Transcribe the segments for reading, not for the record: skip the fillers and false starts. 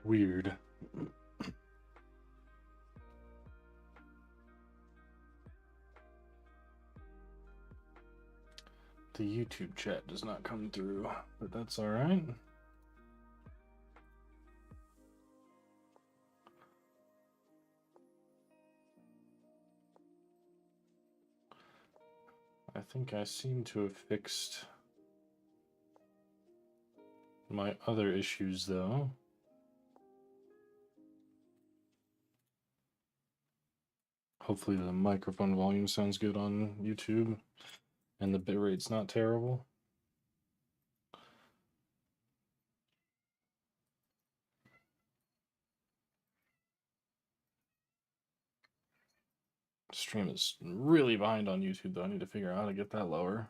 Weird. The YouTube chat does not come through, but that's all right. I think I seem to have fixed my other issues, though. Hopefully the microphone volume sounds good on YouTube, and the bitrate's not terrible. Stream is really behind on YouTube, though. I need to figure out how to get that lower.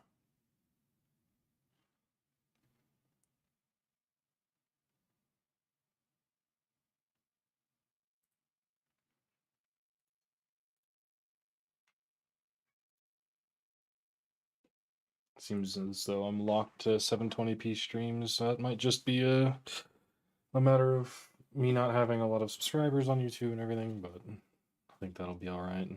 Seems as though I'm locked to 720p streams. That might just be a matter of me not having a lot of subscribers on YouTube and everything, but I think that'll be all right.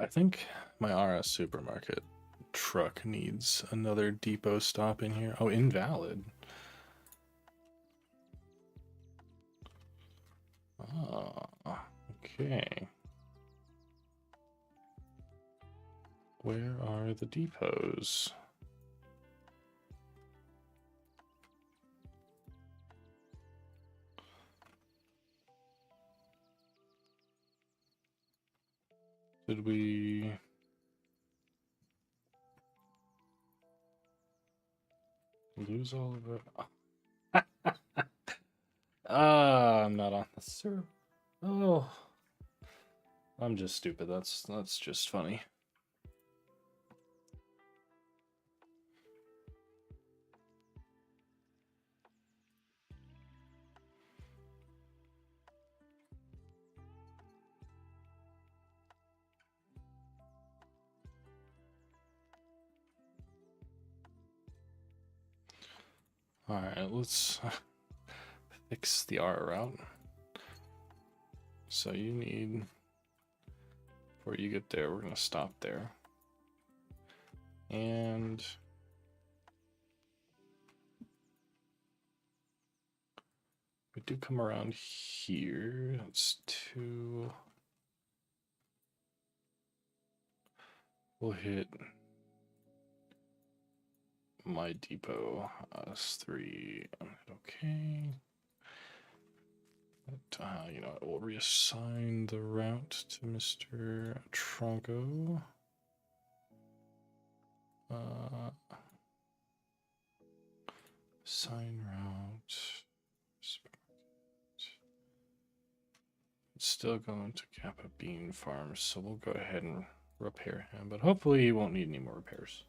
I think my RS Supermarket truck needs another depot stop in here. Oh, invalid. Ah, okay. Where are the depots? Did we... lose all of it? I'm not on the server. Oh, I'm just stupid. That's just funny. All right, let's fix the R route. So you need, before you get there, we're gonna stop there. And we do come around here. That's 2. We'll hit my depot, S3. Okay. But, you know, we'll reassign the route to Mr. Tronco. Sign route. It's still going to Kappa Bean Farm, so we'll go ahead and repair him, but hopefully he won't need any more repairs.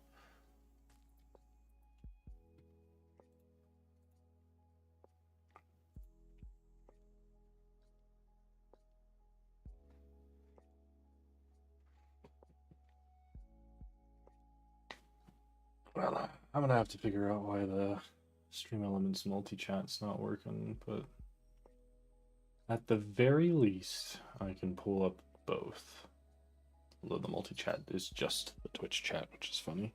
Well, I'm gonna have to figure out why the Stream Elements multi-chat's not working, but at the very least, I can pull up both. Although the multi-chat is just the Twitch chat, which is funny.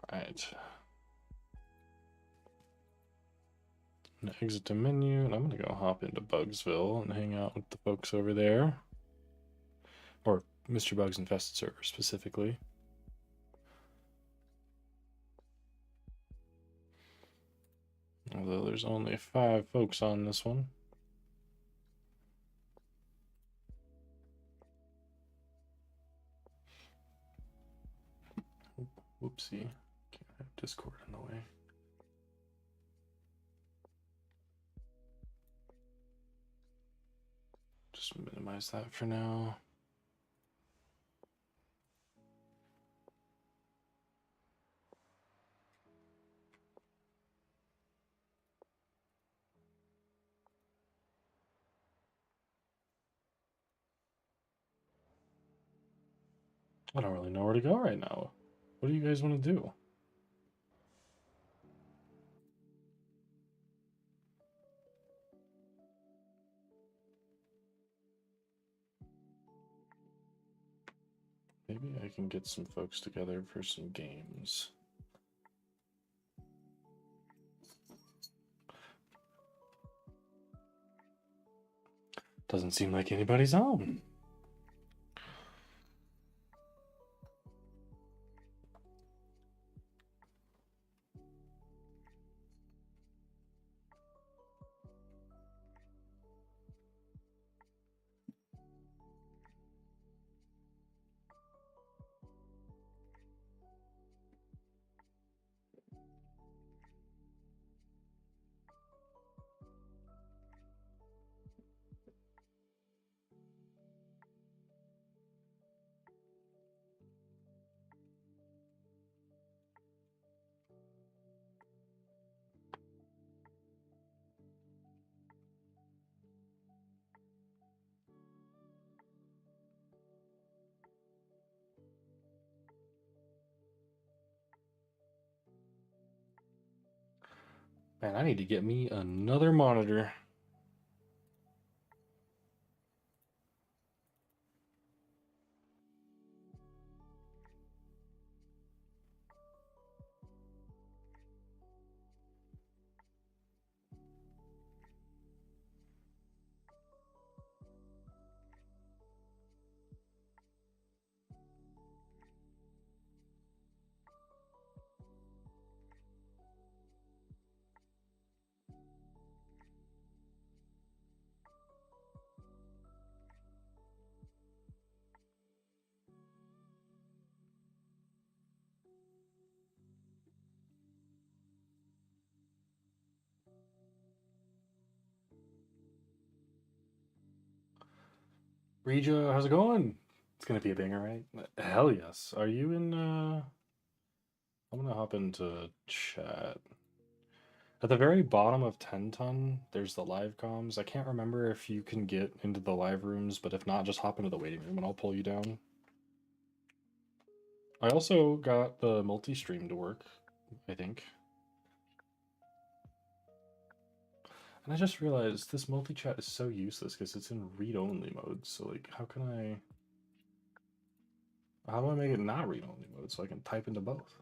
All right. I'm gonna exit the menu, and I'm gonna go hop into Bugsville and hang out with the folks over there. Or Mr. Bugs Infested server specifically. Although there's only 5 folks on this one. Whoopsie. Can't have Discord in the way. Just minimize that for now. I don't really know where to go right now. What do you guys want to do? Maybe I can get some folks together for some games. Doesn't seem like anybody's home. Man, I need to get me another monitor. Regia, how's it going? It's gonna be a banger, right? Hell yes. Are you in I'm gonna hop into chat. At the very bottom of 10 ton, there's the live comms. I can't remember if you can get into the live rooms, but if not, just hop into the waiting room and I'll pull you down. I also got the multi-stream to work, I think. And I just realized this multi-chat is so useless because it's in read-only mode. So like, how do I make it not read-only mode so I can type into both?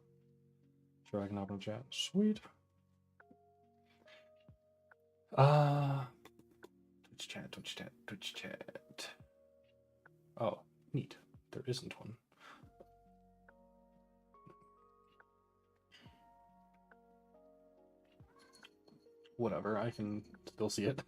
Sure, I can hop in chat. Sweet. Twitch chat, Twitch chat, Twitch chat. Oh, neat. There isn't one. Whatever, I can still see it.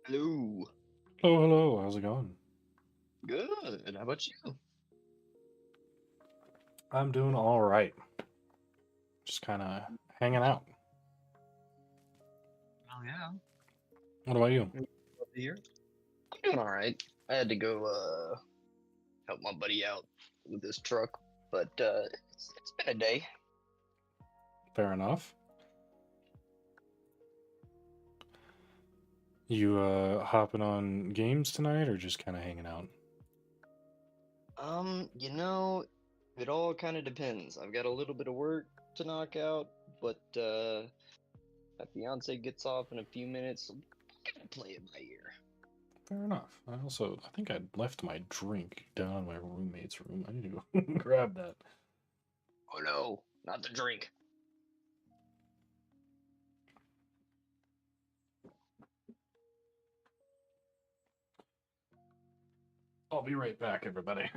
Hello. Oh, hello. How's it going? Good. How about you? I'm doing all right. Just kind of hanging out. Oh yeah. What about you? Here. I'm doing all right. I had to go help my buddy out with this truck, but it's been a day. Fair enough. You hopping on games tonight or just kind of hanging out? You know, it all kind of depends. I've got a little bit of work to knock out, but my fiance gets off in a few minutes. So I'm gonna play it by ear. Fair enough. I think I left my drink down in my roommate's room. I need to go grab that. Oh no, not the drink. I'll be right back, everybody.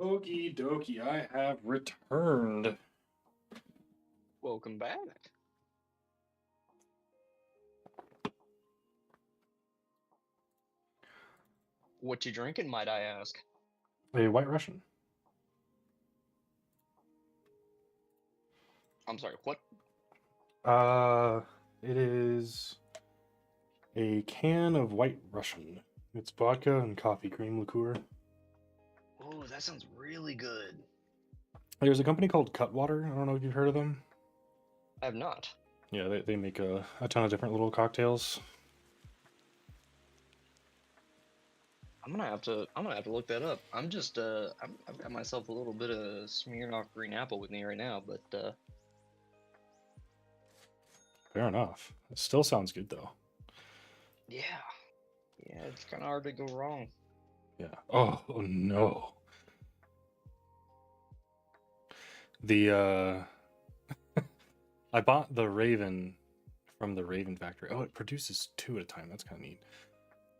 Okie dokie, I have returned. Welcome back. What you drinking, might I ask? A White Russian. I'm sorry, what? It is a can of White Russian. It's vodka and coffee cream liqueur. Oh, that sounds really good. There's a company called Cutwater. I don't know if you've heard of them. I have not. Yeah, they make a ton of different little cocktails. I'm gonna have to look that up. I'm just I've got myself a little bit of Smirnoff Green Apple with me right now, but Fair enough. It still sounds good though. yeah, it's kind of hard to go wrong. Yeah. Oh no. The I bought the Raven from the Raven factory. Oh, it produces 2 at a time. That's kind of neat.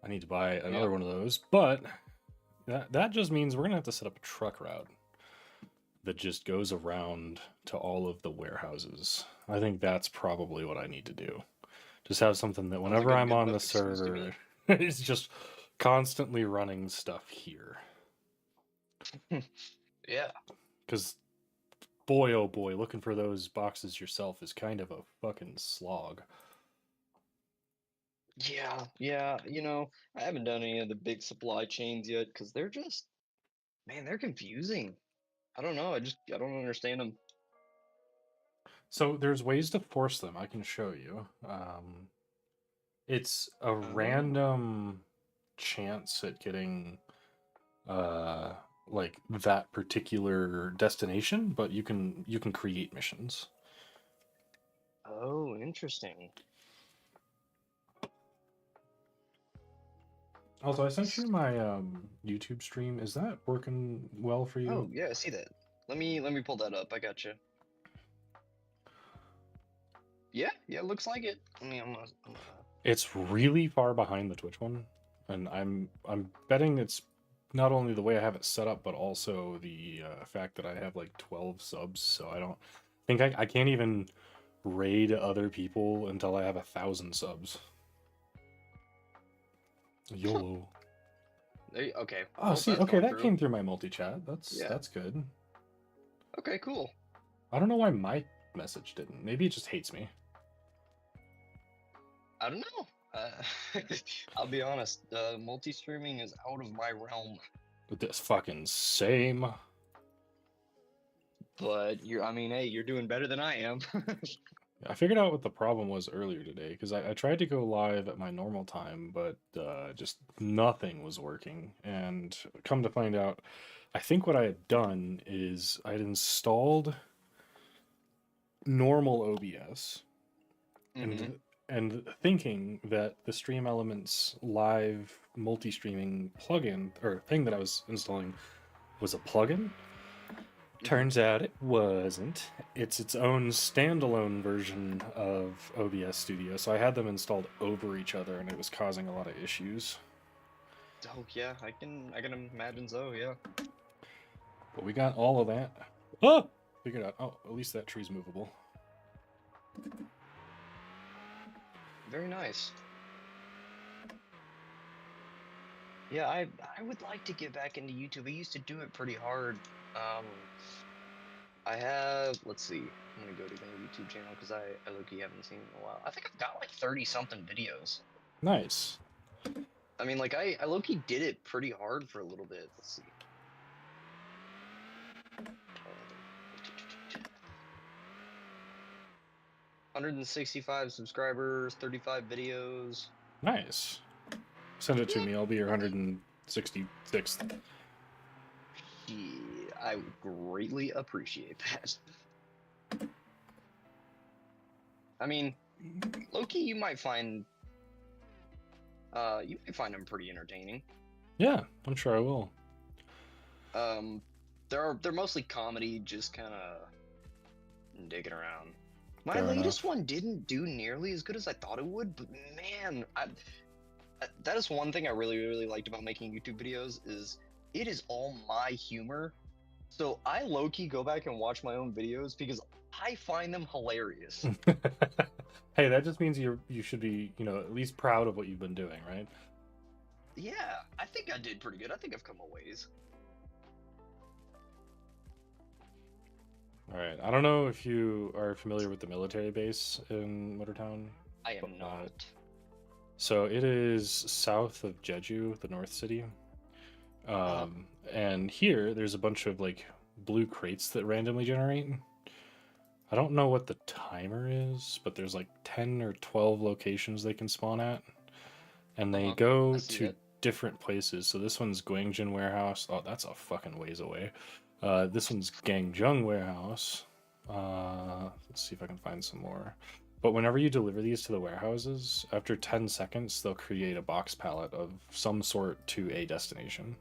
I need to buy another one of those, but that just means we're gonna have to set up a truck route that just goes around to all of the warehouses. I think that's probably what I need to do. Just have something that whenever like a I'm good on the enough excuse to me. server, it's just constantly running stuff here. Yeah. Because boy, oh boy, looking for those boxes yourself is kind of a fucking slog. Yeah. You know, I haven't done any of the big supply chains yet because they're just, man, they're confusing. I don't know. I don't understand them. So there's ways to force them. I can show you. It's a Oh. random chance at getting like that particular destination, but you can create missions. Oh, interesting. Also, I sent you my YouTube stream. Is that working well for you? Oh, yeah, I see that. Let me pull that up. I got you. Yeah, it looks like it. I mean, I'm gonna... It's really far behind the Twitch one, and I'm betting it's not only the way I have it set up, but also the fact that I have like 12 subs. So I don't think I can't even raid other people until I have 1,000 subs. YOLO. Okay. Oh, well, see, that's okay, going that through. came through my multi-chat. That's Yeah. that's good. Okay, cool. I don't know why my message didn't. Maybe it just hates me. I don't know. I'll be honest. Multi-streaming is out of my realm. But this fucking same. But I mean, hey, you're doing better than I am. I figured out what the problem was earlier today because I tried to go live at my normal time, but just nothing was working. And come to find out, I think what I had done is I had installed normal OBS Mm-hmm. and thinking that the Stream Elements live multi-streaming plugin or thing that I was installing was a plugin. Turns out it wasn't. It's its own standalone version of OBS Studio. So I had them installed over each other and it was causing a lot of issues. Oh yeah, I can imagine so. Yeah. But we got all of that. Oh! Figured out. Oh, at least that tree's movable. Very nice. Yeah, I would like to get back into YouTube. I used to do it pretty hard. Um, I have, let's see. I'm gonna go to my YouTube channel because I low-key haven't seen it in a while. I think I've got like 30 something videos. Nice. I mean, like I low-key did it pretty hard for a little bit. Let's see. 165 subscribers, 35 videos. Nice. Send it to me. I'll be your 166th. Yeah, I would greatly appreciate that. I mean, Loki, you might find them pretty entertaining. Yeah, I'm sure I will. They're mostly comedy, just kind of digging around. My Fair latest enough. one didn't do nearly as good as I thought it would, but man, that is one thing I really liked about making YouTube videos is it is all my humor. So I low-key go back and watch my own videos because I find them hilarious. Hey, that just means you should be, at least proud of what you've been doing, right? Yeah, I think I did pretty good. I think I've come a ways. All right. I don't know if you are familiar with the military base in Motortown. I am not. So it is south of Jeju, the North City. And here there's a bunch of like blue crates that randomly generate. I don't know what the timer is, but there's like 10 or 12 locations they can spawn at. And they go to different places. So this one's Gwangjin Warehouse. Oh, that's a fucking ways away. This one's Gangjung Warehouse. Let's see if I can find some more. But whenever you deliver these to the warehouses, after 10 seconds, they'll create a box pallet of some sort to a destination.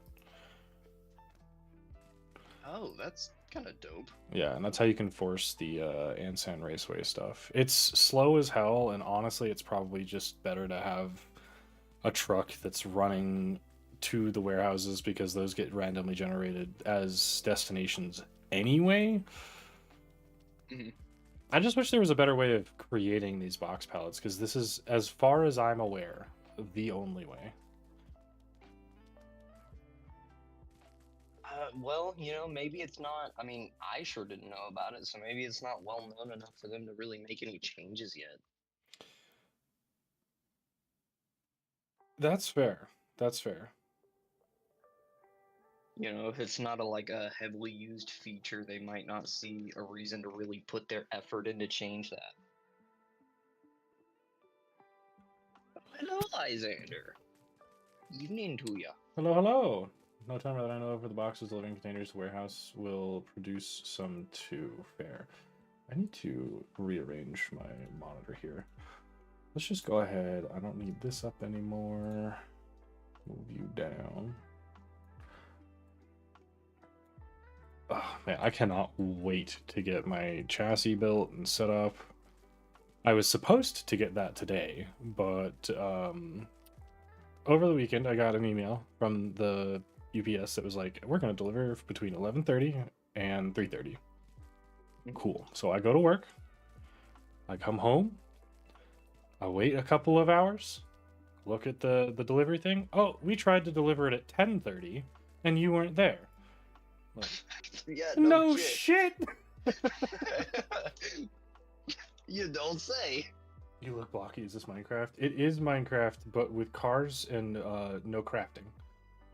Oh, that's kind of dope. Yeah, and that's how you can force the Ansan Raceway stuff. It's slow as hell, and honestly, it's probably just better to have a truck that's running to the warehouses because those get randomly generated as destinations anyway. Mm-hmm. I just wish there was a better way of creating these box pallets because this is, as far as I'm aware, the only way. Well, maybe it's not. I mean, I sure didn't know about it, so maybe it's not well known enough for them to really make any changes yet. That's fair. That's fair. If it's not a heavily used feature, they might not see a reason to really put their effort in to change that. Hello, Lysander. Evening to ya. Hello, hello. No timer that I know of for the boxes delivering containers to warehouse will produce some too. Fair. I need to rearrange my monitor here. Let's just go ahead. I don't need this up anymore. Move you down. Oh, man, I cannot wait to get my chassis built and set up. I was supposed to get that today, but over the weekend I got an email from the UPS that was like, we're going to deliver between 11:30 and 3:30. Cool. So I go to work. I come home. I wait a couple of hours. Look at the delivery thing. Oh, we tried to deliver it at 10:30 and you weren't there. Like, yeah, no shit. You don't say. You look blocky. Is this Minecraft? It is Minecraft, but with cars and no crafting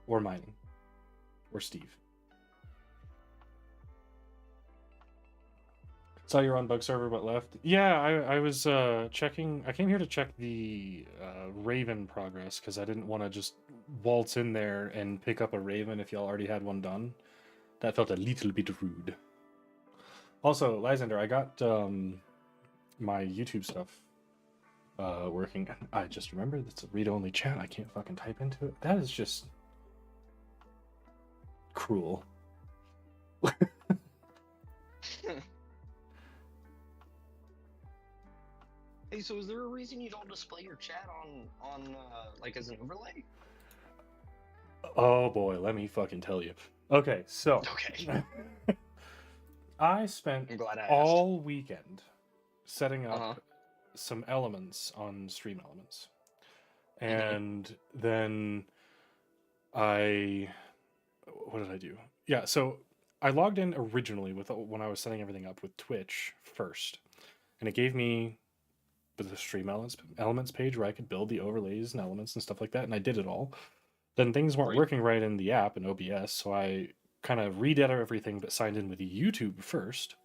or mining or Steve. Saw you're on bug server but left. Yeah, I was checking. I came here to check the Raven progress because I didn't want to just waltz in there and pick up a Raven if y'all already had one done. That felt a little bit rude. Also, Lysander, I got my YouTube stuff working. I just remembered it's a read-only chat. I can't fucking type into it. That is just cruel. Hey, so is there a reason you don't display your chat on like as an overlay? Oh boy, let me fucking tell you. Okay, so Okay. I spent I'm glad I asked. all weekend setting up Uh-huh. some elements on Stream Elements. And then what did I do? Yeah, so I logged in originally with when I was setting everything up with Twitch first. And it gave me the Stream Elements page where I could build the overlays and elements and stuff like that, and I did it all. Then things weren't working right in the app in OBS, so I kind of redid everything but signed in with YouTube first.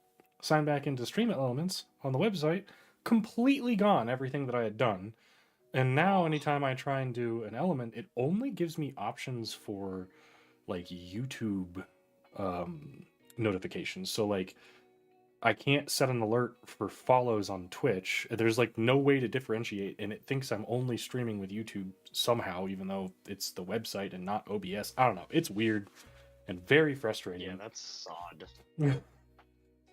Signed back into Stream Elements on the website, completely gone everything that I had done. And now anytime I try and do an element, it only gives me options for like YouTube notifications. So like I can't set an alert for follows on Twitch. There's like no way to differentiate, and it thinks I'm only streaming with YouTube somehow, even though it's the website and not OBS. I don't know. It's weird and very frustrating. Yeah, that's odd.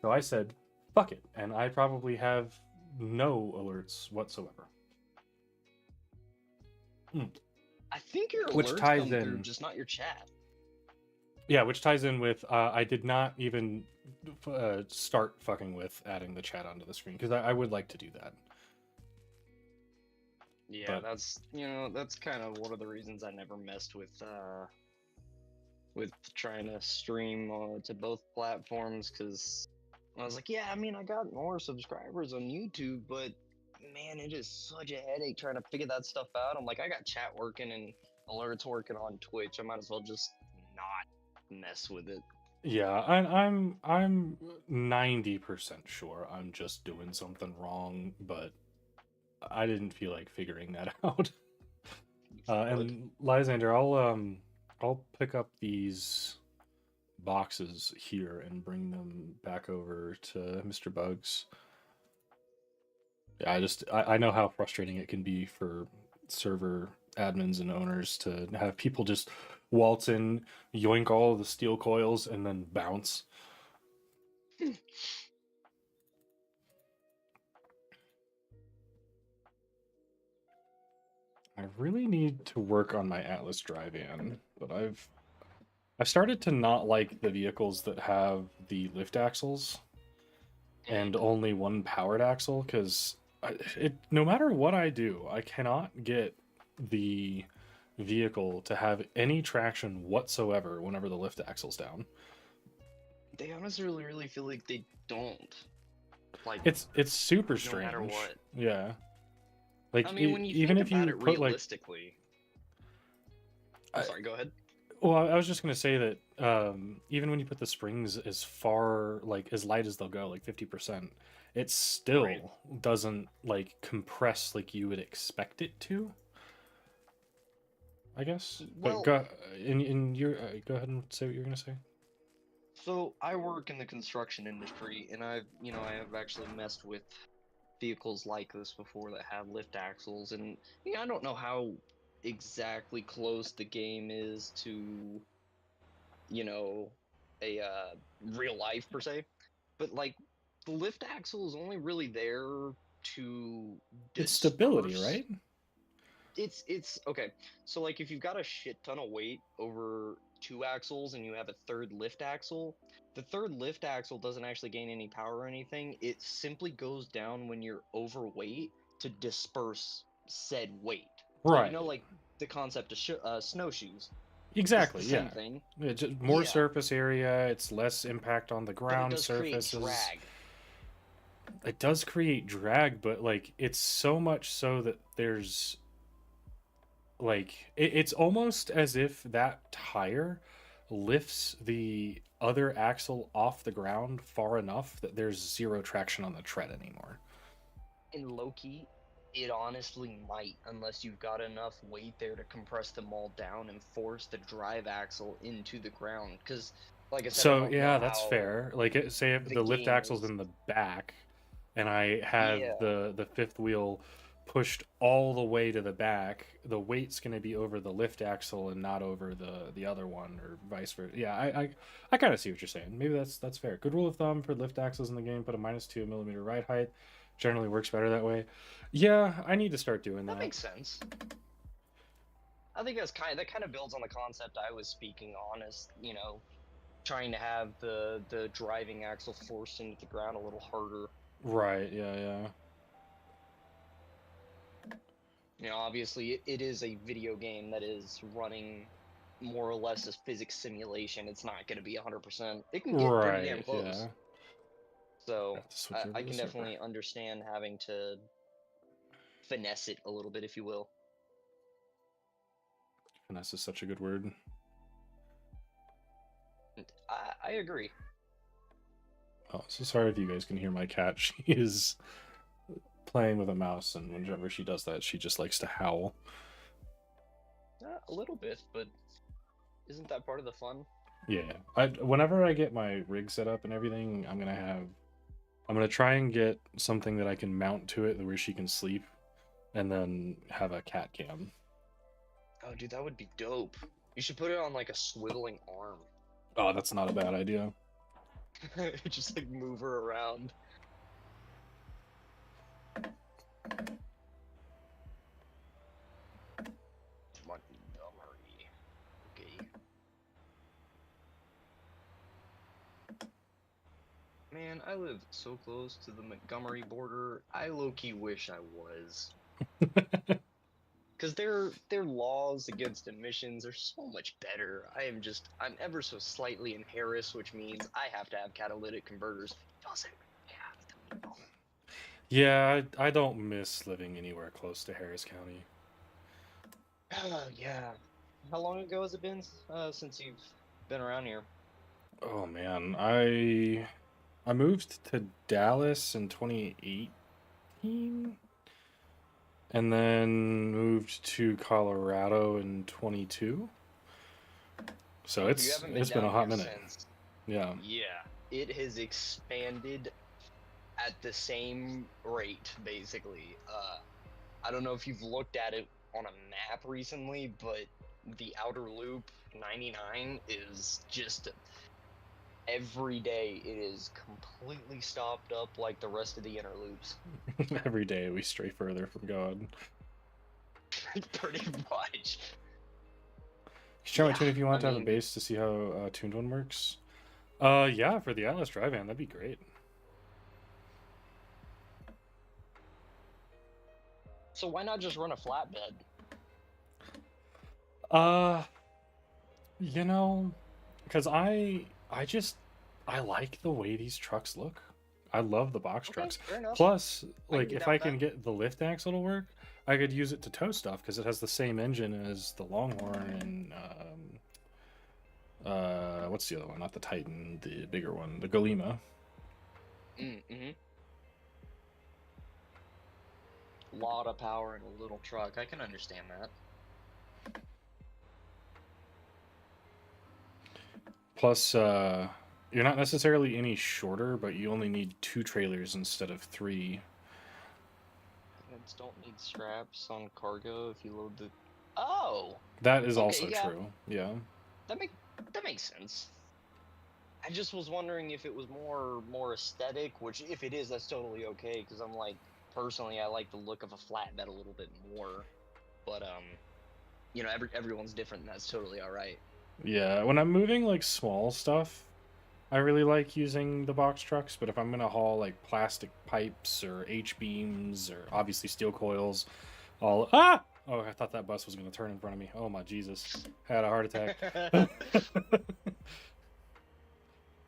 So I said, fuck it. And I probably have no alerts whatsoever. I think your Which alerts ties come through, in- just not your chat. Yeah, which ties in with I did not even start fucking with adding the chat onto the screen because I would like to do that. Yeah, But- that's kind of one of the reasons I never messed with trying to stream to both platforms, because I was like, yeah, I mean, I got more subscribers on YouTube, but man, it is such a headache trying to figure that stuff out. I'm like, I got chat working and alerts working on Twitch. I might as well just not mess with it. Yeah, I'm 90% sure I'm just doing something wrong, but I didn't feel like figuring that out. And Lysander, I'll pick up these boxes here and bring them back over to Mr. Bugs. Yeah, I know how frustrating it can be for server admins and owners to have people just waltz in, yoink all of the steel coils, and then bounce. I really need to work on my Atlas Drive-In, but I've started to not like the vehicles that have the lift axles and only one powered axle, because no matter what I do, I cannot get the vehicle to have any traction whatsoever whenever the lift axle's down. They honestly really feel like they don't. Like, It's super no strange. matter what. Yeah. Like I mean, when you even think if about you it put like realistically. I'm sorry, go ahead. Well, I was just gonna say that even when you put the springs as far, like as light as they'll go, like 50%, it still Right. doesn't like compress like you would expect it to. I guess. Well- But go in your go ahead and say what you're gonna say. So I work in the construction industry, and I have actually messed with vehicles like this before that have lift axles, and I don't know how exactly close the game is to, a real life per se, but like the lift axle is only really there to It's stability, disperse- right? It's okay. So like if you've got a shit ton of weight over two axles and you have a third lift axle, the third lift axle doesn't actually gain any power or anything. It simply goes down when you're overweight to disperse said weight. So, Right. like the concept of snowshoes. It's Exactly. the same Yeah. thing. It's just more Yeah. surface area. It's less impact on the But it ground does surfaces. create drag. It does create drag, but like it's so much so that there's like it's almost as if that tire lifts the other axle off the ground far enough that there's zero traction on the tread anymore. In Loki, it honestly might, unless you've got enough weight there to compress them all down and force the drive axle into the ground. Because, like I said, I So don't know yeah, that's how fair. Like, say if the the lift game axle's is. in the back, and I have Yeah, the fifth wheel pushed all the way to the back, the weight's going to be over the lift axle and not over the other one, or vice versa. Yeah, I kind of see what you're saying. Maybe that's fair. Good rule of thumb for lift axles in the game: put a -2 mm ride height. Generally works better that way. Yeah, I need to start doing that that. makes sense. I think that kind of builds on the concept I was speaking on, as trying to have the driving axle forced into the ground a little harder. Right. Yeah. Yeah. Obviously, it is a video game that is running more or less as physics simulation. It's not going to be 100%. It can get pretty damn Right. close. Yeah. I So have to switch over I to the can server. definitely understand having to finesse it a little bit, if you will. Finesse is such a good word. I agree. Oh, so sorry if you guys can hear my cat. She is playing with a mouse, and whenever she does that, she just likes to howl. A little bit, but isn't that part of the fun? Yeah, whenever I get my rig set up and everything, I'm gonna try and get something that I can mount to it where she can sleep, and then have a cat cam. Oh, dude, that would be dope. You should put it on like a swiveling arm. Oh, that's not a bad idea. Just like move her around. Montgomery. Okay. Man, I live so close to the Montgomery border. I low-key wish I was. Because their laws against emissions are so much better. I'm ever so slightly in Harris, which means I have to have catalytic converters. Doesn't have to. Yeah, I don't miss living anywhere close to Harris County. Yeah. How long ago has it been since you've been around here? Oh man, I moved to Dallas in 2018, and then moved to Colorado in 22. So You it's haven't been been a down hot here minute. since. Yeah. Yeah, it has expanded at the same rate, basically. I don't know if you've looked at it on a map recently, but the outer loop 99 is just every day it is completely stopped up like the rest of the inner loops. Every day we stray further from God. Pretty much. Share my Yeah, tune if you want I to have a mean, base to see how tuned one works. Yeah, for the Atlas Dry Van, that'd be great. so why not just run a flatbed? Uh, because I like the way these trucks look. I love the box Okay, trucks. fair enough. Plus, I can like, get if down I with can that. get the lift axle to work, I could use it to tow stuff because it has the same engine as the Longhorn and what's the other one? Not the Titan, the bigger one, the Golema. Mm-hmm. Lot of power in a little truck. I can understand that. Plus, you're not necessarily any shorter, but you only need 2 trailers instead of 3. Heads don't need straps on cargo if you load the. Oh, That is okay, also yeah, true. Yeah. that make that makes sense. I just was wondering if it was more aesthetic, which if it is, that's totally okay. Because I'm like, personally, I like the look of a flatbed a little bit more. But everyone's different, and that's totally all right. Yeah, when I'm moving like small stuff, I really like using the box trucks, but if I'm gonna haul like plastic pipes or H-beams or obviously steel coils, all oh, I thought that bus was gonna turn in front of me. Oh my Jesus. Had a heart attack.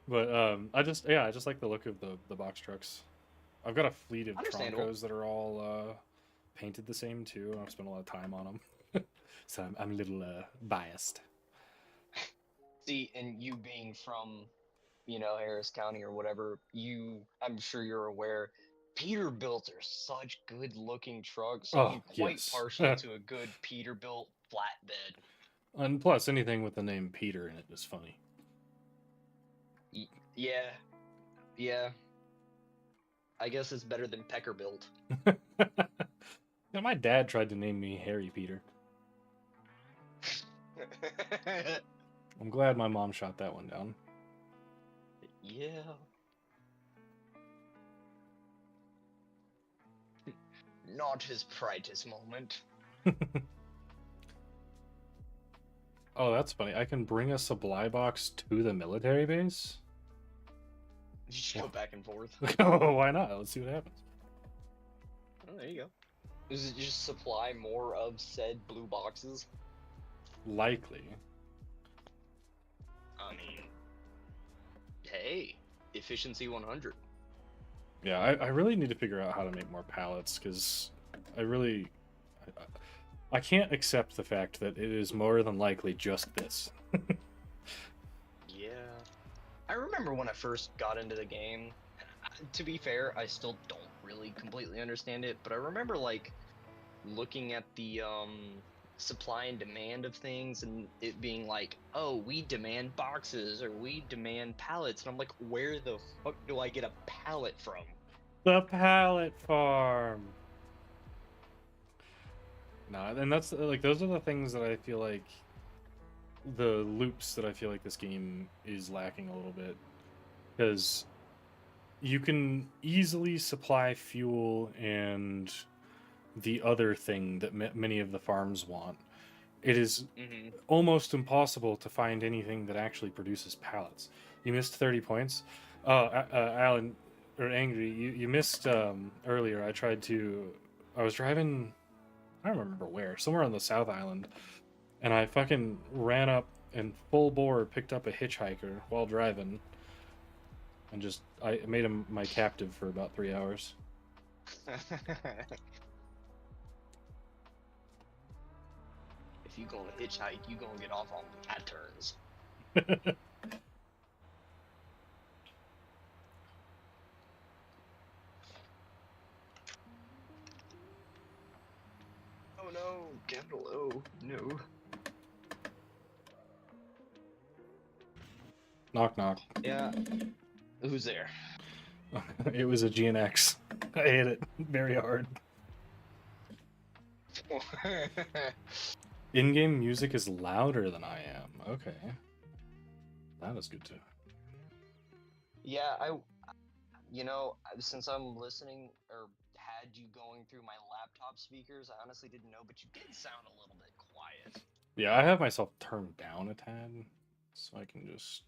But I just like the look of the box trucks. I've got a fleet of Understandable. Troncos that are all painted the same too. I've spent a lot of time on them. So I'm a little biased. See, and you being from, Harris County or whatever, I'm sure you're aware, Peterbilts are such good-looking trucks, so Oh, I'm quite yes. partial to a good Peterbilt flatbed. And plus, anything with the name Peter in it is funny. Yeah, yeah. I guess it's better than Peckerbilt. Yeah, my dad tried to name me Harry Peter. I'm glad my mom shot that one down. Yeah. Not his brightest moment. Oh, that's funny. I can bring a supply box to the military base? You should go back and forth. Oh, why not? Let's see what happens. Oh, there you go. Does it just supply more of said blue boxes? Likely. I mean, hey, efficiency 100. Yeah, I really need to figure out how to make more pallets, because I can't accept the fact that it is more than likely just this. Yeah. I remember when I first got into the game, to be fair, I still don't really completely understand it, but I remember, like, looking at the, supply and demand of things and it being like, oh, we demand boxes or we demand pallets, and I'm like, where the fuck do I get a pallet from? The pallet farm. No, and that's like those are the things that I feel like the loops that I feel like this game is lacking a little bit, because you can easily supply fuel and the other thing that many of the farms want. It is almost impossible to find anything that actually produces pallets. You missed 30 points. Alan, or Angry, you missed earlier. I was driving, I don't remember where, somewhere on the South Island, and I fucking ran up and full bore picked up a hitchhiker while driving, and I made him my captive for about 3 hours. If you gonna hitchhike, you gonna get off on bad turns. Oh no, capital O, no. Knock knock. Yeah. Who's there? It was a GNX. I hit it very hard. In-game music is louder than I am. Okay. That is good too. Yeah, since I'm listening or had you going through my laptop speakers, I honestly didn't know, but you did sound a little bit quiet. Yeah, I have myself turned down a tad, so I can just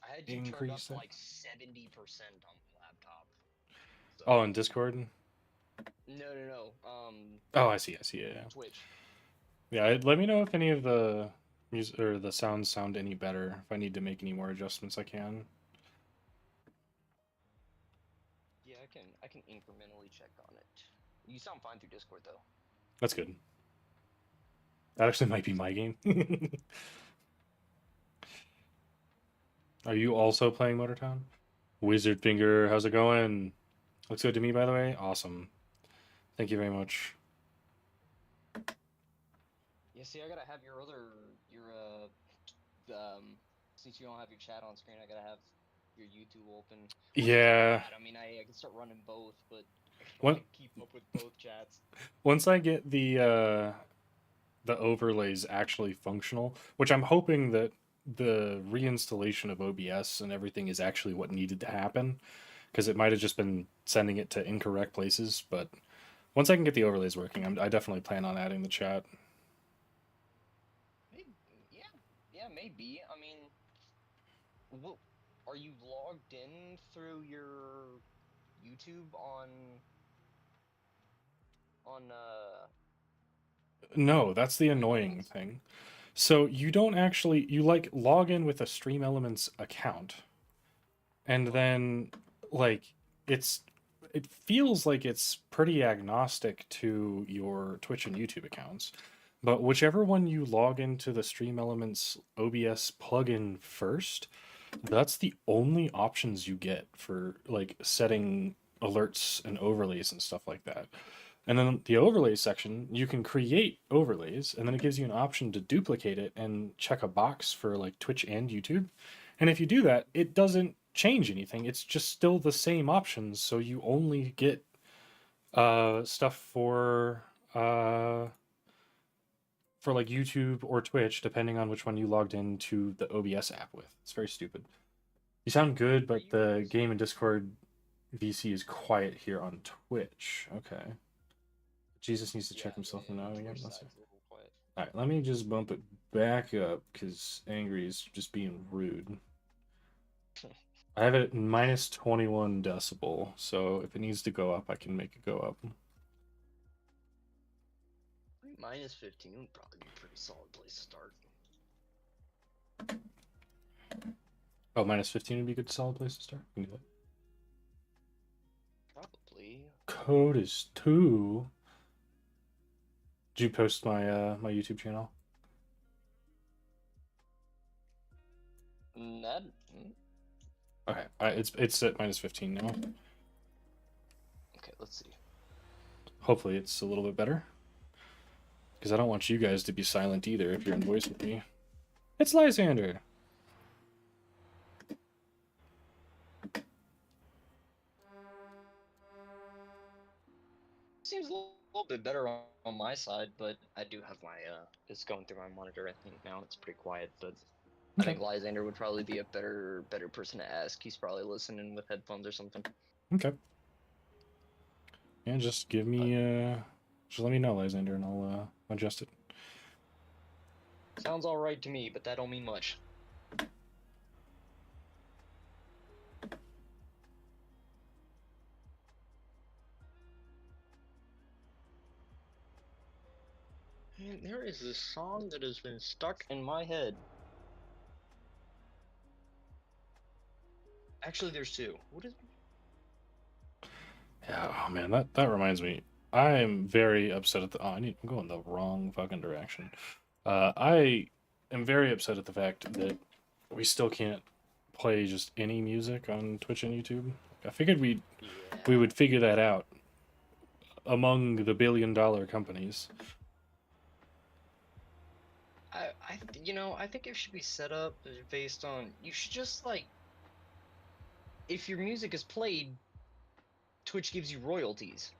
I had you turned up to like 70% on the laptop. So... Oh, in Discord? No. Oh, I see. Yeah. Twitch. Yeah, let me know if any of the music or the sounds sound any better. If I need to make any more adjustments, I can. Yeah, I can incrementally check on it. You sound fine through Discord though. That's good. That actually might be my game. Are you also playing Motortown? Wizard Finger, how's it going? Looks good to me, by the way. Awesome. Thank you very much. Yeah, see, I gotta have since you don't have your chat on screen, I gotta have your YouTube open. Yeah. I mean, I can start running both, but I What? can't keep up with both chats. Once I get the overlays actually functional, which I'm hoping that the reinstallation of OBS and everything is actually what needed to happen, because it might have just been sending it to incorrect places. But once I can get the overlays working, I definitely plan on adding the chat. Yeah, maybe. I mean, are you logged in through your YouTube on No, that's the annoying thing. So you don't actually, you like log in with a Stream Elements account, and then like it feels like it's pretty agnostic to your Twitch and YouTube accounts, But whichever one you log into the Stream Elements OBS plugin first, that's the only options you get for like setting alerts and overlays and stuff like that. And then the overlays section, you can create overlays, and then it gives you an option to duplicate it and check a box for like Twitch and YouTube. And if you do that, it doesn't change anything. It's just still the same options, so you only get stuff for like YouTube or Twitch, depending on which one you logged into the OBS app with. It's very stupid. You sound good, but the game and Discord VC is quiet here on Twitch. Okay. Jesus needs to check himself now again. Let's see. All right, let me just bump it back up because Angry is just being rude. I have it at minus 21 decibel, so if it needs to go up, I can make it go up. Minus 15 would probably be a pretty solid place to start. Oh, minus 15 would be a good solid place to start. We can do that. Probably. Code is 2. Did you post my my YouTube channel? Not. Okay, it's at minus 15 now. Okay, let's see. Hopefully it's a little bit better. Because I don't want you guys to be silent either if you're in voice with me. It's Lysander! Seems a little bit better on my side, but I do have my, it's going through my monitor, I think now. It's pretty quiet, but I think Lysander would probably be a better person to ask. He's probably listening with headphones or something. Okay. Yeah, just give me, just let me know, Lysander, and I'll, adjust it. Sounds alright to me, but that don't mean much. Man, there is this song that has been stuck in my head. Actually, there's two. What is... Yeah, oh man, that reminds me. I am very upset at the... Oh, I'm going the wrong fucking direction. I am very upset at the fact that we still can't play just any music on Twitch and YouTube. I figured we would figure that out among the billion-dollar companies. I think it should be set up based on, you should just, like, if your music is played, Twitch gives you royalties.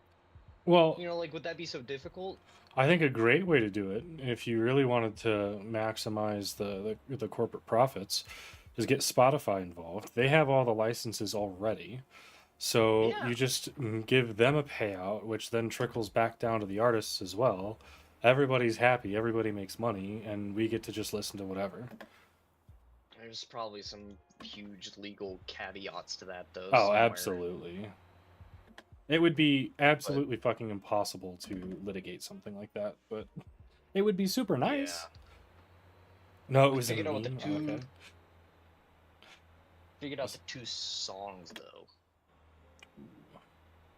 Well, like, would that be so difficult? I think a great way to do it, if you really wanted to maximize the corporate profits, is get Spotify involved. They have all the licenses already. So you just give them a payout, which then trickles back down to the artists as well. Everybody's happy, everybody makes money, and we get to just listen to whatever. There's probably some huge legal caveats to that, though. Oh, somewhere. Absolutely. It would be absolutely fucking impossible to litigate something like that, but it would be super nice. Yeah. No, it was figured out the two. Figured out the two songs though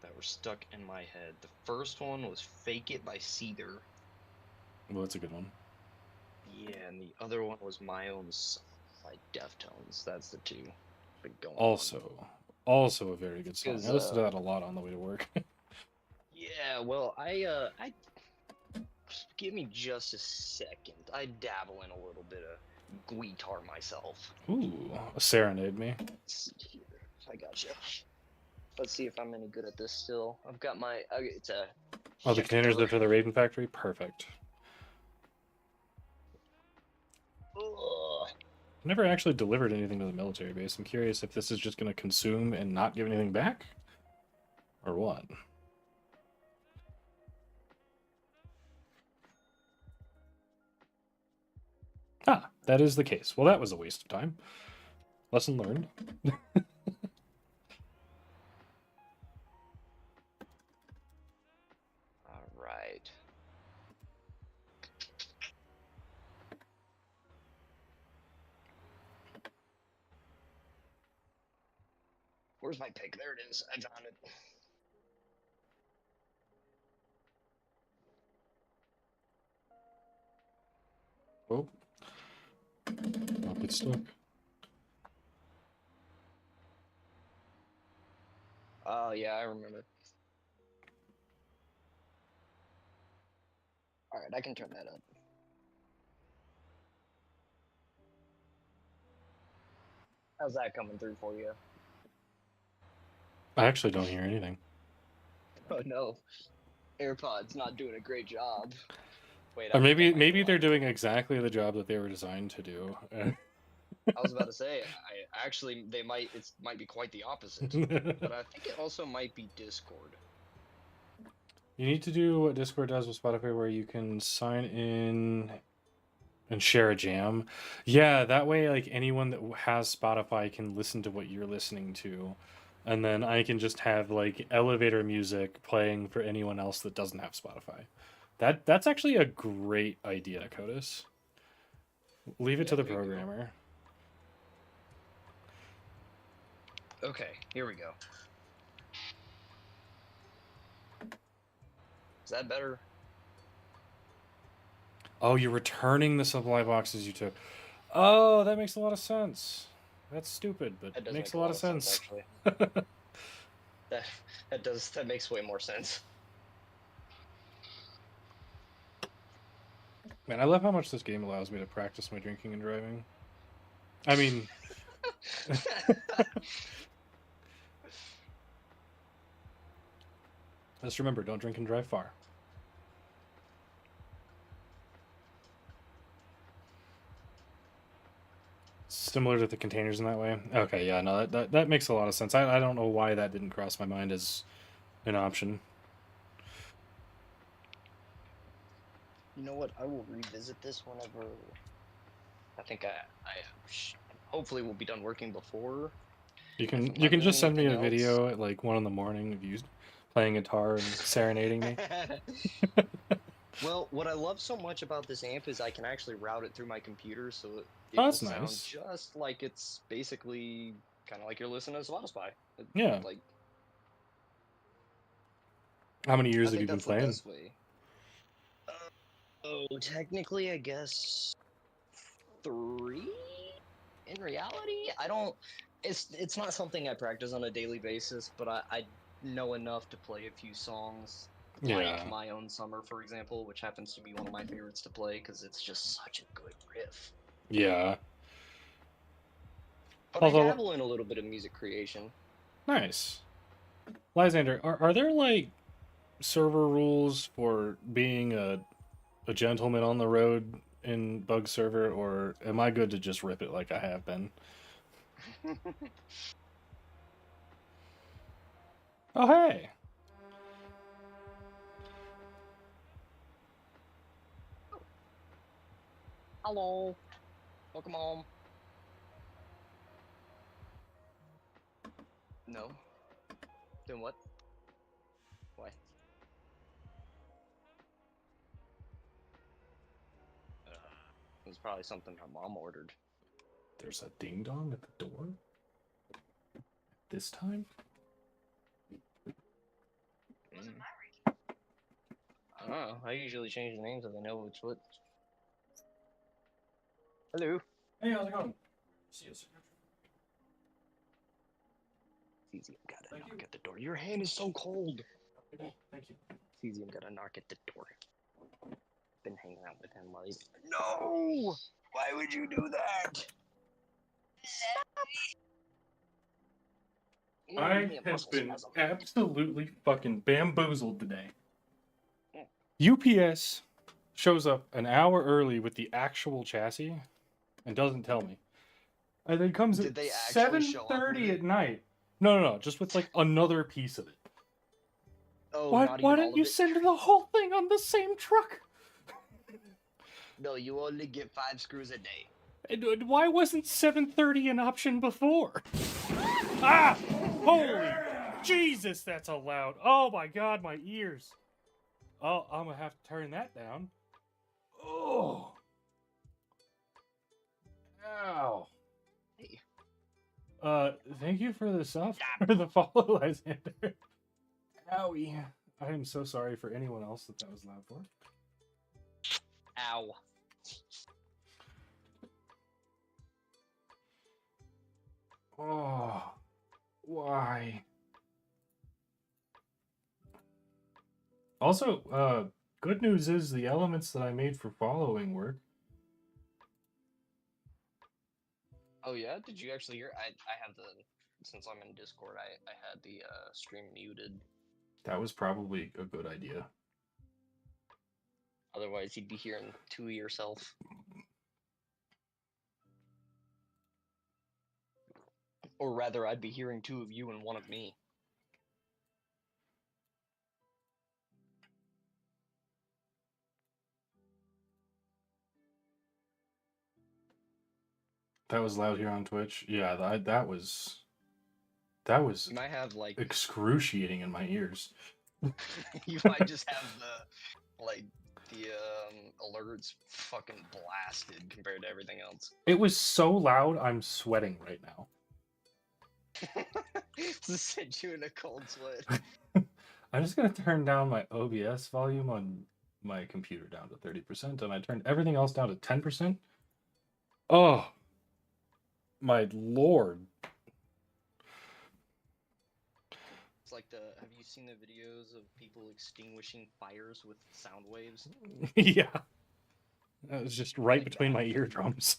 that were stuck in my head. The first one was "Fake It" by Seether. Well, that's a good one. Yeah, and the other one was "My Own Song" by Deftones. That's the two. Also a very good song. I listen to that a lot on the way to work. Yeah, well, I give me just a second. I dabble in a little bit of guitar myself. Ooh, serenade me. I gotcha. Let's see if I'm any good at this still. I've got my, it's a... Oh, the containers are for the Raven Factory? Perfect. Ugh. Never actually delivered anything to the military base. I'm curious if this is just going to consume and not give anything back? Or what? Ah, that is the case. Well, that was a waste of time. Lesson learned. All right. Where's my pick? There it is. I found it. Oh, I'll get stuck. Oh yeah, I remember. All right, I can turn that up. How's that coming through for you? I actually don't hear anything. Oh no, AirPods not doing a great job. Wait, Or I think I maybe might go they're out. doing exactly the job that they were designed to do. I was about to say, I actually they might might be quite the opposite, but I think it also might be Discord. You need to do what Discord does with Spotify, where you can sign in and share a jam. Yeah, that way, like anyone that has Spotify can listen to what you're listening to, and then I can just have like elevator music playing for anyone else that doesn't have Spotify. That's actually a great idea, Codis. Leave it Yeah, to the there you go. programmer. Okay, here we go. Is that better? Oh, you're returning the supply boxes you took. Oh, that makes a lot of sense. That's stupid, but That it does makes make a lot of sense. actually. That makes way more sense. Man, I love how much this game allows me to practice my drinking and driving. I mean, just remember, don't drink and drive far. Similar to the containers in that way. Okay, yeah, no, that makes a lot of sense. I don't know why that didn't cross my mind as an option. You know what? I will revisit this whenever. I think I hopefully will be done working before. You If can I'm you not can doing just send me a anything else. video at like 1 in the morning of you playing guitar and serenading me. Well, what I love so much about this amp is I can actually route it through my computer, so it Oh, will that's sound nice. just like it's basically kind of like you're listening to Spotify. Yeah. Like, How many I years have think you been that's the playing? best way. Oh, technically, I guess 3. In reality, I don't. It's not something I practice on a daily basis, but I know enough to play a few songs. Yeah. Like My Own Summer, for example, which happens to be one of my favorites to play because it's just such a good riff. Yeah. But Although, I dabble in a little bit of music creation. nice. Lysander, are there like server rules for being a gentleman on the road in Bug Server, or am I good to just rip it like I have been? Oh, hey. Hello. Welcome home. No. Doing what? Why? It was probably something my mom ordered. There's a ding dong at the door? This time? Oh, I usually change the names so they know which what. Hello. Hey, how's it going? See you. It's easy. I've got to knock at the door. Your hand is so cold. Thank you. It's easy. I've got to knock at the door. Been hanging out with him while he's. No! Why would you do that? I have been absolutely fucking bamboozled today. UPS shows up an hour early with the actual chassis and doesn't tell me. And then comes Did at they actually show up with 7:30 it? at night. No, just with like another piece of it. Oh, Why not even all don't of you it? send the whole thing on the same truck? No, you only get 5 screws a day. And why wasn't 7:30 an option before? Ah! Holy Jesus, that's loud. Oh my god, my ears. Oh, I'm gonna have to turn that down. Oh. Ow. Hey. Thank you for the sub for the follow, Lysander. Owie. I am so sorry for anyone else that was loud for. Ow. Oh, why? Also, good news is the elements that I made for following work. Oh yeah, did you actually hear? I have the since I'm in Discord, I had the stream muted. That was probably a good idea. Otherwise, you'd be hearing two of yourself. Or rather, I'd be hearing two of you and one of me. That was loud here on Twitch. Yeah, that was You might have like excruciating in my ears. you might just have the alerts fucking blasted compared to everything else. It was so loud, I'm sweating right now. This sent you in a cold sweat. I'm just gonna turn down my OBS volume on my computer down to 30%, and I turned everything else down to 10%. Oh, my lord. It's like have you seen the videos of people extinguishing fires with sound waves? Yeah. That was just right Like between that. my eardrums.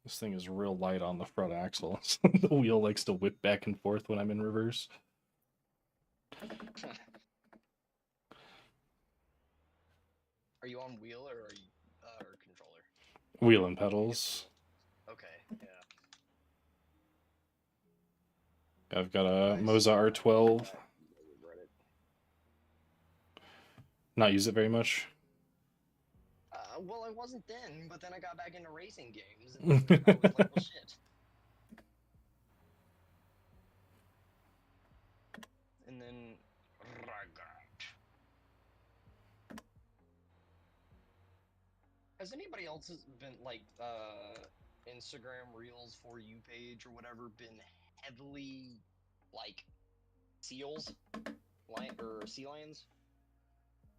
This thing is real light on the front axle. The wheel likes to whip back and forth when I'm in reverse. Are you on wheel or are you or controller? Wheel and pedals. Okay, yeah. I've got a Nice. Moza R12. Reddit. Not use it very much. Well, I wasn't then, but then I got back into racing games, and I was like, well, shit. And then has anybody else been like Instagram Reels for you page or whatever been heavily like seals, or sea lions,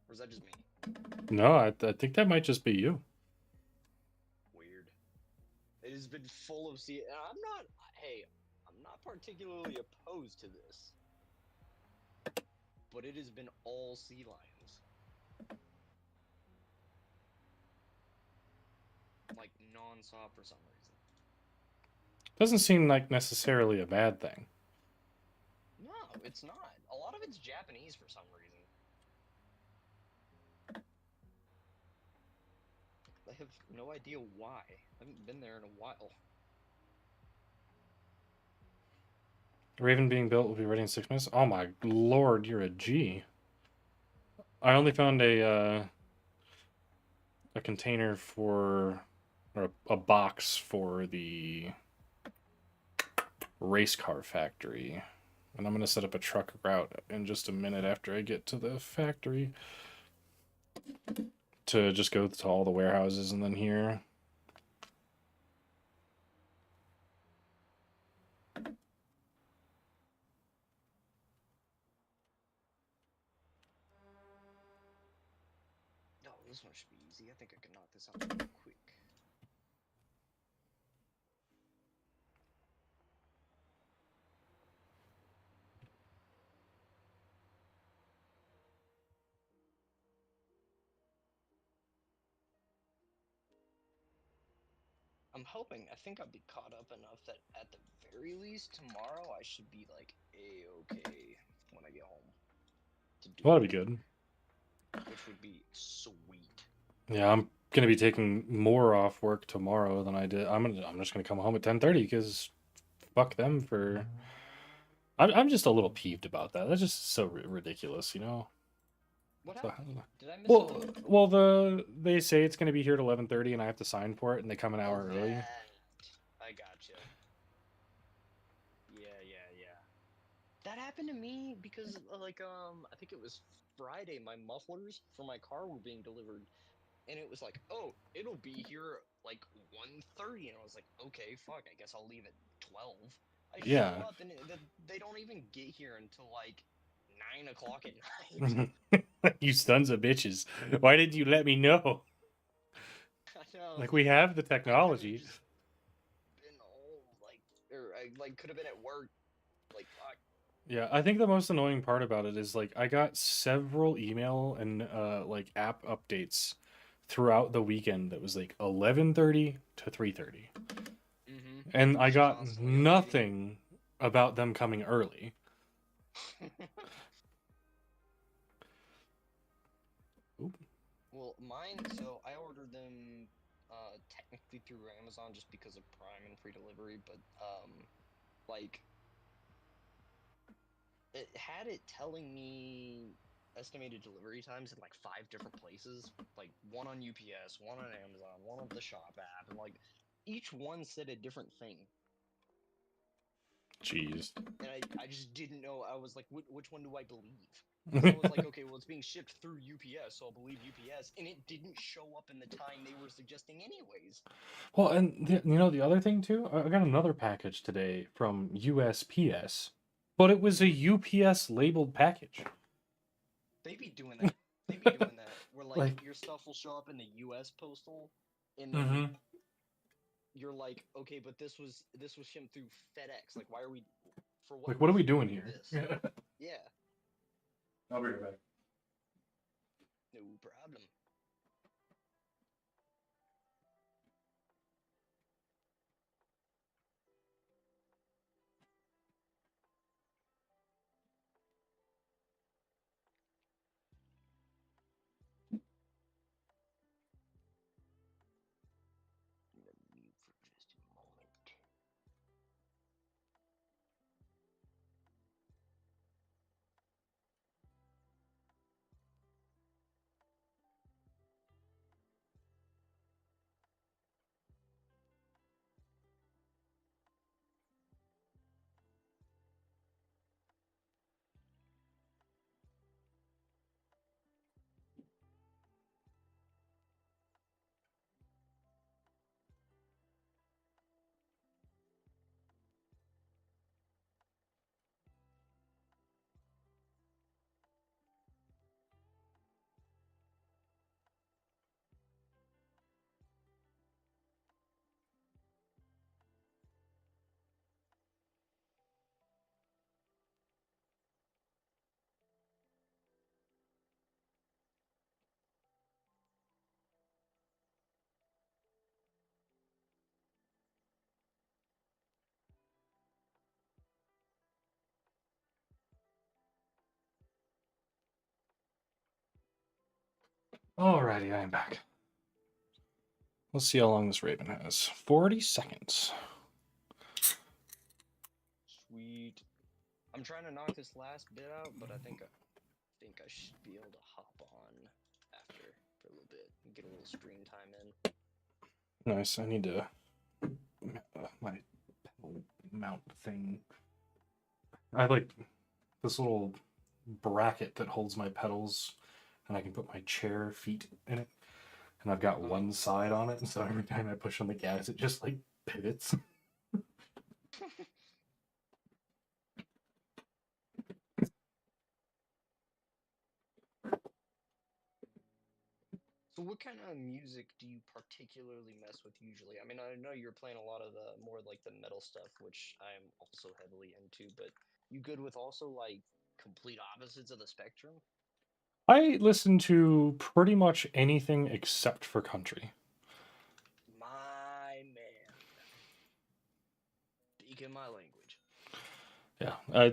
or is that just me? No, I think that might just be you. Weird. It has been full of sea. I'm not. Hey, I'm not particularly opposed to this, but it has been all sea lions, like non-stop for some reason. Doesn't seem like necessarily a bad thing. No, it's not. A lot of it's Japanese for some reason. I have no idea why. I haven't been there in a while. Raven being built will be ready in 6 minutes. Oh my lord, you're a G. I only found a container for, or a box for the race car factory. And I'm going to set up a truck route in just a minute after I get to the factory to just go to all the warehouses and then here. No, this one should be easy. I think I can knock this out real quick. I'm hoping. I think I'll be caught up enough that at the very least tomorrow I should be like a-okay when I get home. To do Well, that'd be good. which would be sweet. Yeah, I'm gonna be taking more off work tomorrow than I did. I'm just gonna come home at 10:30 because fuck them for. I'm just a little peeved about that. That's just so ridiculous, you know. What So, happened? Did I miss well, something? well, they say it's gonna be here at 11:30 and I have to sign for it, and they come an hour Oh, early. that. I gotcha. Yeah. That happened to me because like I think it was Friday. My mufflers for my car were being delivered, and it was like, oh, it'll be here like 1:30, and I was like, okay, fuck, I guess I'll leave at 12. I show Yeah. up and they don't even get here until like 9 o'clock at night. You sons of bitches. Why did you let me know? No, Like we have the I could've technology. just been home, like, or I like could have been at work. Like, fuck. Yeah, I think the most annoying part about it is like I got several email and like app updates throughout the weekend that was like 11:30 to 3:30. And I Just got constantly updating. nothing about them coming early. Oop. Well, mine. So I ordered them technically through Amazon just because of Prime and free delivery, but like it had it telling me estimated delivery times in like 5 different places, like one on UPS, one on Amazon, one on the shop app, and like each one said a different thing. Jeez. And I just didn't know. I was like, which one do I believe? Because I was like, okay, well, it's being shipped through UPS, so I'll believe UPS, and it didn't show up in the time they were suggesting, anyways. Well, and you know the other thing too, I got another package today from USPS, but it was a UPS labeled package. They be doing that. They be doing that. Where like Like, your stuff will show up in the US postal, and then hmm you're like, okay, but this was shipped through FedEx. Like, why are we? For what like what are we reason are we doing doing here? this? Yeah, I'll be right back. no problem. I'm gonna mute for just a moment. Alrighty, I am back. Let's see how long this Raven has. 40 seconds. Sweet. I'm trying to knock this last bit out, but I think I should be able to hop on after for a little bit and get a little stream time in. Nice. I need to my pedal mount thing. I like this little bracket that holds my pedals, and I can put my chair feet in it. And I've got one side on it, and so every time I push on the gas, it just like pivots. So what kind of music do you particularly mess with usually? I mean, I know you're playing a lot of the more like the metal stuff, which I'm also heavily into, but you good with also like complete opposites of the spectrum? I listen to pretty much anything except for country. My man. Speaking my language. Yeah, I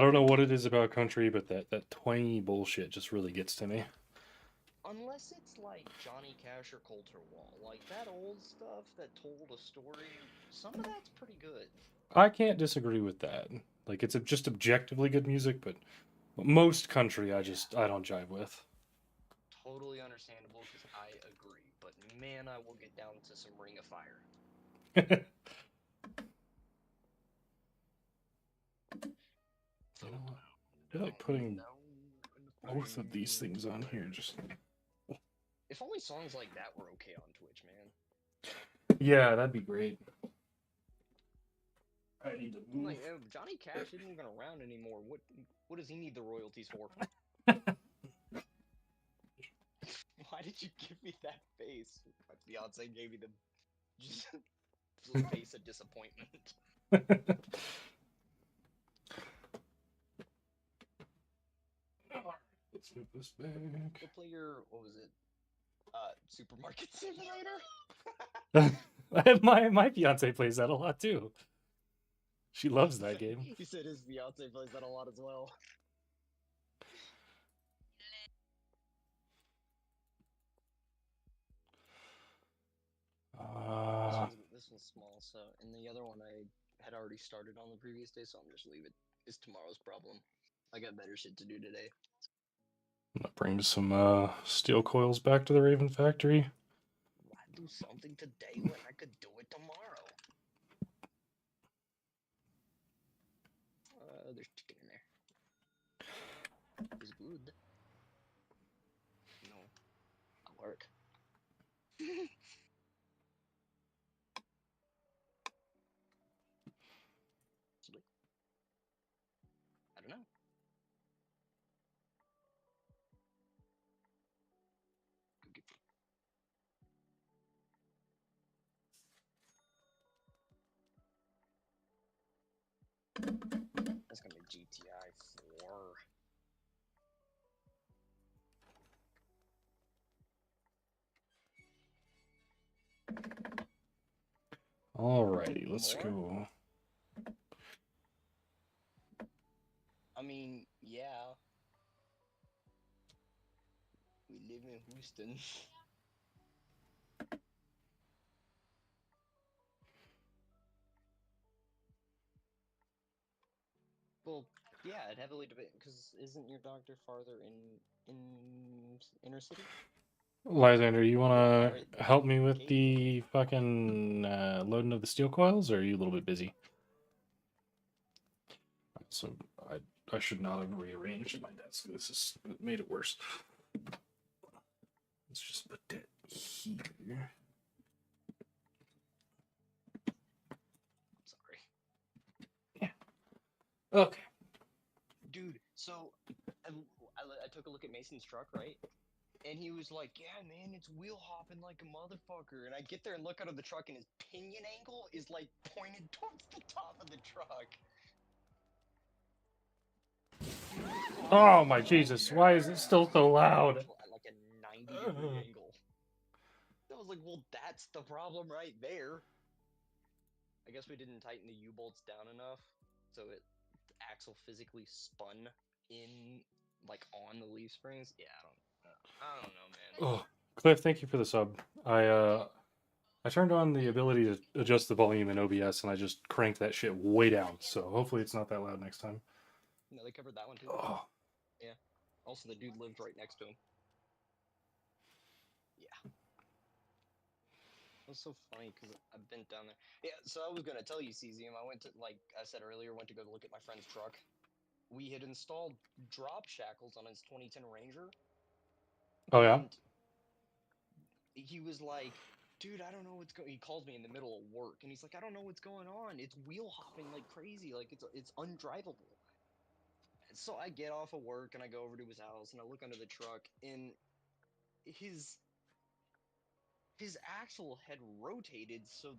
don't know what it is about country, but that twangy bullshit just really gets to me. Unless it's like Johnny Cash or Colter Wall, like that old stuff that told a story, some of that's pretty good. I can't disagree with that. Like it's just objectively good music, but most country I don't jive with. Totally understandable because I agree, but man, I will get down to some Ring of Fire. You know what? I feel like putting both of these things on here. Just If only songs like that were okay on Twitch, man. yeah, that'd be great. I need to move. Like Johnny Cash isn't even around anymore. What does he need the royalties for? Why did you give me that face? My fiance gave me the just the face of disappointment. Let's move this back. Go play your, what was it? Supermarket simulator? my fiance plays that a lot too. She loves that game. He said his fiance plays that a lot as well. This one's small, so, and the other one I had already started on the previous day, so I'm just leave it. It's tomorrow's problem. I got better shit to do today. I'm gonna bring some steel coils back to the Raven factory. Why do something today when I could do it tomorrow? There's chicken in there. It's good. No, I'll work. I don't know. That's gonna be GTI 4. Alrighty, let's go. I mean, yeah. We live in Houston. Well, yeah, it heavily depends, because isn't your doctor farther in inner city? Lysander, you wanna Right. help me with the fucking loading of the steel coils, or are you a little bit busy? So I should not have rearranged my desk. This has made it worse. Let's just put that here. Sorry. Yeah. Okay. Dude, so I took a look at Mason's truck, right? And he was like, yeah, man, it's wheel hopping like a motherfucker. And I get there and look out of the truck, and his pinion angle is like pointed towards the top of the truck. Oh my Jesus, why is it still so loud? At like a 90-degree angle. I was like, well, that's the problem right there. I guess we didn't tighten the U-bolts down enough, so the axle physically spun in, like, on the leaf springs. Yeah, I don't know, man. Oh, Cliff, thank you for the sub. I turned on the ability to adjust the volume in OBS, and I just cranked that shit way down. So hopefully it's not that loud next time. No, they covered that one too. Oh. Yeah. Also, the dude lived right next to him. Yeah. It was so funny because I've been down there. Yeah, so I was gonna tell you, Cesium, I went to, like I said earlier, went to go look at my friend's truck. We had installed drop shackles on his 2010 Ranger. Oh yeah. And he was like, dude, I don't know what's going. He calls me in the middle of work, and he's like, I don't know what's going on. It's wheel hopping like crazy, like it's undrivable. So I get off of work and I go over to his house and I look under the truck, and his axle had rotated, so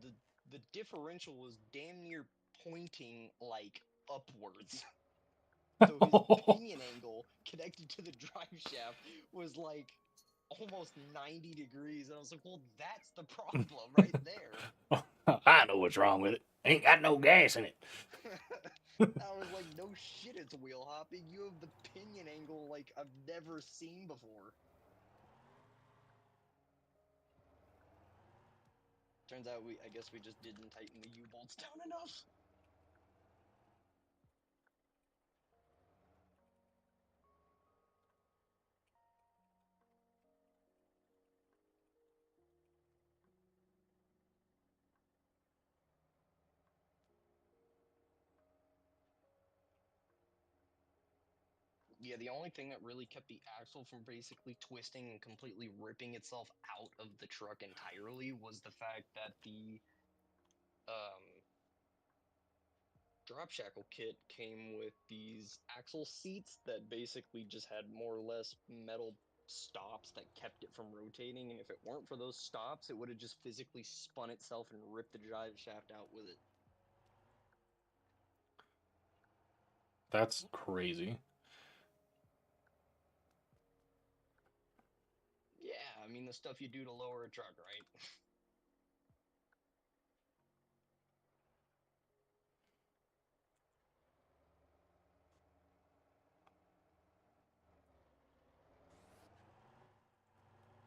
the differential was damn near pointing like upwards. So his pinion angle connected to the drive shaft was like almost 90 degrees, and I was like, well, that's the problem right there. I know what's wrong with it. Ain't got no gas in it. I was like, no shit, it's wheel hopping. You have the pinion angle like I've never seen before. Turns out I guess we just didn't tighten the U-bolts down enough. Yeah, the only thing that really kept the axle from basically twisting and completely ripping itself out of the truck entirely was the fact that the drop shackle kit came with these axle seats that basically just had more or less metal stops that kept it from rotating, and if it weren't for those stops, it would have just physically spun itself and ripped the drive shaft out with it. That's crazy. Yeah, I mean the stuff you do to lower a truck, right?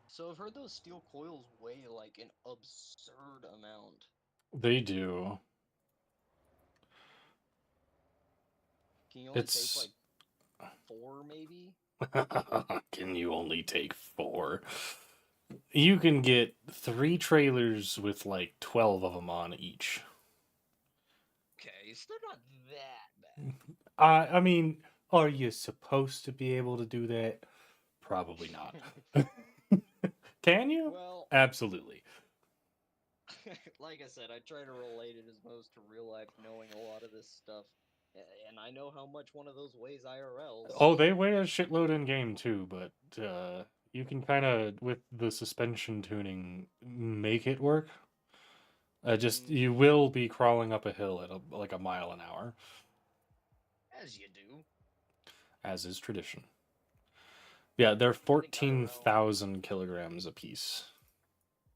So I've heard those steel coils weigh like an absurd amount. They do. Can you only take It's like 4 maybe? can you only take 4? You can get 3 trailers with like 12 of them on each. Okay, so they're not that bad. I mean, are you supposed to be able to do that? Probably not. Can you? Well, Absolutely. like I said, I try to relate it as most to real life, knowing a lot of this stuff, and I know how much one of those weighs IRL. Oh, So they weigh a shitload in game too, but you can kind of, with the suspension tuning, make it work. Just you will be crawling up a hill at like a mile an hour, as you do. as is tradition. Yeah, they're I think IRL. 14,000 kilograms a piece.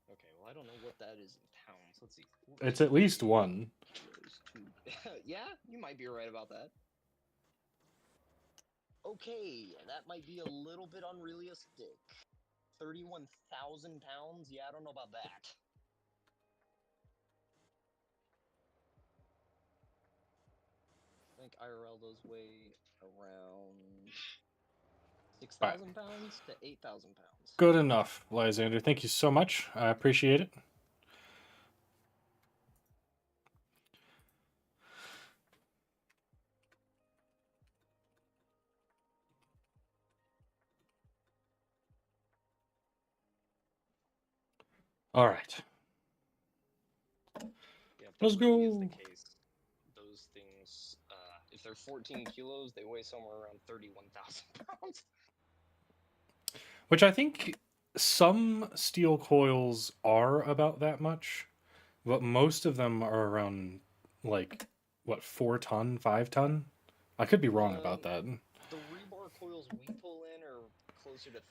Okay, well I don't know what that is in pounds. Let's see. It's at least 14 one. kilos to- yeah, you might be right about that. Okay, that might be a little bit unrealistic. 31,000 pounds? Yeah, I don't know about that. I think IRL those weigh around 6,000 pounds to 8,000 pounds. Good enough, Lysander. Thank you so much. I appreciate it. All right. Yeah, if Let's that really is go. the case, those things, if they're 14 kilos, they weigh somewhere around 31,000 pounds. Which I think some steel coils are about that much, but most of them are around like what 4 ton, 5 ton. I could be wrong about that. The rebar coils we pull in are closer to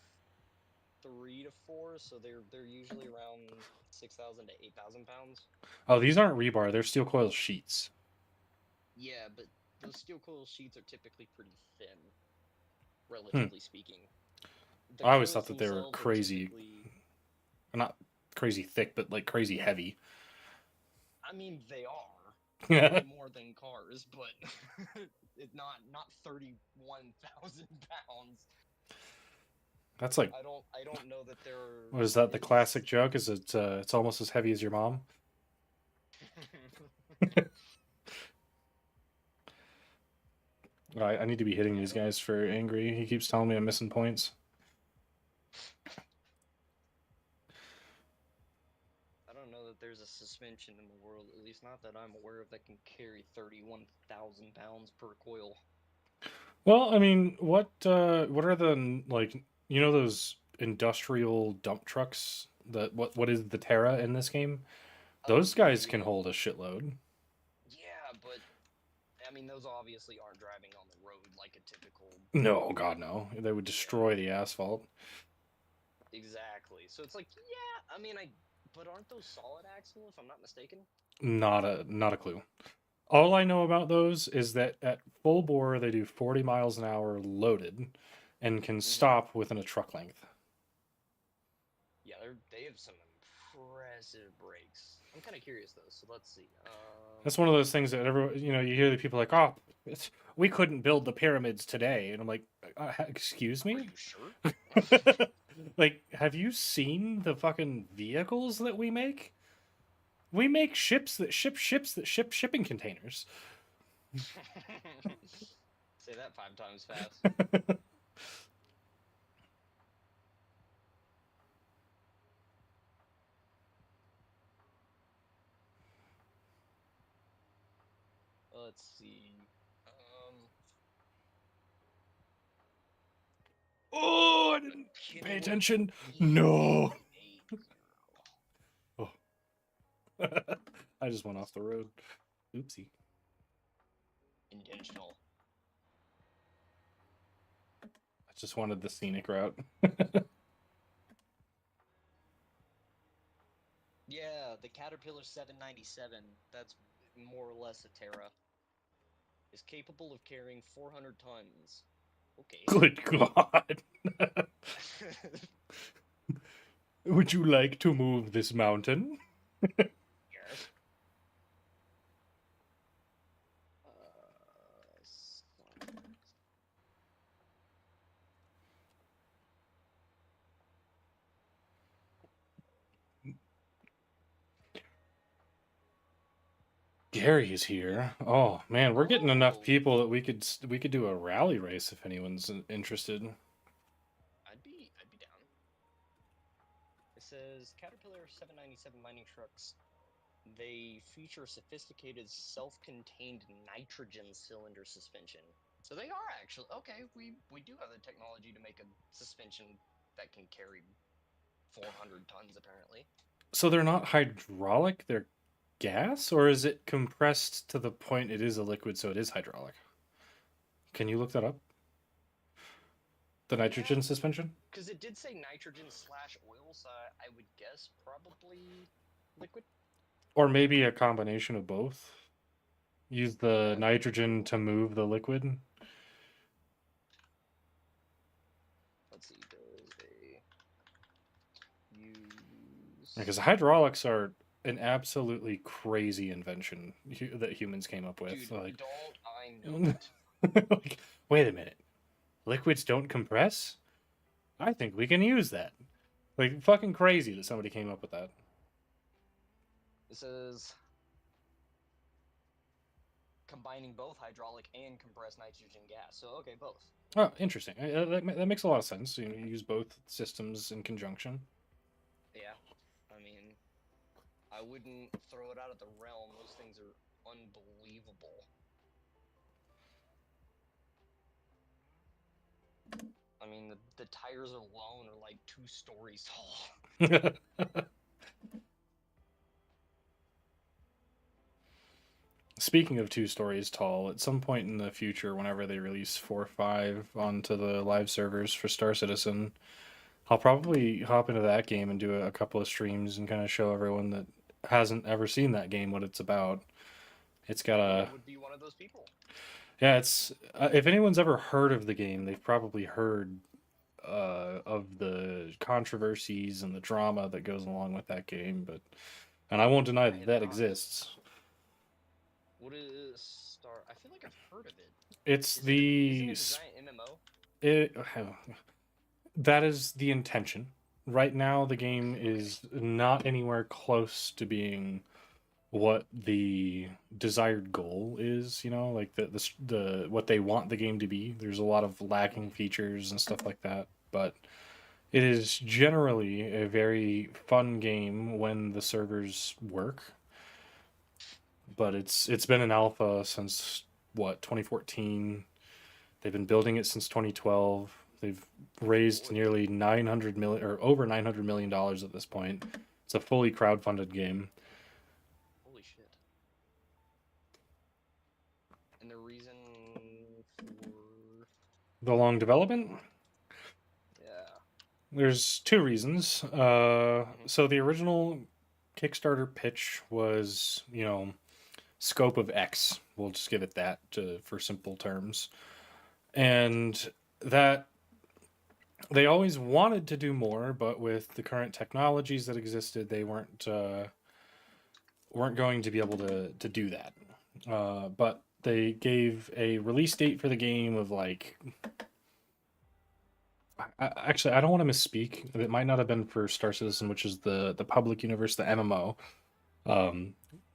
3 to 4, so they're usually around 6,000 to 8,000 pounds. Oh, these aren't rebar; they're steel coil sheets. Yeah, but those steel coil sheets are typically pretty thin, relatively speaking. The I always thought coils that they were themselves are crazy, typically. not crazy thick, but like crazy heavy. I mean, they are way more than cars, but not 31,000 pounds. That's like, I don't know that they're. what is that? The classic joke is it's almost as heavy as your mom. I need to be hitting these guys for angry. He keeps telling me I'm missing points. I don't know that there's a suspension in the world, at least not that I'm aware of, that can carry 31,000 pounds per coil. Well, I mean, what are the, like, you know, those industrial dump trucks that what is the Terra in this game? Those guys can hold a shitload. Yeah, but I mean, those obviously aren't driving on the road like a typical. No, God, no. They would destroy the asphalt. Exactly. So it's like, yeah, I mean, but aren't those solid axle, if I'm not mistaken? Not a clue. All I know about those is that at full bore they do 40 miles an hour loaded and can stop within a truck length. Yeah, they have some impressive brakes. I'm kind of curious though, so let's see. That's one of those things that everyone, you hear the people like, oh, we couldn't build the pyramids today. And I'm like, excuse Are me? you sure? Like, have you seen the fucking vehicles that we make? We make ships that ship shipping containers. Say that 5 times fast. Let's see. Oh, on! Pay attention! No! Oh. I just went off the road. Oopsie. Intentional. I just wanted the scenic route. Yeah, the Caterpillar 797, that's more or less a Terra, is capable of carrying 400 tons. Okay. Good God. Would you like to move this mountain? Yes. Gary is here. Oh man, we're getting enough Oh. people that we could do a rally race if anyone's interested. I'd be down. It says Caterpillar 797 mining trucks. They feature sophisticated self-contained nitrogen cylinder suspension. So they are actually okay. We do have the technology to make a suspension that can carry 400 tons apparently. So they're not hydraulic, they're gas, or is it compressed to the point it is a liquid, so it is hydraulic? Can you look that up? The nitrogen suspension? Because it did say nitrogen/oil, so I would guess probably liquid. Or maybe a combination of both. Use the nitrogen to move the liquid. Let's see, does they use... Because hydraulics are an absolutely crazy invention that humans came up with. Dude, Like, don't I know it? like, wait a minute. Liquids don't compress? I think we can use that. Like, fucking crazy that somebody came up with that. This is combining both hydraulic and compressed nitrogen gas. So, okay, both. Oh, interesting. That makes a lot of sense. You use both systems in conjunction. Yeah. I mean, I wouldn't throw it out of the realm. Those things are unbelievable. I mean, the tires alone are like 2 stories tall. Speaking of 2 stories tall, at some point in the future, whenever they release 4 or 5 onto the live servers for Star Citizen, I'll probably hop into that game and do a couple of streams and kind of show everyone that hasn't ever seen that game what it's about. It's got a... I would be one of those people. Yeah, it's... if anyone's ever heard of the game, they've probably heard of the controversies and the drama that goes along with that game, but... And I won't deny that that exists. What is Star? I feel like I've heard of it. It's Isn't it a giant MMO? That is the intention. Right now, the game is not anywhere close to being what the desired goal is. You know, like the what they want the game to be. There's a lot of lacking features and stuff like that, but it is generally a very fun game when the servers work. But it's been an alpha since what, 2014. They've been building it since 2012. They've raised nearly 900 million or over 900 million dollars at this point. It's a fully crowdfunded game. Holy shit. And the reason for The long development? Yeah. There's 2 reasons. So the original Kickstarter pitch was, you know, scope of X. We'll just give it that for simple terms. And that they always wanted to do more, but with the current technologies that existed, they weren't going to be able to do that. But they gave a release date for the game of like... Actually, I don't want to misspeak. It might not have been for Star Citizen, which is the public universe, the MMO.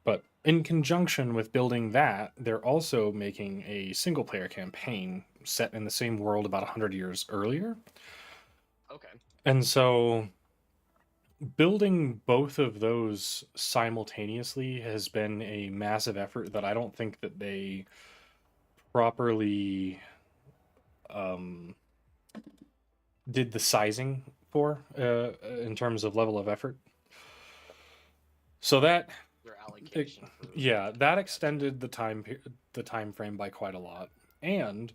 But in conjunction with building that, they're also making a single-player campaign set in the same world about 100 years earlier. Okay. And so building both of those simultaneously has been a massive effort that I don't think that they properly did the sizing for in terms of level of effort. So that Their allocation for yeah, that gotcha. extended the time frame by quite a lot. And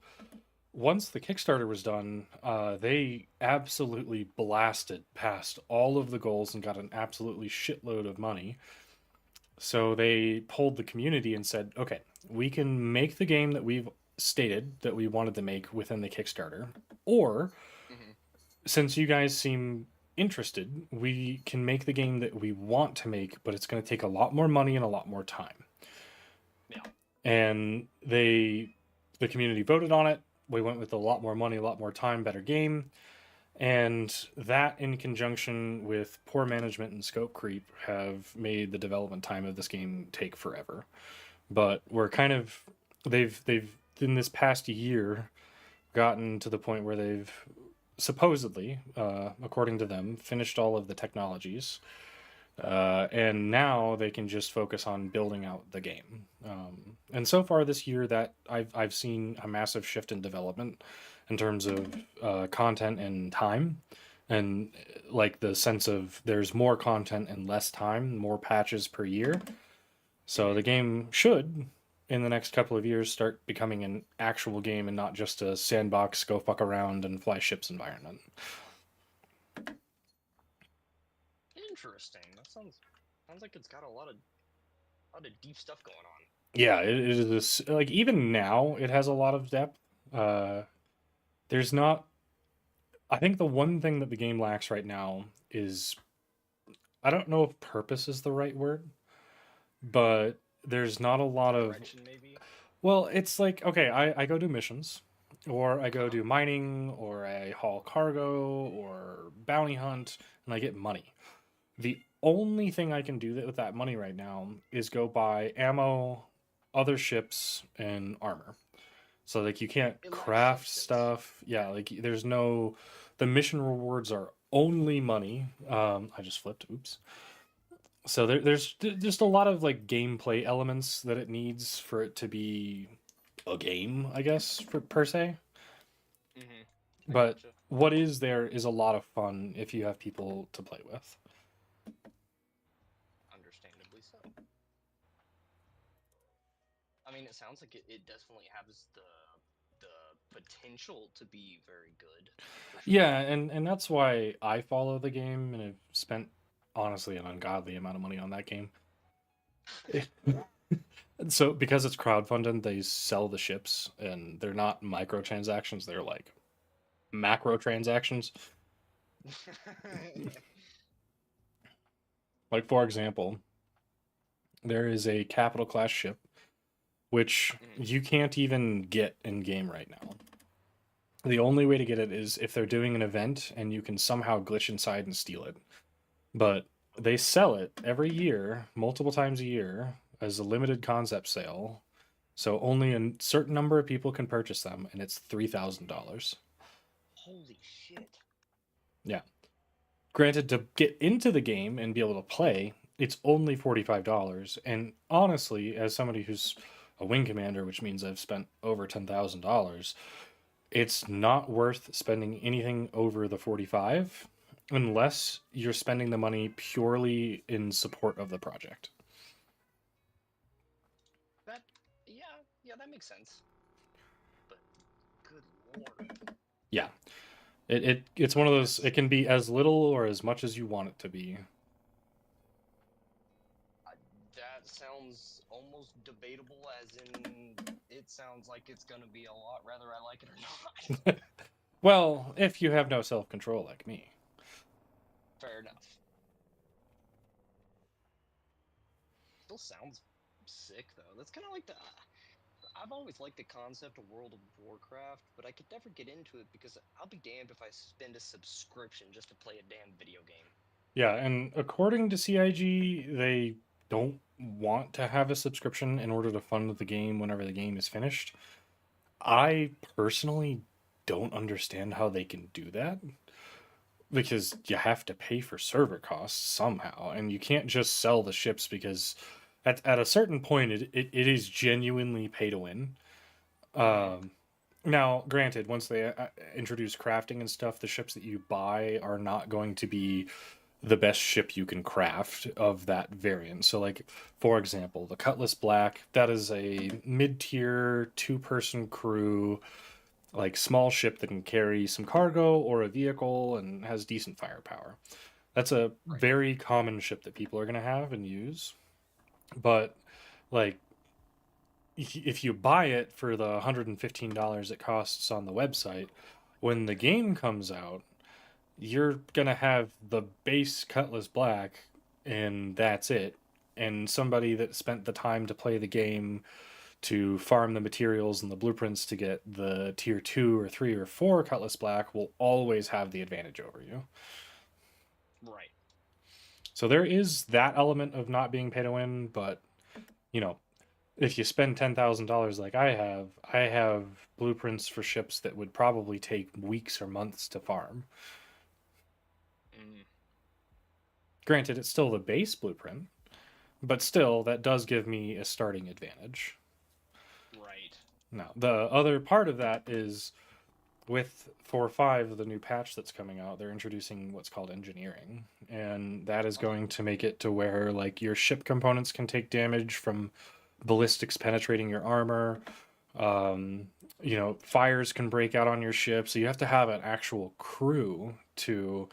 once the Kickstarter was done, they absolutely blasted past all of the goals and got an absolutely shitload of money. So they pulled the community and said, okay, we can make the game that we've stated that we wanted to make within the Kickstarter, or Hmm. since you guys seem interested, we can make the game that we want to make, but it's going to take a lot more money and a lot more time. Yeah. And the community voted on it. We went with a lot more money, a lot more time, better game. And that, in conjunction with poor management and scope creep, have made the development time of this game take forever. But we're kind of they've in this past year gotten to the point where they've supposedly, according to them, finished all of the technologies, and now they can just focus on building out the game. And so far this year, that I've seen a massive shift in development in terms of content and time, and like the sense of there's more content and less time, more patches per year. So Hmm. the game should, in the next couple of years, start becoming an actual game and not just a sandbox, go fuck around and fly ships environment. Interesting. That sounds like it's got a lot of deep stuff going on. Yeah, it is this, like even now it has a lot of depth. Uh, there's not. I think the one thing that the game lacks right now is I don't know if purpose is the right word, but there's not a lot of. Direction, maybe. Well, it's like okay, I go do missions, or I Uh go huh. do mining, or I haul cargo, or bounty hunt, and I get money. The only thing I can do that with that money right now is go buy ammo, other ships, and armor. So like you can't It lacks craft substance. stuff. Yeah, like there's no the mission rewards are only money. I just flipped. Oops. So just a lot of like gameplay elements that it needs for it to be a game, I guess, per se. Hmm. I But gotcha. what is there is a lot of fun if you have people to play with. Understandably so. I mean, it sounds like it definitely has the potential to be very good, for sure. Yeah, and that's why I follow the game and have spent honestly an ungodly amount of money on that game. So because it's crowdfunded, they sell the ships and they're not microtransactions, they're like macro transactions. Like for example, there is a capital class ship which Mhm. you can't even get in game right now. The only way to get it is if they're doing an event and you can somehow glitch inside and steal it. But they sell it every year, multiple times a year, as a limited concept sale. So only a certain number of people can purchase them, and it's $3,000. Holy shit. Yeah. Granted, to get into the game and be able to play, it's only $45. And honestly, as somebody who's a wing commander, which means I've spent over $10,000, it's not worth spending anything over the 45 unless you're spending the money purely in support of the project. That, yeah, yeah, that makes sense. But good lord, Yeah. It's one of those that's it can be as little or as much as you want it to be. uh, that sounds almost debatable. As in, it sounds like it's gonna be a lot, whether I like it or not. Well, if you have no self-control like me. Fair enough. Still sounds sick though. That's kind of like the. I've always liked the concept of World of Warcraft, but I could never get into it because I'll be damned if I spend a subscription just to play a damn video game. Yeah, and according to CIG, they don't want to have a subscription in order to fund the game whenever the game is finished. I personally don't understand how they can do that because you have to pay for server costs somehow, and you can't just sell the ships because at a certain point it is genuinely pay to win. Hmm. Um, Now, granted, once they introduce crafting and stuff, the ships that you buy are not going to be the best ship you can craft of that variant. So, like, for example, the Cutlass Black, that is a mid-tier two-person crew, like small ship that can carry some cargo or a vehicle and has decent firepower. That's a Right. very common ship that people are going to have and use. But like if you buy it for the $115 it costs on the website, when the game comes out, you're gonna have the base Cutlass Black, and that's it. And somebody that spent the time to play the game to farm the materials and the blueprints to get the tier 2 or 3 or 4 Cutlass Black will always have the advantage over you. Right. So there is that element of not being pay to win, but you know, if you spend $10,000 like I have blueprints for ships that would probably take weeks or months to farm. Mm. Granted, it's still the base blueprint, but still, that does give me a starting advantage. Right. Now, the other part of that is with 4.5, the new patch that's coming out, they're introducing what's called engineering. And that is going to make it to where, like, your ship components can take damage from ballistics penetrating your armor. Fires can break out on your ship. So you have to have an actual crew to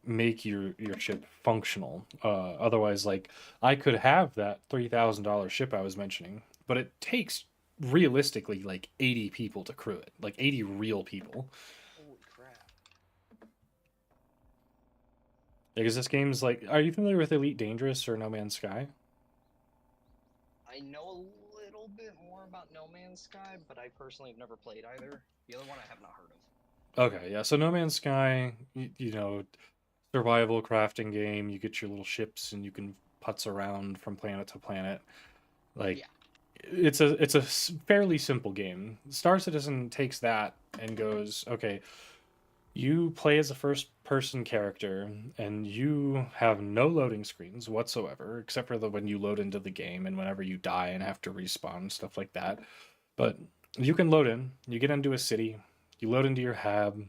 make your ship functional. Otherwise, like, I could have that $3,000 ship I was mentioning, but it takes realistically like 80 people to crew it, like 80 real people. Holy crap. Because this game's like, are you familiar with Elite Dangerous or No Man's Sky? I know a little bit more about No Man's Sky, but I personally have never played either. The other one I have not heard of. Okay, yeah. So No Man's Sky, survival crafting game. You get your little ships and you can putz around from planet to planet. Like, Yeah. it's a fairly simple game. Star Citizen takes that and goes, okay, you play as a first person character and you have no loading screens whatsoever, except for the when you load into the game and whenever you die and have to respawn, stuff like that. But you can load in, you get into a city, you load into your hab,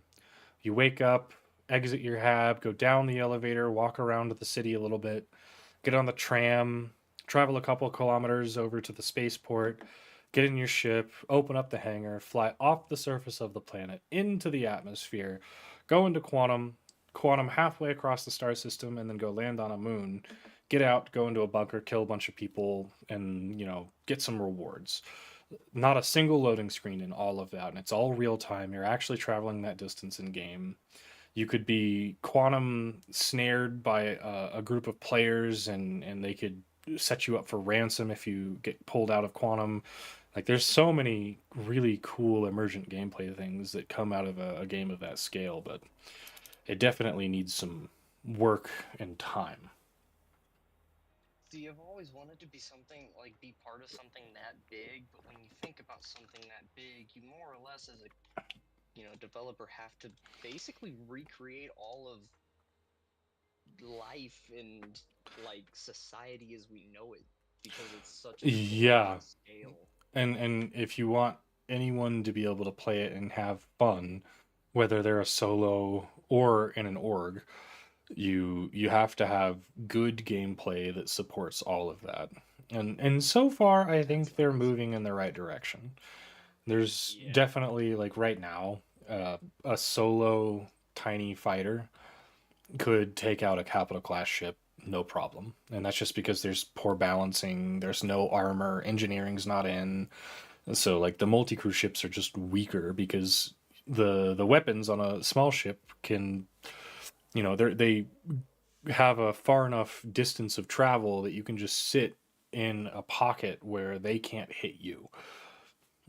you wake up, exit your hab, go down the elevator, walk around to the city a little bit, get on the tram, travel a couple kilometers over to the spaceport, get in your ship, open up the hangar, fly off the surface of the planet into the atmosphere, go into quantum halfway across the star system, and then go land on a moon. Get out, go into a bunker, kill a bunch of people, and get some rewards. Not a single loading screen in all of that, and it's all real time. You're actually traveling that distance in game. You could be quantum snared by a group of players, and they could set you up for ransom if you get pulled out of quantum. Like, there's so many really cool emergent gameplay things that come out of a game of that scale, but it definitely needs some work and time. See, I've always wanted to be something like be part of something that big, but when you think about something that big, you more or less as a developer have to basically recreate all of life and like society as we know it because it's such a Yeah, global scale. and if you want anyone to be able to play it and have fun, whether they're a solo or in an org, you have to have good gameplay that supports all of that. And so far, I That's think they're awesome. moving in the right direction. There's Yeah. definitely, like, right now, a solo tiny fighter could take out a capital class ship no problem, and that's just because there's poor balancing, there's no armor, engineering's not in. So, like, the multi-crew ships are just weaker because the weapons on a small ship can, they have a far enough distance of travel that you can just sit in a pocket where they can't hit you.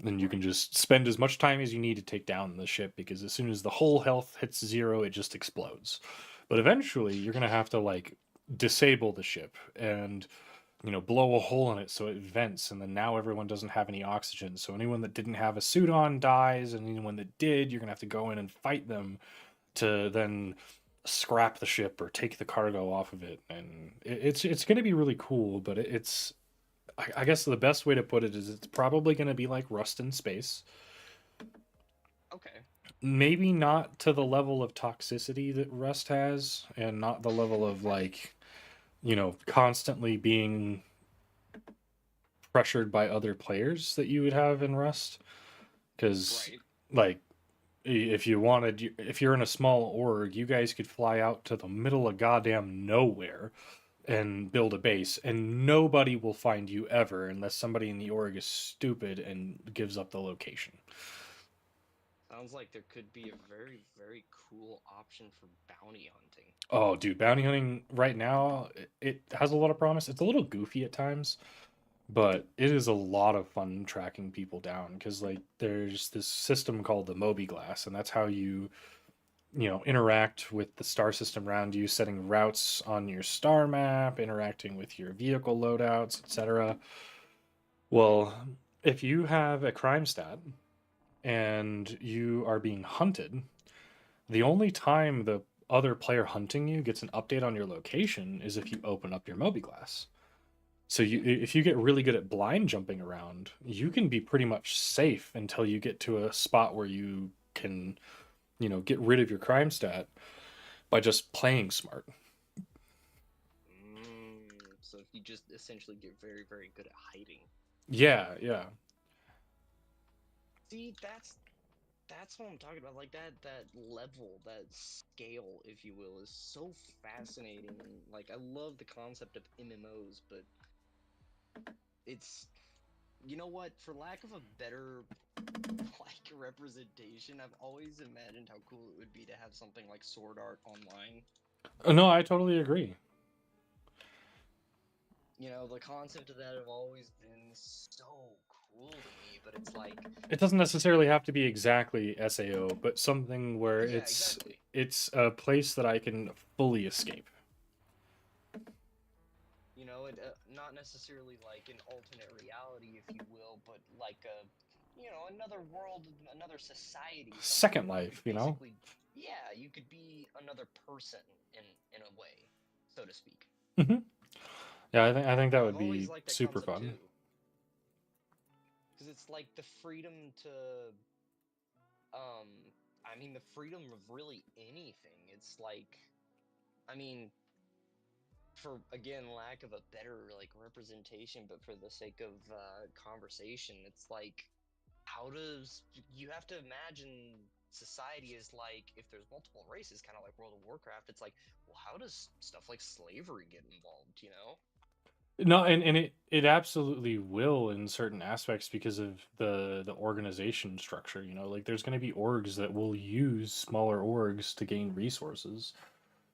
And you can Right. just spend as much time as you need to take down the ship, because as soon as the whole health hits zero, it just explodes. But eventually, you're going to have to, like, disable the ship and blow a hole in it so it vents, and then now everyone doesn't have any oxygen. So anyone that didn't have a suit on dies, and anyone that did, you're gonna have to go in and fight them to then scrap the ship or take the cargo off of it. And it's gonna be really cool, but I guess the best way to put it is it's probably gonna be like Rust in space, Okay. Maybe not to the level of toxicity that Rust has, and not the level of like, constantly being pressured by other players that you would have in Rust. Because, Right. like, if you're in a small org, you guys could fly out to the middle of goddamn nowhere and build a base, and nobody will find you ever unless somebody in the org is stupid and gives up the location. Sounds like there could be a very, very cool option for bounty hunting. Oh, dude, bounty hunting right now, it has a lot of promise. It's a little goofy at times, but it is a lot of fun tracking people down because like there's this system called the Moby Glass, and that's how you interact with the star system around you, setting routes on your star map, interacting with your vehicle loadouts, etc. Well, if you have a crime stat and you are being hunted, the only time the other player hunting you gets an update on your location is if you open up your Moby Glass. So if you get really good at blind jumping around, you can be pretty much safe until you get to a spot where you can, get rid of your crime stat by just playing smart. So you just essentially get very, very good at hiding. Yeah, yeah. See, that's what I'm talking about. Like that level, that scale, if you will, is so fascinating. And like I love the concept of MMOs, but it's you know what? For lack of a better like representation, I've always imagined how cool it would be to have something like Sword Art Online. No, I totally agree. You know, the concept of that have always been so cool to me, but it's like, It doesn't necessarily have to be exactly SAO, but something where yeah, it's exactly. it's a place that I can fully escape. You know, not necessarily like an alternate reality, if you will, but like a, another world, another society, somewhere Second where you could life. basically, yeah, you could be another person in a way, so to speak. Hmm. Yeah, I think that I've would always be liked that super concept fun. too, because it's like the freedom to, um, I mean, the freedom of really anything. It's like, I mean, for again lack of a better like representation, but for the sake of conversation, it's like how does you have to imagine society is like if there's multiple races, kind of like World of Warcraft. It's like, well, how does stuff like slavery get involved, you know? No, and it absolutely will in certain aspects because of the organization structure. Like there's going to be orgs that will use smaller orgs to gain resources,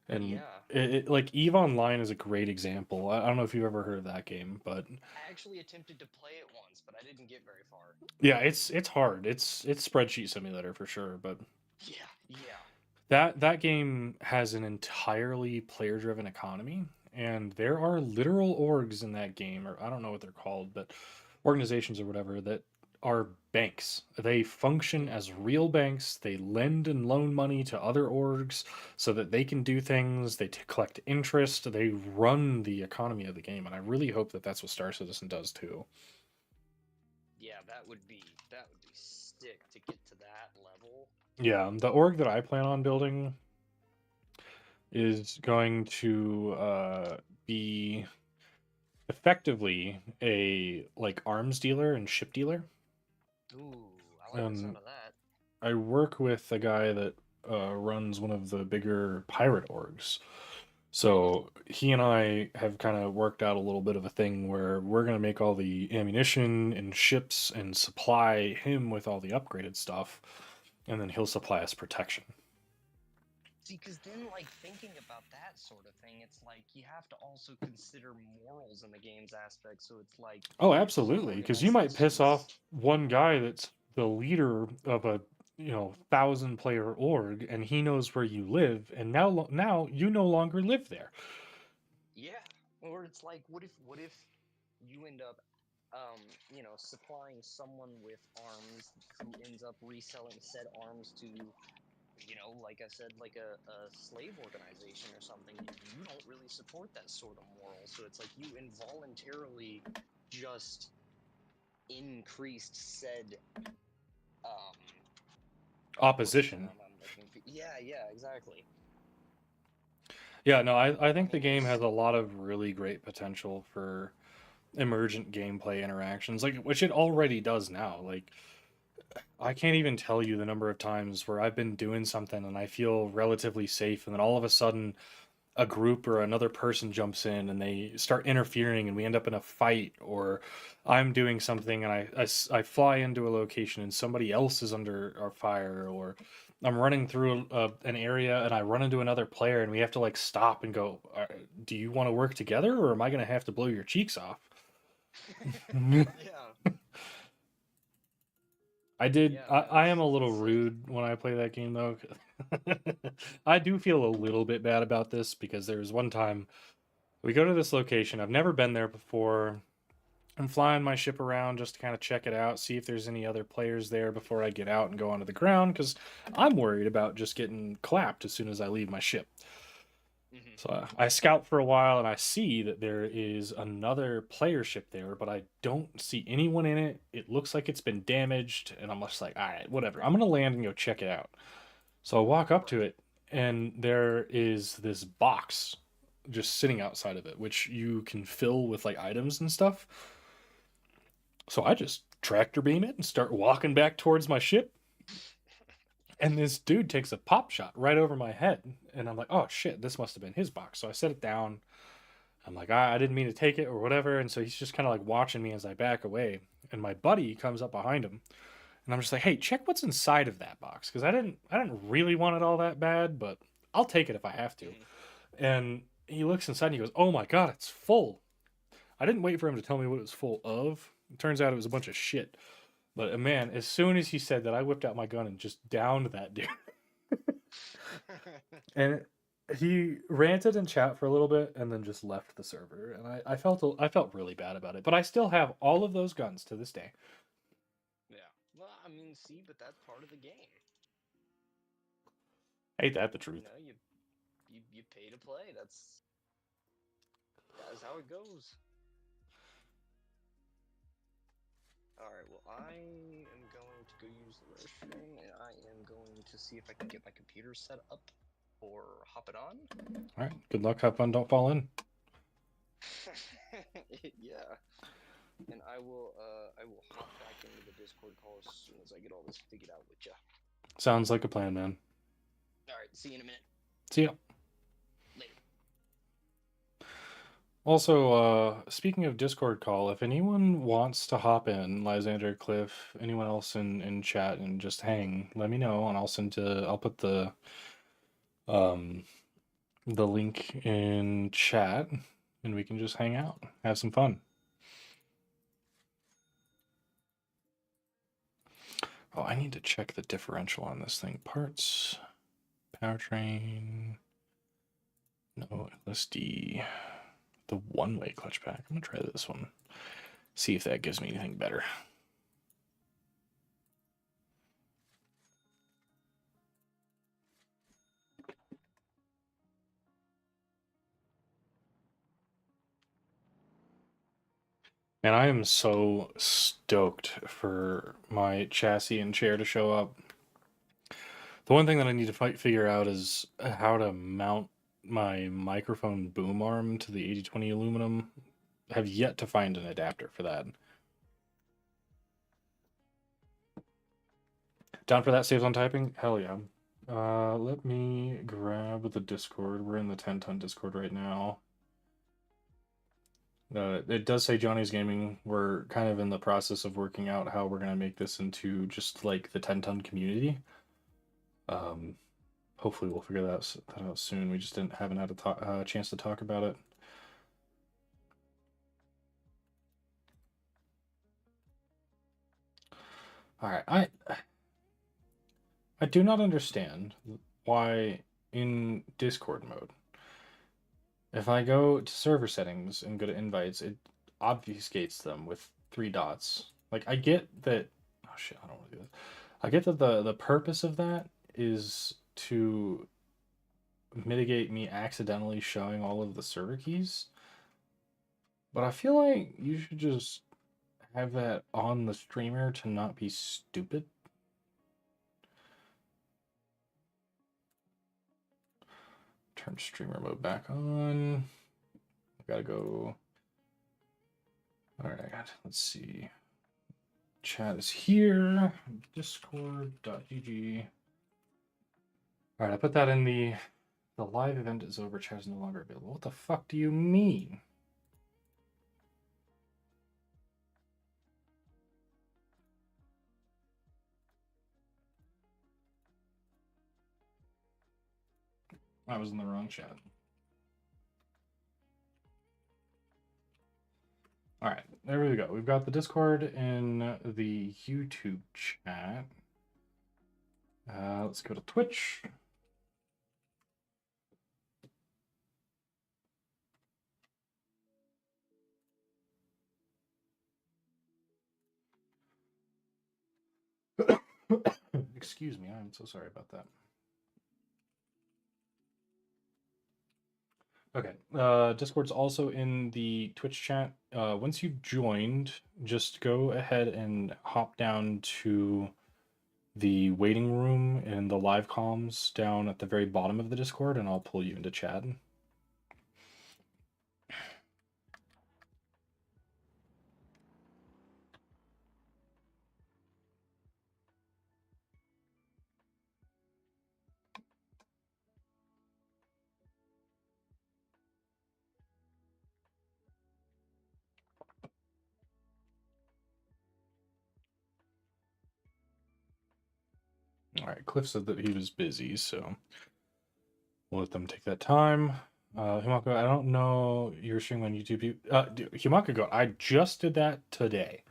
and Yeah, like Eve Online is a great example. I don't know if you've ever heard of that game, but I actually attempted to play it once, but I didn't get very far. yeah, it's hard. It's spreadsheet simulator for sure, but Yeah, yeah. that game has an entirely player driven economy, and there are literal orgs in that game, or I don't know what they're called, but organizations or whatever that are banks. They function Hmm. as real banks. They lend and loan money to other orgs so that they can do things. They collect interest. They run the economy of the game, and I really hope that that's what Star Citizen does too. Yeah, that would be sick to get to that level. Yeah, the org that I plan on building is going to be effectively a like arms dealer and ship dealer. Ooh, I like the sound And of that. I work with a guy that runs one of the bigger pirate orgs. So he and I have kind of worked out a little bit of a thing where we're going to make all the ammunition and ships and supply him with all the upgraded stuff, and then he'll supply us protection. See, because then, like, thinking about that sort of thing, it's like you have to also consider morals in the game's aspect. So it's like, Oh, if he absolutely. Because you might piss off organizations, one guy that's the leader of a 1,000 player org, and he knows where you live, and now you no longer live there. yeah, or it's like, what if you end up, supplying someone with arms who ends up reselling said arms to, like I said, like a slave organization or something, and you don't really support that sort of moral. So it's like you involuntarily just increased said um opposition. I'm looking for. Yeah, yeah, exactly. Yeah, no, I I think the mean, game has a lot of really great potential for emergent gameplay interactions, like which it already does now. Like I can't even tell you the number of times where I've been doing something and I feel relatively safe, and then all of a sudden a group or another person jumps in and they start interfering and we end up in a fight, or I'm doing something and I fly into a location and somebody else is under our fire, or I'm running through an area and I run into another player and we have to like stop and go, do you want to work together or am I going to have to blow your cheeks off? yeah, yeah, I am a little it's like, rude when I play that game though. I do feel a little bit bad about this because there was one time we go to this location. I've never been there before. I'm flying my ship around just to kind of check it out, see if there's any other players there before I get out and go onto the ground, because I'm worried about just getting clapped as soon as I leave my ship. mhm. So I scout for a while and I see that there is another player ship there, but I don't see anyone in it. It looks like it's been damaged, and I'm just like, all right, whatever. I'm gonna land and go check it out. So I walk up to Right. it, and there is this box just sitting outside of it, which you can fill with like items and stuff. So I just tractor beam it and start walking back towards my ship. And this dude takes a pop shot right over my head. And I'm like, oh shit, this must have been his box. So I set it down. I'm like, I didn't mean to take it or whatever. And so he's just kind of like watching me as I back away. And my buddy comes up behind him. And I'm just like, hey, check what's inside of that box. Because I didn't really want it all that bad, but I'll take it if I have to. Mhm. And he looks inside and he goes, oh my God, it's full. I didn't wait for him to tell me what it was full of. It turns out it was a bunch of shit. But man, as soon as he said that, I whipped out my gun and just downed that dude. And he ranted and chat for a little bit and then just left the server. And I felt really bad about it. But I still have all of those guns to this day. Yeah. Well, I mean, see, but that's part of the game. Ain't that the You truth? know, you pay to play. That's how it goes. All right. Well, I am going to go use the restroom, and I am going to see if I can get my computer set up or hop it on. All right. Good luck. Have fun. Don't fall in. Yeah. And I will hop back into the Discord call as soon as I get all this figured out with you. Sounds like a plan, man. All right. See you in a minute. See ya. Later. Also, speaking of Discord call, if anyone wants to hop in, Lysander, Cliff, anyone else in chat and just hang, let me know and I'll put um the link in chat and we can just hang out, have some fun. Oh, I need to check the differential on this thing. Parts, powertrain, no LSD, the one-way clutch pack. I'm gonna try this one. See if that gives me anything better. And I am so stoked for my chassis and chair to show up. The one thing that I need to figure out is how to mount my microphone boom arm to the 8020 aluminum. I have yet to find an adapter for that. Down for that, saves on typing? Hell yeah. Let me grab the Discord. We're in the 10 ton Discord right now. It does say Johnny's Gaming. We're kind of in the process of working out how we're gonna make this into just like the 10 ton community. Hopefully we'll figure that out soon. We just haven't had a chance to talk about it. All right, I do not understand why in Discord mode, if I go to server settings and go to invites, it obfuscates them with 3 dots. Like I get that. Oh shit, I don't want to do that. I get that the purpose of that is to mitigate me accidentally showing all of the server keys, but I feel like you should just have that on the streamer to not be stupid. turn streamer mode back on. I gotta go. All right, let's see. Chat is here. Discord.gg. All right, I put that in the live event is over. Chat is no longer available. What the fuck do you mean? I was in the wrong chat. All right, there we go. We've got the Discord in the YouTube chat. Let's go to Twitch. Excuse me, I'm so sorry about that. Okay, Discord's also in the Twitch chat. Once you've joined, just go ahead and hop down to the waiting room in the live comms down at the very bottom of the Discord, and I'll pull you into chat. All right, Cliff said that he was busy, so we'll let them take that time. Himako, I don't know your stream on YouTube. Himako, I just did that today.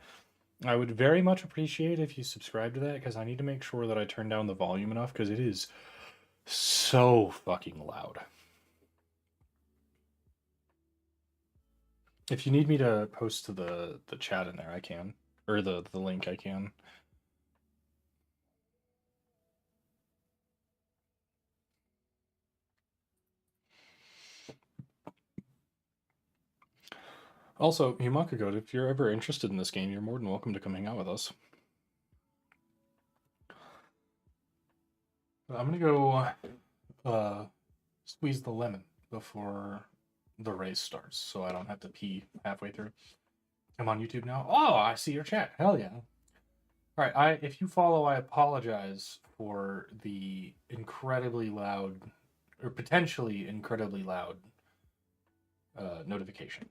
I would very much appreciate if you subscribe to that because I need to make sure that I turn down the volume enough because it is so fucking loud. If you need me to post to the chat in there, I can. Or the link, I can. Also, Himakugo, if you're ever interested in this game, you're more than welcome to come hang out with us. I'm gonna go squeeze the lemon before the race starts, so I don't have to pee halfway through. I'm on YouTube now. Oh, I see your chat. Hell yeah. All right, if you follow, I apologize for the incredibly loud, or potentially incredibly loud notification.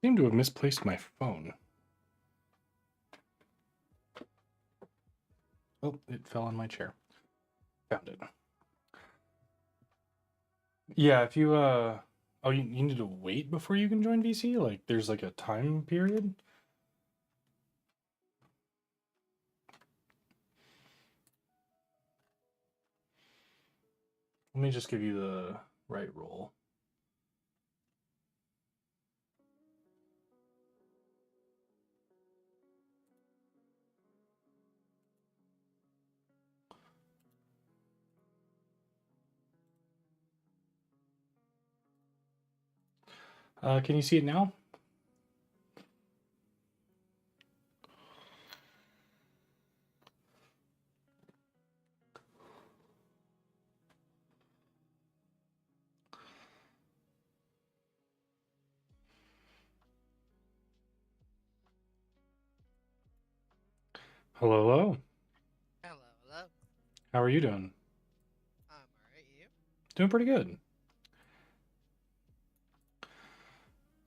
Seem to have misplaced my phone. Oh, it fell on my chair. Found it. Yeah, if you oh, you need to wait before you can join VC? Like there's like a time period? Let me just give you the right role. Can you see it now? Hello, hello. Hello, hello. How are you doing? I'm alright, you? Doing pretty good. Here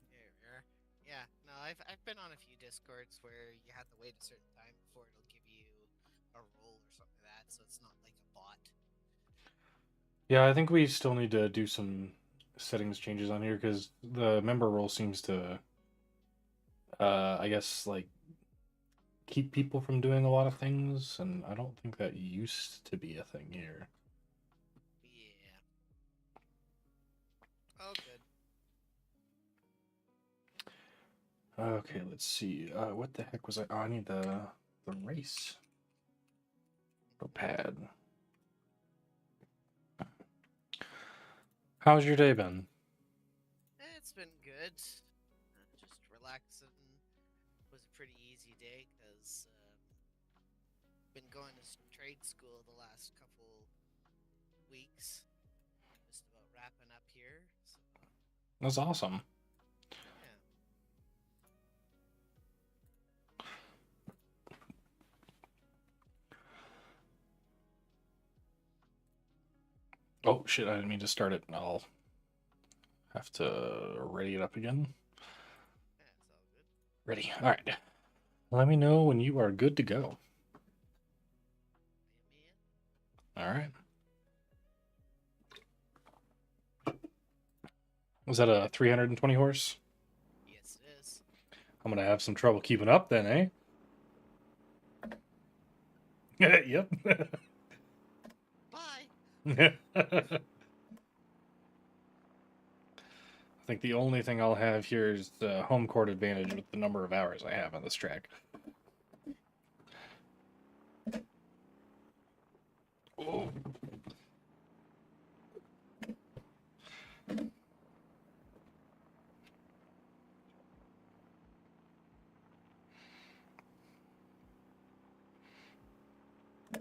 we are. Yeah, no, I've been on a few Discords where you have to wait a certain time before it'll give you a role or something like that, so it's not like a bot. Yeah, I think we still need to do some settings changes on here because the member role seems to, I guess, like keep people from doing a lot of things, and I don't think that used to be a thing here. Yeah. Oh, good. Okay, let's see. What the heck was I? Oh, I need the race pad. How's your day been? It's been good. Just relaxing. Was a pretty easy day because been going to trade school the last couple weeks. Just about wrapping up here. So, That's awesome. yeah. Oh shit! I didn't mean to start it. I'll have to ready it up again. Yeah, it's all good. Ready. All right. Let me know when you are good to go. Man. All right. Was that a 320 horse? Yes, it is. I'm gonna have some trouble keeping up then, eh? Yep. Bye! I think the only thing I'll have here is the home court advantage with the number of hours I have on this track. Oh.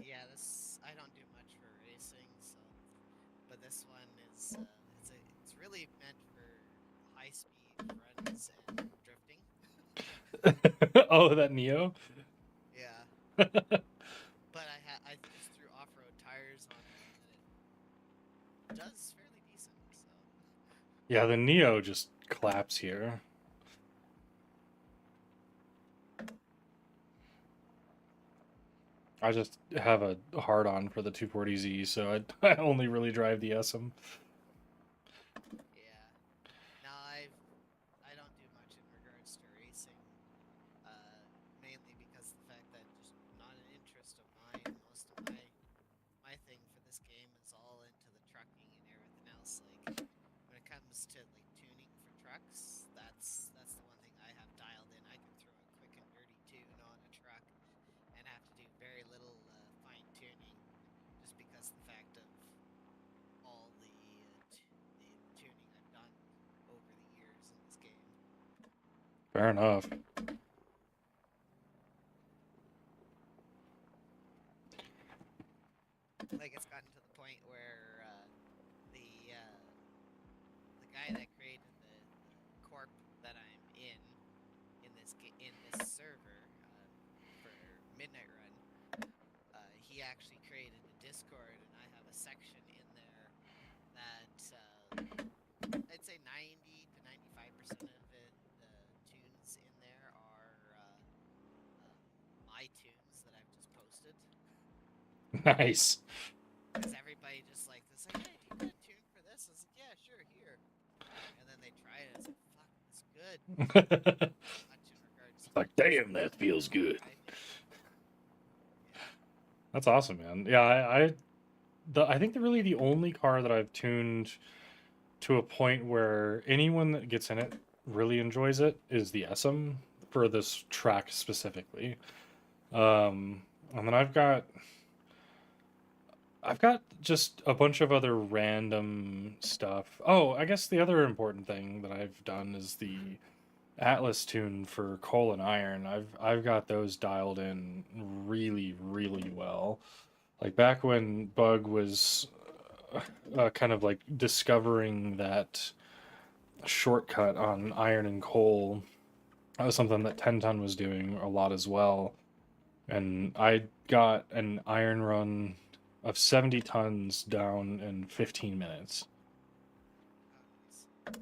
Yeah, this I don't do much for racing, so but this one is it's really meant for high speed runs and drifting. Oh, that Neo? Yeah, but I just threw off road tires on it, and it does fairly decent. So Yeah, the Neo just claps here. I just have a hard on for the 240Z, so I only really drive the SM. yeah, no, I don't do much in regards to racing, mainly because of the fact that just not an interest of mine. Most of my thing for this game is all into the trucking and everything else. Like when it comes to like tuning for trucks, that's the one thing I have dialed in. I can throw a quick and dirty tune on a truck and have to do very little fine tuning, just because of the fact of all the tuning I've done over the years in this game. Fair enough. Like it's gotten to the point where the guy that created the corp that I'm in this server for Midnight Run, he actually created a Discord, and I have a section in there that I'd say 90 to 95% of it, the Nice. Because everybody just like, this like, hey, do you got a tune for this? I was like, yeah, sure, here. And then they try it. It's like, fuck, it's good. Much in regards to Like, damn, that feels good. right? That's awesome, man. Yeah, I think really the only car that I've tuned to a point where anyone that gets in it really enjoys it is the SM for this track specifically. And then I've got just a bunch of other random stuff. Oh, I guess the other important thing that I've done is the Atlas tune for Coal and Iron. I've got those dialed in really, really well. Like back when Bug was kind of like discovering that shortcut on iron and coal, that was something that 10 Ton was doing a lot as well. And I got an iron run of 70 tons down in 15 minutes. I've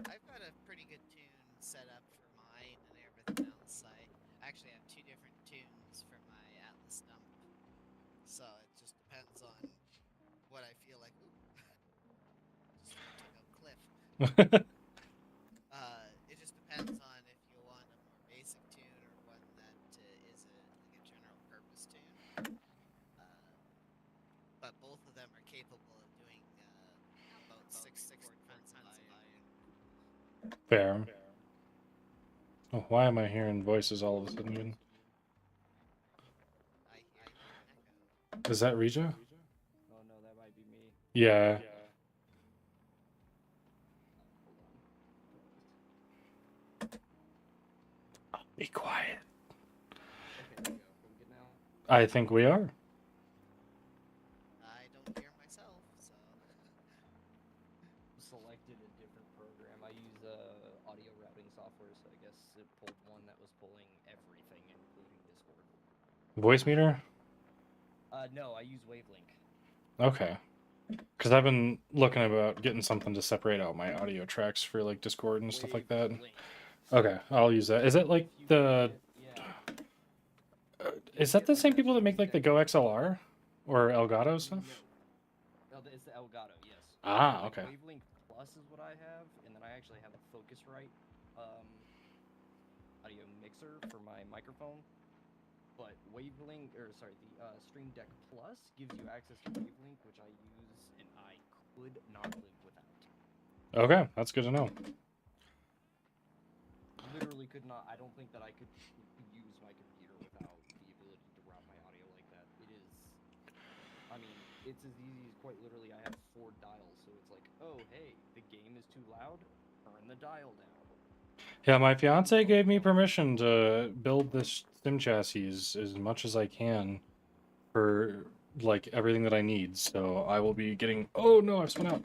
got a pretty good tune set up for mine and everything else. I actually have 2 different tunes for my Atlas dump. So it just depends on what I feel like. Ooh. Just took a cliff. It just depends on if you want a more basic tune or one that is like a general purpose tune. But both of them are capable of doing about 6 tons of iron. Fair. Oh, why am I hearing voices all of a sudden? Even? I hear an echo. Is that Regia? Oh no, that might be me. Yeah. Be quiet. Okay, there we go. Are we good now? I think we are. I don't hear myself, so. Selected a different program. I use audio routing software, so I guess it pulled one that was pulling everything, including Discord. Voice meter? No, I use Wavelink. Okay. Because I've been looking about getting something to separate out my audio tracks for like Discord and stuff like that. Wavelink. Okay, I'll use that. Is it like If you the? get- yeah. Is that the same people that make like the Go XLR or Elgato stuff? No, it's the Elgato, yes. Ah, Like, okay. Wavelink Plus is what I have, and then I actually have a Focusrite audio mixer for my microphone. But Wavelink, or sorry, the Stream Deck Plus gives you access to Wavelink, which I use, and I could not live without. Okay, that's good to know. Literally could not. I don't think that I could use my computer without the ability to route my audio like that. It is. I mean, it's as easy as quite literally. I have 4 dials, so it's like, oh hey, the game is too loud. Turn the dial down. Yeah, my fiance gave me permission to build this sim chassis as much as I can for like everything that I need. So I will be getting. Oh no, I've spun out.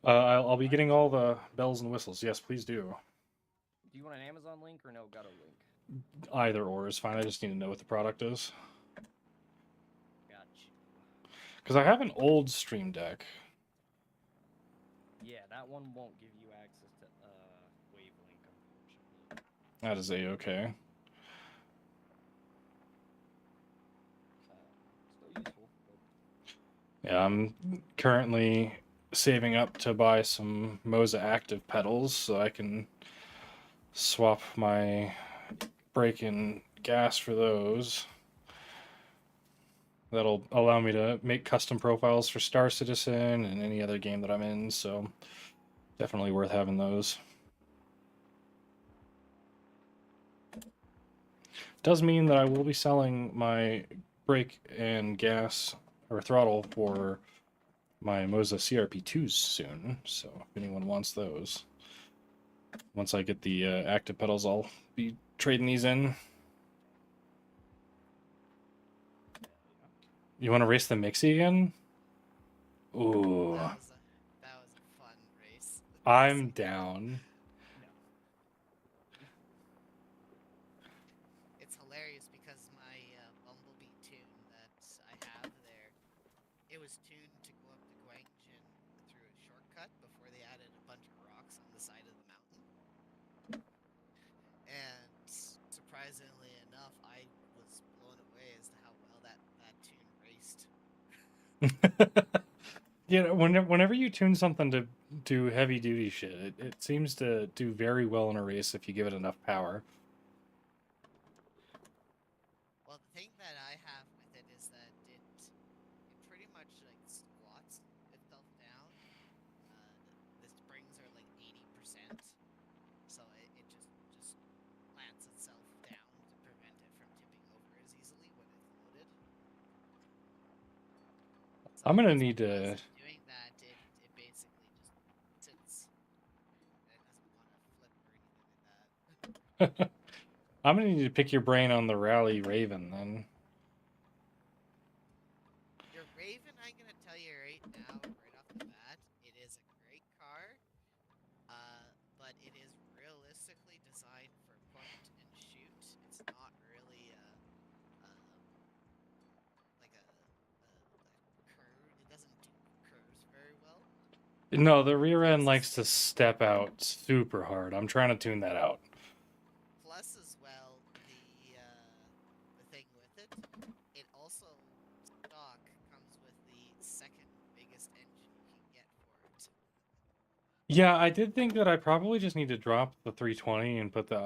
I'll be getting all the bells and whistles. Yes, please do. Do you want an Amazon link or no Elgato link? Either or is fine. I just need to know what the product is. Gotcha. Because I have an old Stream Deck. Yeah, that one won't give you access to Wavelink, unfortunately. That is a-okay. Still useful, but Yeah, I'm currently saving up to buy some Moza Active pedals so I can swap my brake and gas for those. That'll allow me to make custom profiles for Star Citizen and any other game that I'm in, so definitely worth having those. Does mean that I will be selling my brake and gas or throttle for my Moza CRP2s soon, so if anyone wants those. Once I get the active pedals, I'll be trading these in. You want to race the Mixie again? Ooh, That was a fun race. I'm down. It's hilarious because my Bumblebee tune that I have there, it was tuned to go up to Guangjin through a shortcut before they added a bunch of rocks on the side of the mountain. And surprisingly enough, I was blown You know, whenever you tune something to do heavy duty shit, it seems to do very well in a race if you give it enough power. Well, the thing that I have with it is that it pretty much like squats itself down. The springs are like 80%, so it just plants itself down to prevent it from tipping over as easily when it's loaded. So I'm gonna as need because to. of doing that, it basically just sits. It doesn't want to flip or anything like that. I'm gonna need to pick your brain on the Rally Raven then. Your Raven, I'm gonna tell you right now, right off the bat, it is a great car. But it is realistically designed for point and shoot. It's not really like a curve. It doesn't do curves very well. No, the rear end likes to step out super hard. I'm trying to tune that out. Plus, as well, the thing with it, it also stock comes with the second biggest engine you can get for it. Yeah, I did think that I probably just need to drop the 320 and put the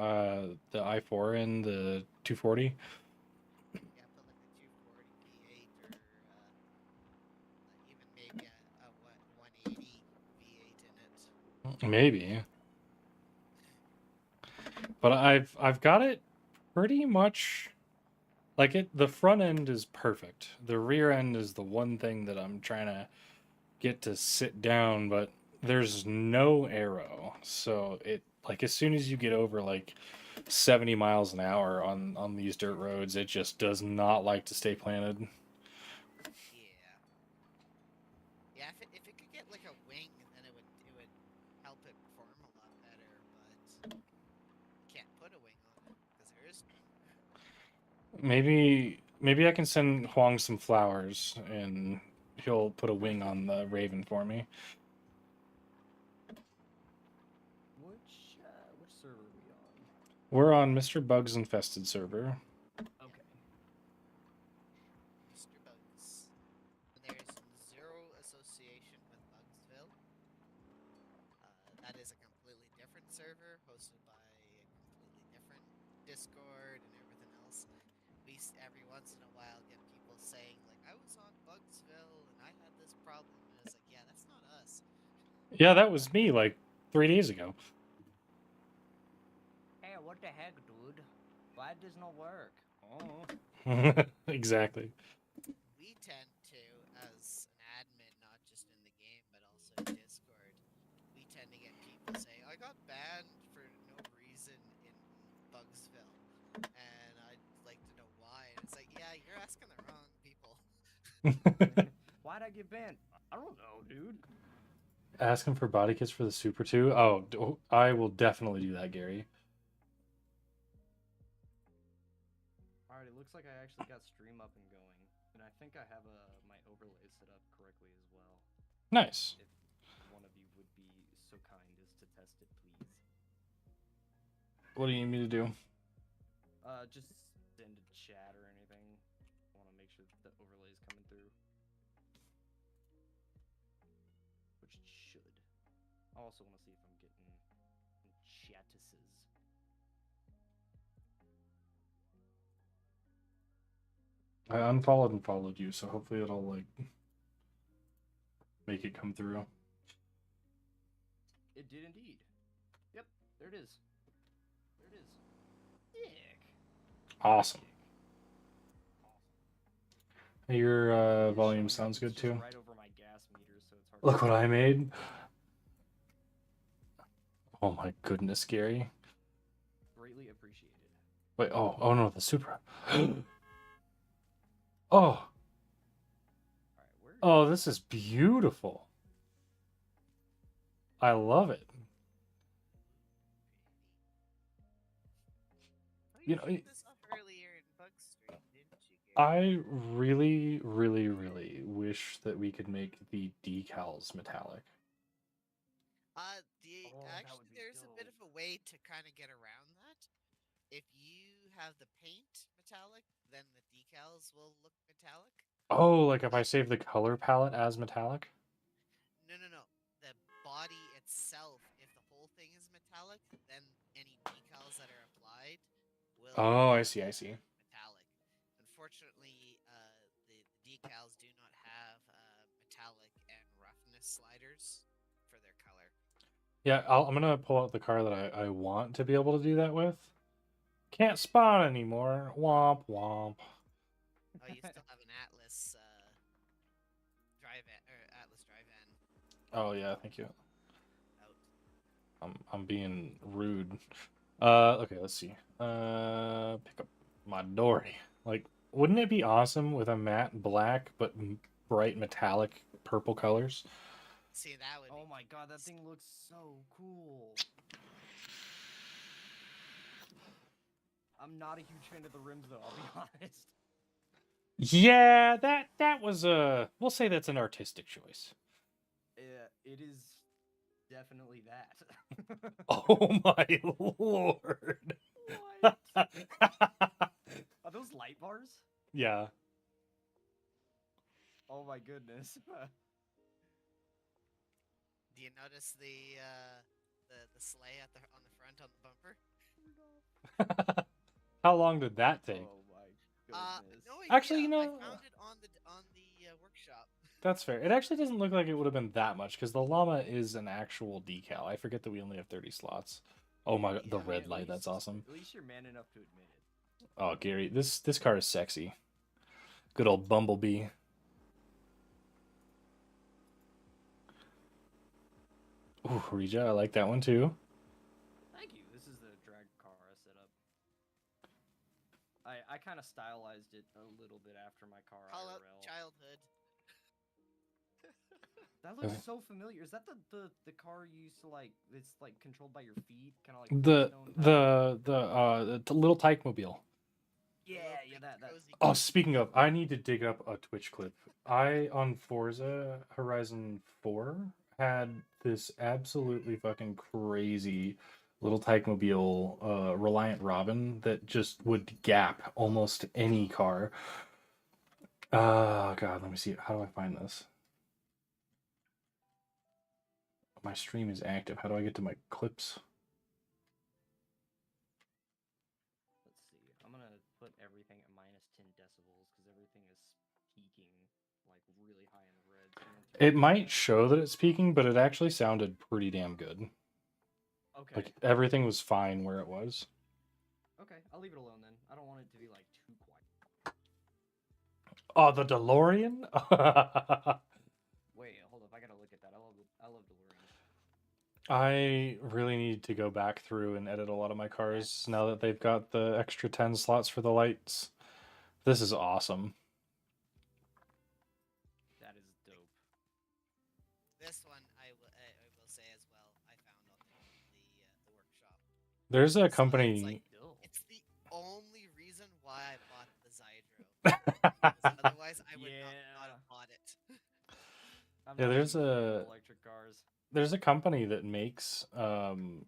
i4 in the 240. Yeah, put like a 240 V8 or even maybe a 180 V8 in it. Maybe. But I've got it pretty much like it. The front end is perfect. The rear end is the one thing that I'm trying to get to sit down, but there's no arrow. So it like as soon as you get over like 70 miles an hour on these dirt roads, it just does not like to stay planted. Yeah. Yeah, if it could get like a wing, then it would help it perform a lot better, but you can't put a wing on it because there is none. Maybe I can send Huang some flowers and he'll put a wing on the Raven for me. Which server are we on? We're on Mr. Bugs Infested server. Okay. Mr. Bugs. There's zero association with Bugsville. That is a completely different server hosted by a completely different Discord and everything else. We every once in a while get people saying like, I was on Bugsville and I had this problem, and it's like, yeah, that's not us. Yeah, that was me like 3 days ago. Hey, what the heck, dude? Why does not work? Oh. Exactly. We tend to, as an admin, not just in the game but also in Discord, we tend to get people say, I got banned for no reason in Bugsville, and I'd like to know why. And it's like, yeah, you're asking the wrong people. Why'd I get banned? I don't know, dude. Asking for body kits for the Super 2? Oh, I will definitely do that, Gary. Alright, it looks like I actually got stream up and going, and I think I have my overlays set up correctly as well. Nice. If one of you would be so kind as to test it, please. What do you need me to do? Just send a chat or anything. I want to make sure that the overlay is coming through. Which it should. I also want to see if I'm getting chatises. I unfollowed and followed you, so hopefully it'll like make it come through. It did indeed. Yep, there it is. There it is. Sick. Awesome. Awesome. Your It's volume showing sounds it's good just too. Right over my gas meter, so it's hard. Look what I made. Oh my goodness, Gary. Greatly appreciated. Wait, oh no, the Supra. Oh, All right, where? oh, this is beautiful. I love it. You know, showed this up earlier in Bug Stream, didn't you, Gary? I really, really, really wish that we could make the decals metallic. that Actually, would be there's a bit dope. of a way to kind of get around that. If you have the paint metallic, then the decals will look metallic. Oh, like if I save the color palette as metallic? No, no, no. The body itself, if the whole thing is metallic, then any decals that are applied will Oh, I be see, I see. metallic. Unfortunately, the decals do not have metallic and roughness sliders for their color. Yeah, I'm gonna pull out the car that I want to be able to do that with. Can't spawn anymore. Womp womp. Oh, you still have an Atlas Atlas Drive-N Oh yeah, thank you. out. I'm being rude. Okay, let's see. Pick up my Dory. Like, wouldn't it be awesome with a matte black but bright metallic purple colors? See, that would. Oh be my god, that nice. thing looks so cool. I'm not a huge fan of the rims though, I'll be honest. Yeah, that was we'll say that's an artistic choice. It is definitely that. Oh my lord. What? Are those light bars? Yeah. Oh my goodness. Do you notice the sleigh on the front on the bumper? How long did that take? Oh my goodness. No idea. Actually, you I know, found it on the workshop. that's fair. It actually doesn't look like it would have been that much because the llama is an actual decal. I forget that we only have 30 slots. Oh my, the Yeah, I mean, red at light, that's least- awesome. At least you're man enough to admit it. Oh, Gary, this car is sexy. Good old Bumblebee. Ooh, Regia, I like that one too. Thank you. This is the drag car setup. I kind of stylized it a little bit after my car Call out IRL. childhood. That looks Okay. so familiar. Is that the car you used to like? It's like controlled by your feet, kind of like The Flintstone type? the little Tyke-mobile. Yeah, Little yeah, big that. cozy Oh, kid. speaking of, I need to dig up a Twitch clip. I on Forza Horizon 4 had this absolutely fucking crazy little Tyke-mobile Reliant Robin that just would gap almost any car. God, let me see. How do I find this? My stream is active. How do I get to my clips? Let's see. I'm gonna put everything at -10 decibels because everything is peaking like really high in the red. So I'm gonna turn It it might down. show that it's peaking, but it actually sounded pretty damn good. Okay. Like everything was fine where it was. Okay, I'll leave it alone then. I don't want it to be like too quiet. Oh, the DeLorean? Wait, hold up. I gotta look at that. I love DeLoreans. I really need to go back through and edit a lot of my cars now that they've got the extra 10 slots for the lights. This is awesome. That is dope. This one I will say as well. I found on the workshop. There's a So it's company. like- Dope. It's the only reason why I bought the Zydro. Because otherwise, I would not have bought it. I'm Yeah, not there's huge fan of a- electric cars. There's a company that makes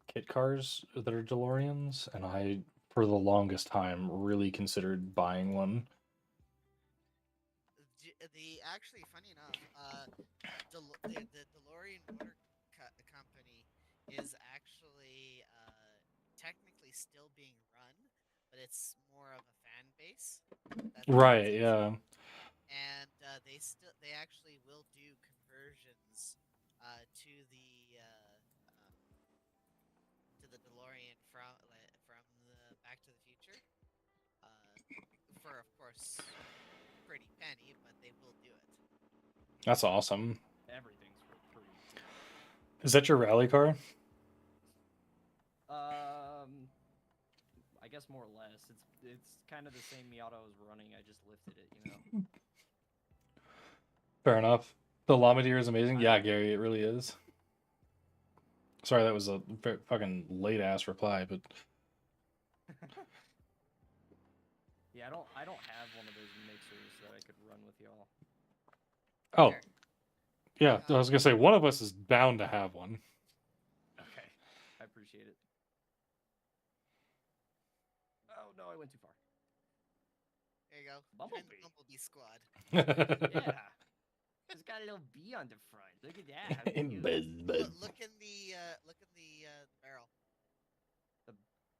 kit cars that are DeLoreans, and I, for the longest time, really considered buying one. Actually, funny enough, the DeLorean Motor Company is actually technically still being run, but it's more of a fan base. That's the Right, organization. yeah. And they actually will do conversions to the DeLorean from the Back to the Future. For of course pretty penny, but they will do it. That's awesome. Everything's for pretty. Is that your rally car? I guess more or less. It's kind of the same Miata I was running. I just lifted it, you know. Fair enough. The Llama Deer is amazing. Yeah, Gary, it really is. Sorry, that was a fucking late ass reply, but Yeah, I don't have one of those mixers that I could run with y'all. oh, Sure. yeah. I was gonna say one of us is bound to have one. Okay, I appreciate it. Oh no, I went too far. There you go. Join Bumblebee. the Bumblebee squad. Yeah. It's got a little bee on the front. Look at that. How cute. Buzz, buzz. Look in the barrel.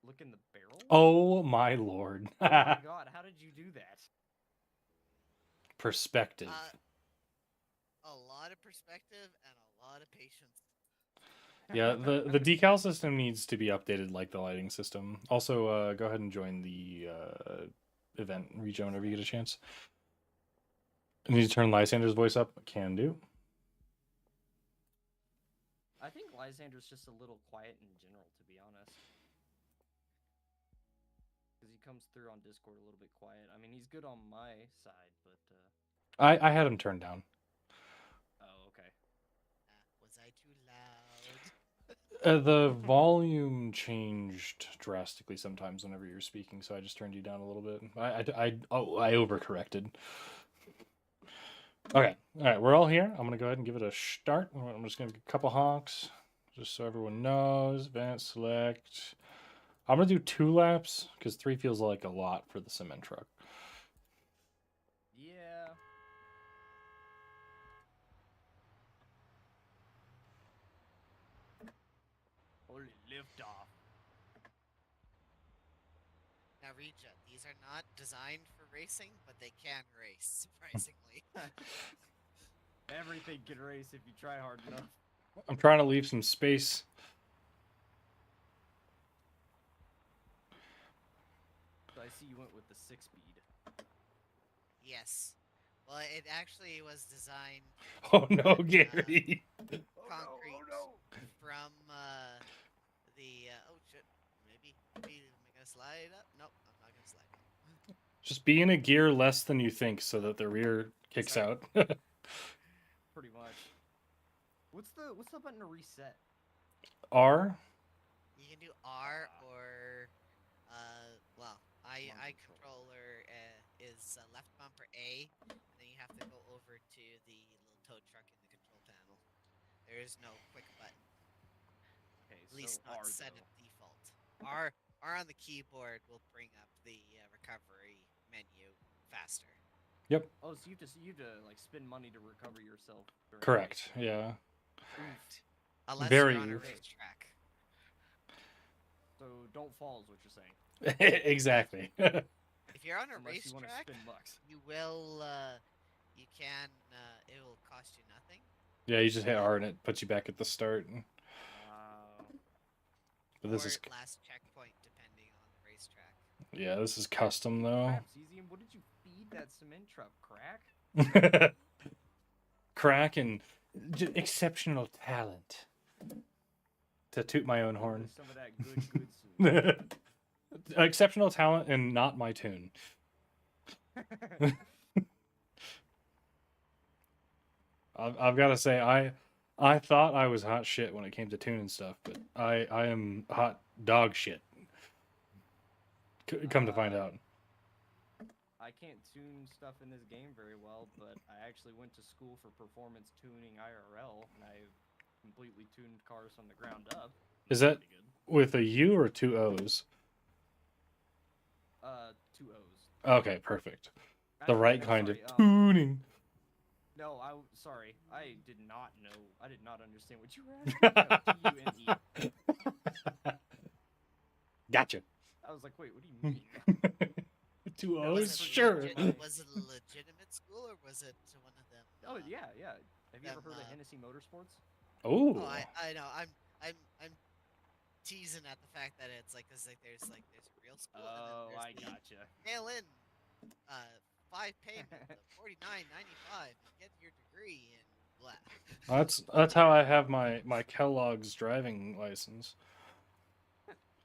Look in the barrel. Oh my lord. Oh my god! How did you do that? Perspective. A lot of perspective and a lot of patience. Yeah, the decal system needs to be updated like the lighting system. Also, go ahead and join the event region whenever you get a chance. I need to turn Lysander's voice up. Can do. I think Lysander's just a little quiet in general, to be honest. Because he comes through on Discord a little bit quiet. I mean, he's good on my side, but I had him turned down. oh, okay. Was I too loud? The volume changed drastically sometimes whenever you're speaking, so I just turned you down a little bit. I overcorrected. Okay, all right, we're all here. I'm gonna go ahead and give it a start. I'm just gonna give a couple honks, just so everyone knows. Advanced select. I'm gonna do 2 laps because 3 feels like a lot for the cement truck. Yeah. Holy lift off. Now, Regia, these are not designed for racing, but they can race, surprisingly. Everything can race if you try hard enough. I'm trying to leave some space. So I see you went with the 6-speed. Yes. Well, it actually was designed Oh no, Gary. concrete from the oh shit, maybe am I gonna slide up? Nope, I'm not gonna slide. Just be in a gear less than you think so that the rear kicks Sorry. out. Pretty much. What's the button to reset? R? You can do R Ah. or well, I Monkey controller is left bumper A, and then you have to go over to the little tow truck in the control panel. There is no quick button, Okay, at least so not R set though. at default. R on the keyboard will bring up the recovery menu faster. Yep, Oh, so you have to like spend money to recover yourself. during correct. race. Yeah. Unless Very you're on a oof. racetrack. So don't fall is what you're saying. Exactly. If you're on a Unless you want to racetrack, spend bucks. you will you can it will cost you nothing. Yeah, you just hit R and it puts you back at the start. But this or is last checkpoint depending on the racetrack. yeah, this is custom though. Crap, Cesium, what did you feed that cement truck? Crack? Crack and exceptional talent. To toot my own horn. Some of that good soup. Exceptional talent and not my tune. I've got to say, I thought I was hot shit when it came to tune and stuff, but I am hot dog shit. Come to find out. I can't tune stuff in this game very well, but I actually went to school for performance tuning IRL, and I completely tuned cars from the ground up. Is that Pretty good. with a U or 2 O's? 2 O's. Okay, perfect. The Actually, right no, kind sorry, of tuning. No, sorry. I did not know. I did not understand what you were asking. No, Tune. Gotcha. I was like, wait, what do you mean? 2 Was O's? it Sure. Was it a legitimate school or was it one of them? Oh yeah, yeah. Have you ever them, heard of Hennessy Motorsports? Oh. Oh, I know. I'm teasing at the fact that it's like there's a real school. Oh, and I then there's gotcha. the mail in 5 payment of $49.95 and get your degree and blah. That's how I have my Kellogg's driving license.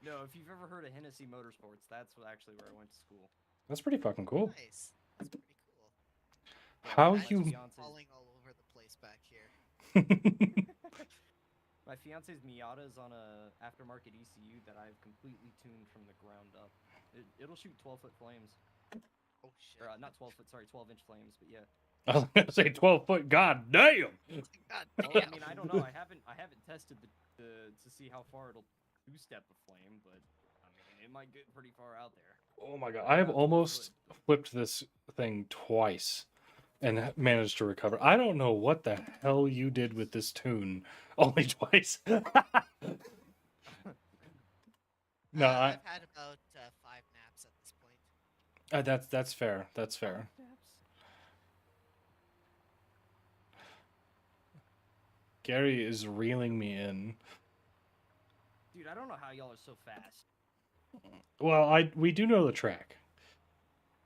No, if you've ever heard of Hennessy Motorsports, that's actually where I went to school. That's pretty fucking cool. Nice. That's pretty cool. How my you- fiance's- Falling all over the place back here. My fiance's Miata is on a aftermarket ECU that I've completely tuned from the ground up. It'll shoot 12-foot flames. Oh shit. Or not 12-foot, sorry, 12-inch flames, but yeah. I was gonna say 12-foot. God damn. God Well, damn. I mean, I don't know. I haven't tested to see how far it'll two-step a flame, but I mean, It might get pretty far out there. Oh my god, I have almost flipped this thing twice and managed to recover. I don't know what the hell you did with this tune only twice. No, I've had about 5 naps at this point. that's fair. That's fair. Gary is reeling me in. Dude, I don't know how y'all are so fast. Well, we do know the track.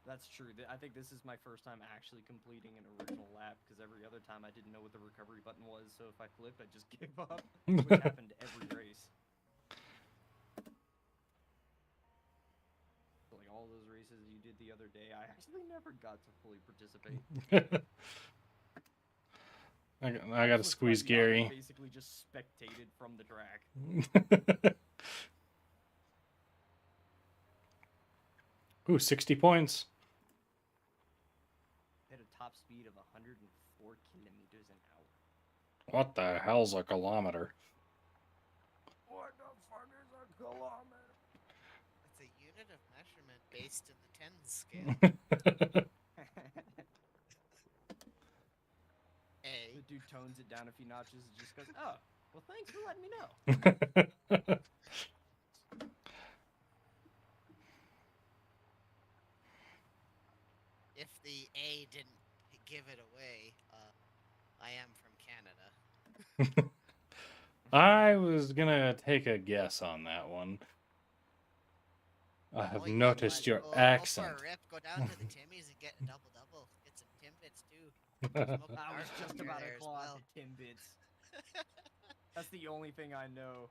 That's true. I think this is my first time actually completing an original lap, because every other time I didn't know what the recovery button was, so if I flipped, I just gave up, which happened every race. So, like, all those races you did the other day, I actually never got to fully participate. I gotta squeeze Gary. I basically just spectated from the track. Ooh, 60 points. Hit a top speed of 104 kilometers an hour. What the hell's a kilometer? What the fuck is a kilometer? It's a unit of measurement based in the tens scale. A. The dude tones it down a few notches and just goes, oh, well, thanks for letting me know. If the A didn't give it away, I am from Canada. I was gonna take a guess on that one. I have Oh, you noticed what? your Go accent. for a rip, go down to the Timmy's and get a double-double. Get some Timbits too. Smoke a I was dark just beer about there to as claw well. the Timbits. That's the only thing I know.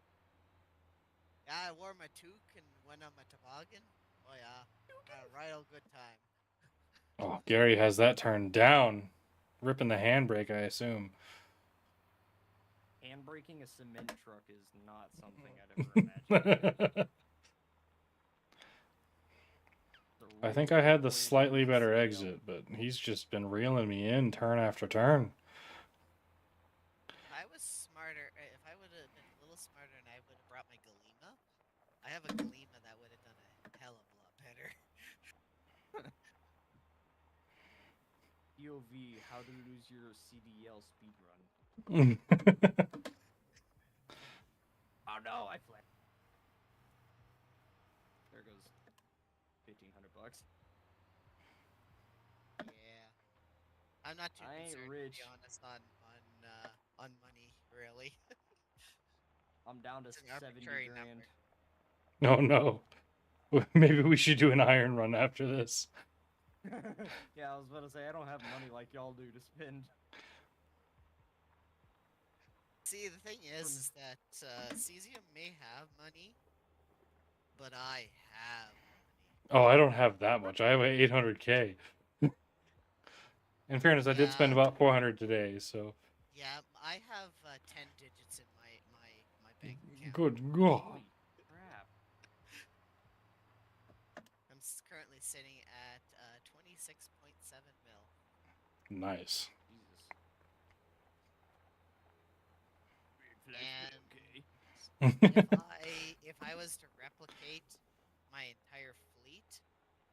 Yeah, I wore my toque and went on my toboggan. Oh yeah, had a right old good time. Oh, Gary has that turned down. Ripping the handbrake, I assume. Handbraking a cement truck is not something I'd ever imagined. I think I had the slightly better exit, but he's just been reeling me in turn after turn. If I was smarter, if I would have been a little smarter and I would have brought my Galima, I have a Galima that would have done a hell of a lot better. POV, how to lose your CDL speedrun. Oh no, I flipped. There goes $1,500. Yeah, I'm not too I ain't concerned rich. to be honest on money really. I'm down to It's an 70 arbitrary grand. number. No. Maybe we should do an iron run after this. Yeah, I was about to say, I don't have money like y'all do to spend. See, the thing is that Cesium may have money, but I have money. Oh, I don't have that much. I have 800K. In fairness, I did spend Yeah. about 400 today, so. Yeah, I have 10 digits in my bank account. Good God. Holy crap. I'm currently sitting at 26.7 mil. Nice. Jesus. And if I was to replicate my entire fleet,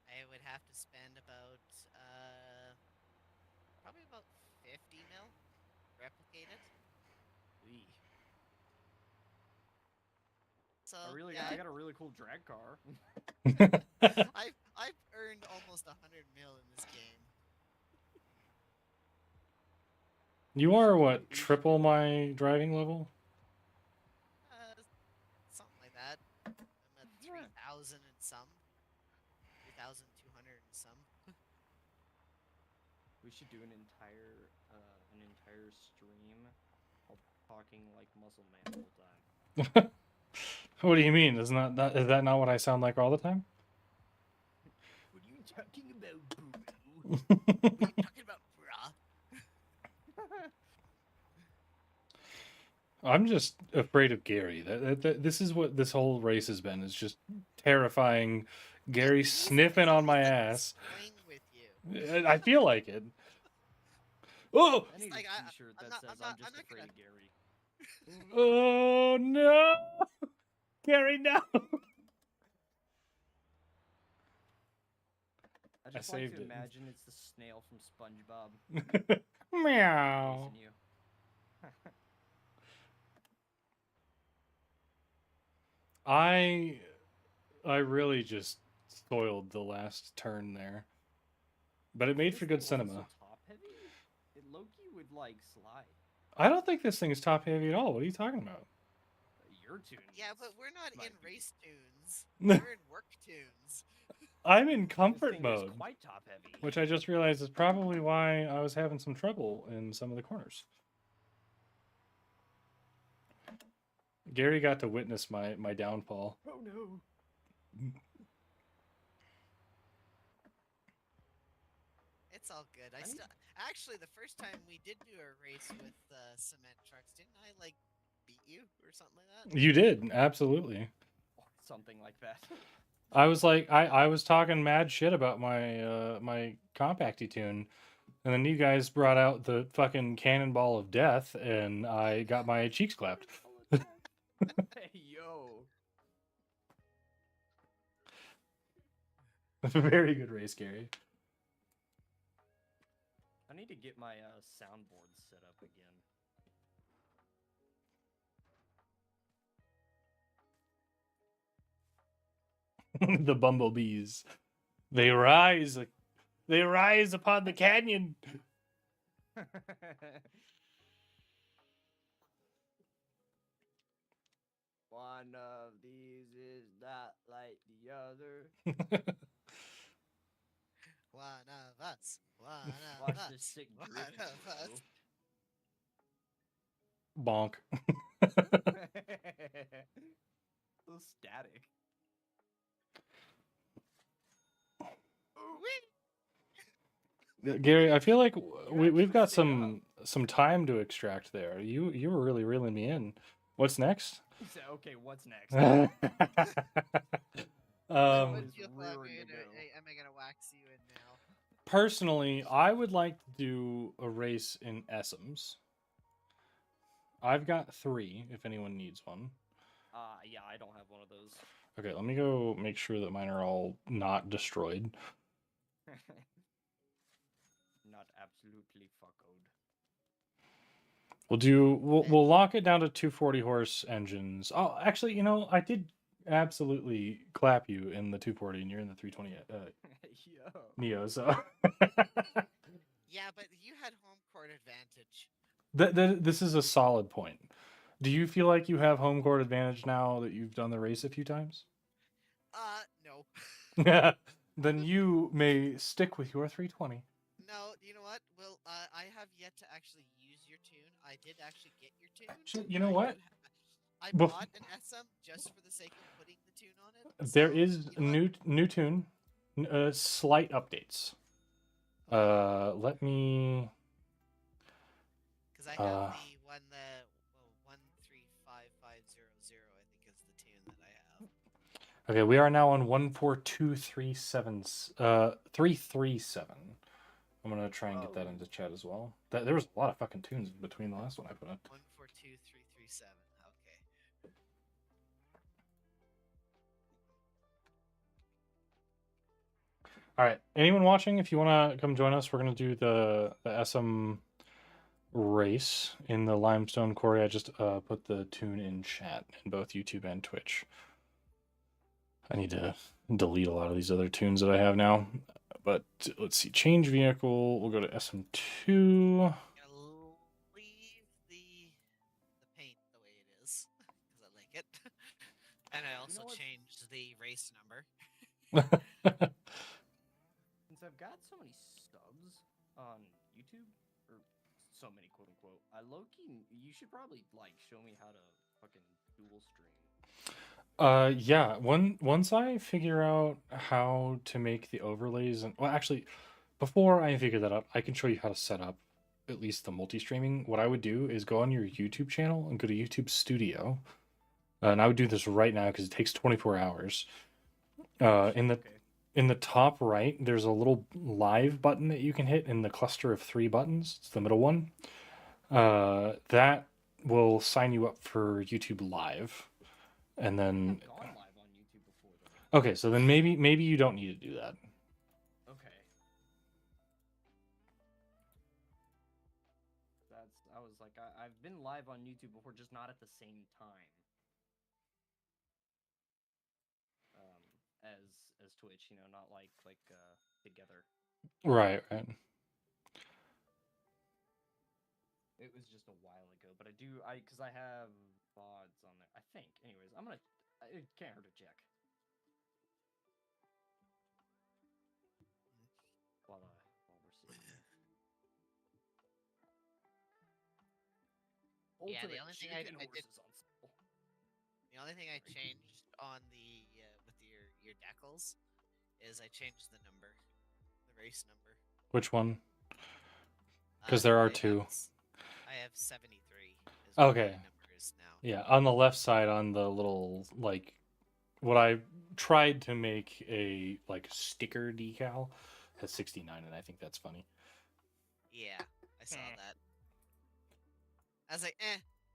I would have to spend about probably about 50 mil. Replicate it. So I got a really cool drag car. I've earned almost 100 mil in this game. You are what, triple my driving level? Something like that. I'm at 3,000 and some. 3,200 and some. We should do an entire stream of talking like Muscle Man the whole time. What do you mean? Is that not what I sound like all the time? What are you talking about, boo? What are you talking about, bruh? I'm just afraid of Gary. This is what this whole race has been. It's just terrifying. Gary sniffing on my ass. Playing with you. I feel like it. Oh! I need like, a t-shirt that says I'm just not afraid gonna- of Gary. Oh no! Gary, no! I just saved like to it. imagine it's the snail from SpongeBob Meow. chasing you. I really just spoiled the last turn there. But it made This for good thing wasn't cinema. So top heavy? It low-key would like slide. I don't think this thing is top heavy at all. What are you talking about? Your tune. Yeah, but we're not in might be. race tunes. We're in work tunes. I'm in This comfort thing mode, is quite top heavy. which I just realized is probably why I was having some trouble in some of the corners. Gary got to witness my downfall. Oh no. It's all good. I need- Still actually the first time we did do a race with cement trucks, didn't I like beat you or something like that? You did, absolutely. Something like that. I was like, I was talking mad shit about my my compacty tune, and then you guys brought out the fucking cannonball of death, and I got my cheeks clapped. Hey yo. Very good race, Gary. I need to get my soundboard set up again. The bumblebees, they rise upon the canyon. One of these is not like the other. One of us. One of Watch us. this sick One drift, of us. Bonk. So static. Gary, I feel like we've actually got stayed some time to extract there. You were really reeling me in. What's next? He said, okay, what's next? um, What Just do you rearing want me to to- go. am I gonna wax you in now? personally, I would like to do a race in Essems. I've got 3 if anyone needs one. Yeah, I don't have one of those. Okay, let me go make sure that mine are all not destroyed. Not absolutely fuckoed. We'll lock it down to 240 horse engines. Oh, actually, you know, I did absolutely clap you in the 240 and you're in the 320 Yo. Neo, so Yeah, but you had home court advantage. this is a solid point. Do you feel like you have home court advantage now that you've done the race a few times? No. Then you may stick with your 320. No, you know what? Well, I have yet to actually use your tune. I did actually get your tune. Actually, you know I what? do I Bef- bought an SM just for the sake of putting the tune on it. There so, is you know what? new tune, slight updates. Let me. Because I have Uh, the 135550, I think is the tune that I have. Okay, we are now on 142337. 337. I'm gonna try and get that Oh. into chat as well. There was a lot of fucking tunes between the last one I put in. 142337. Okay. All right, anyone watching? If you want to come join us, we're gonna do the SM race in the limestone quarry. I just put the tune in chat in both YouTube and Twitch. I need to delete a lot of these other tunes that I have now. But let's see, change vehicle. We'll go to SM2. I'm gonna leave the paint the way it is because I like it, and I also what? changed the race number. Since I've got so many subs on YouTube, or so many quote unquote, low-key, you should probably like show me how to fucking dual stream. Yeah, once I figure out how to make the overlays and well actually before I figure that out, I can show you how to set up at least the multi-streaming. What I would do is go on your YouTube channel and go to YouTube Studio. And I would do this right now because it takes 24 hours. In the top right, there's a little live button that you can hit in the cluster of 3 buttons. It's the middle one. That will sign you up for YouTube Live. And then I've gone live on YouTube before though. okay, so then maybe you don't need to do that. Okay. I've been live on YouTube before, just not at the same time. As Twitch, not like together. Right, right. It was just a while ago, but because I have VODs on there, I think. Anyways, it can't hurt to check. While we're sitting here. Yeah, the Ultimate only thing I Chicken did- Horses on sale. The only thing I changed on the with your decals is I changed the number, the race number. Which one? 'Cause there are I have two. I have 73. Is what Okay. my number is now. Yeah, on the left side, on the little what I tried to make a sticker decal has 69, and I think that's funny. Yeah, I saw that. I was like,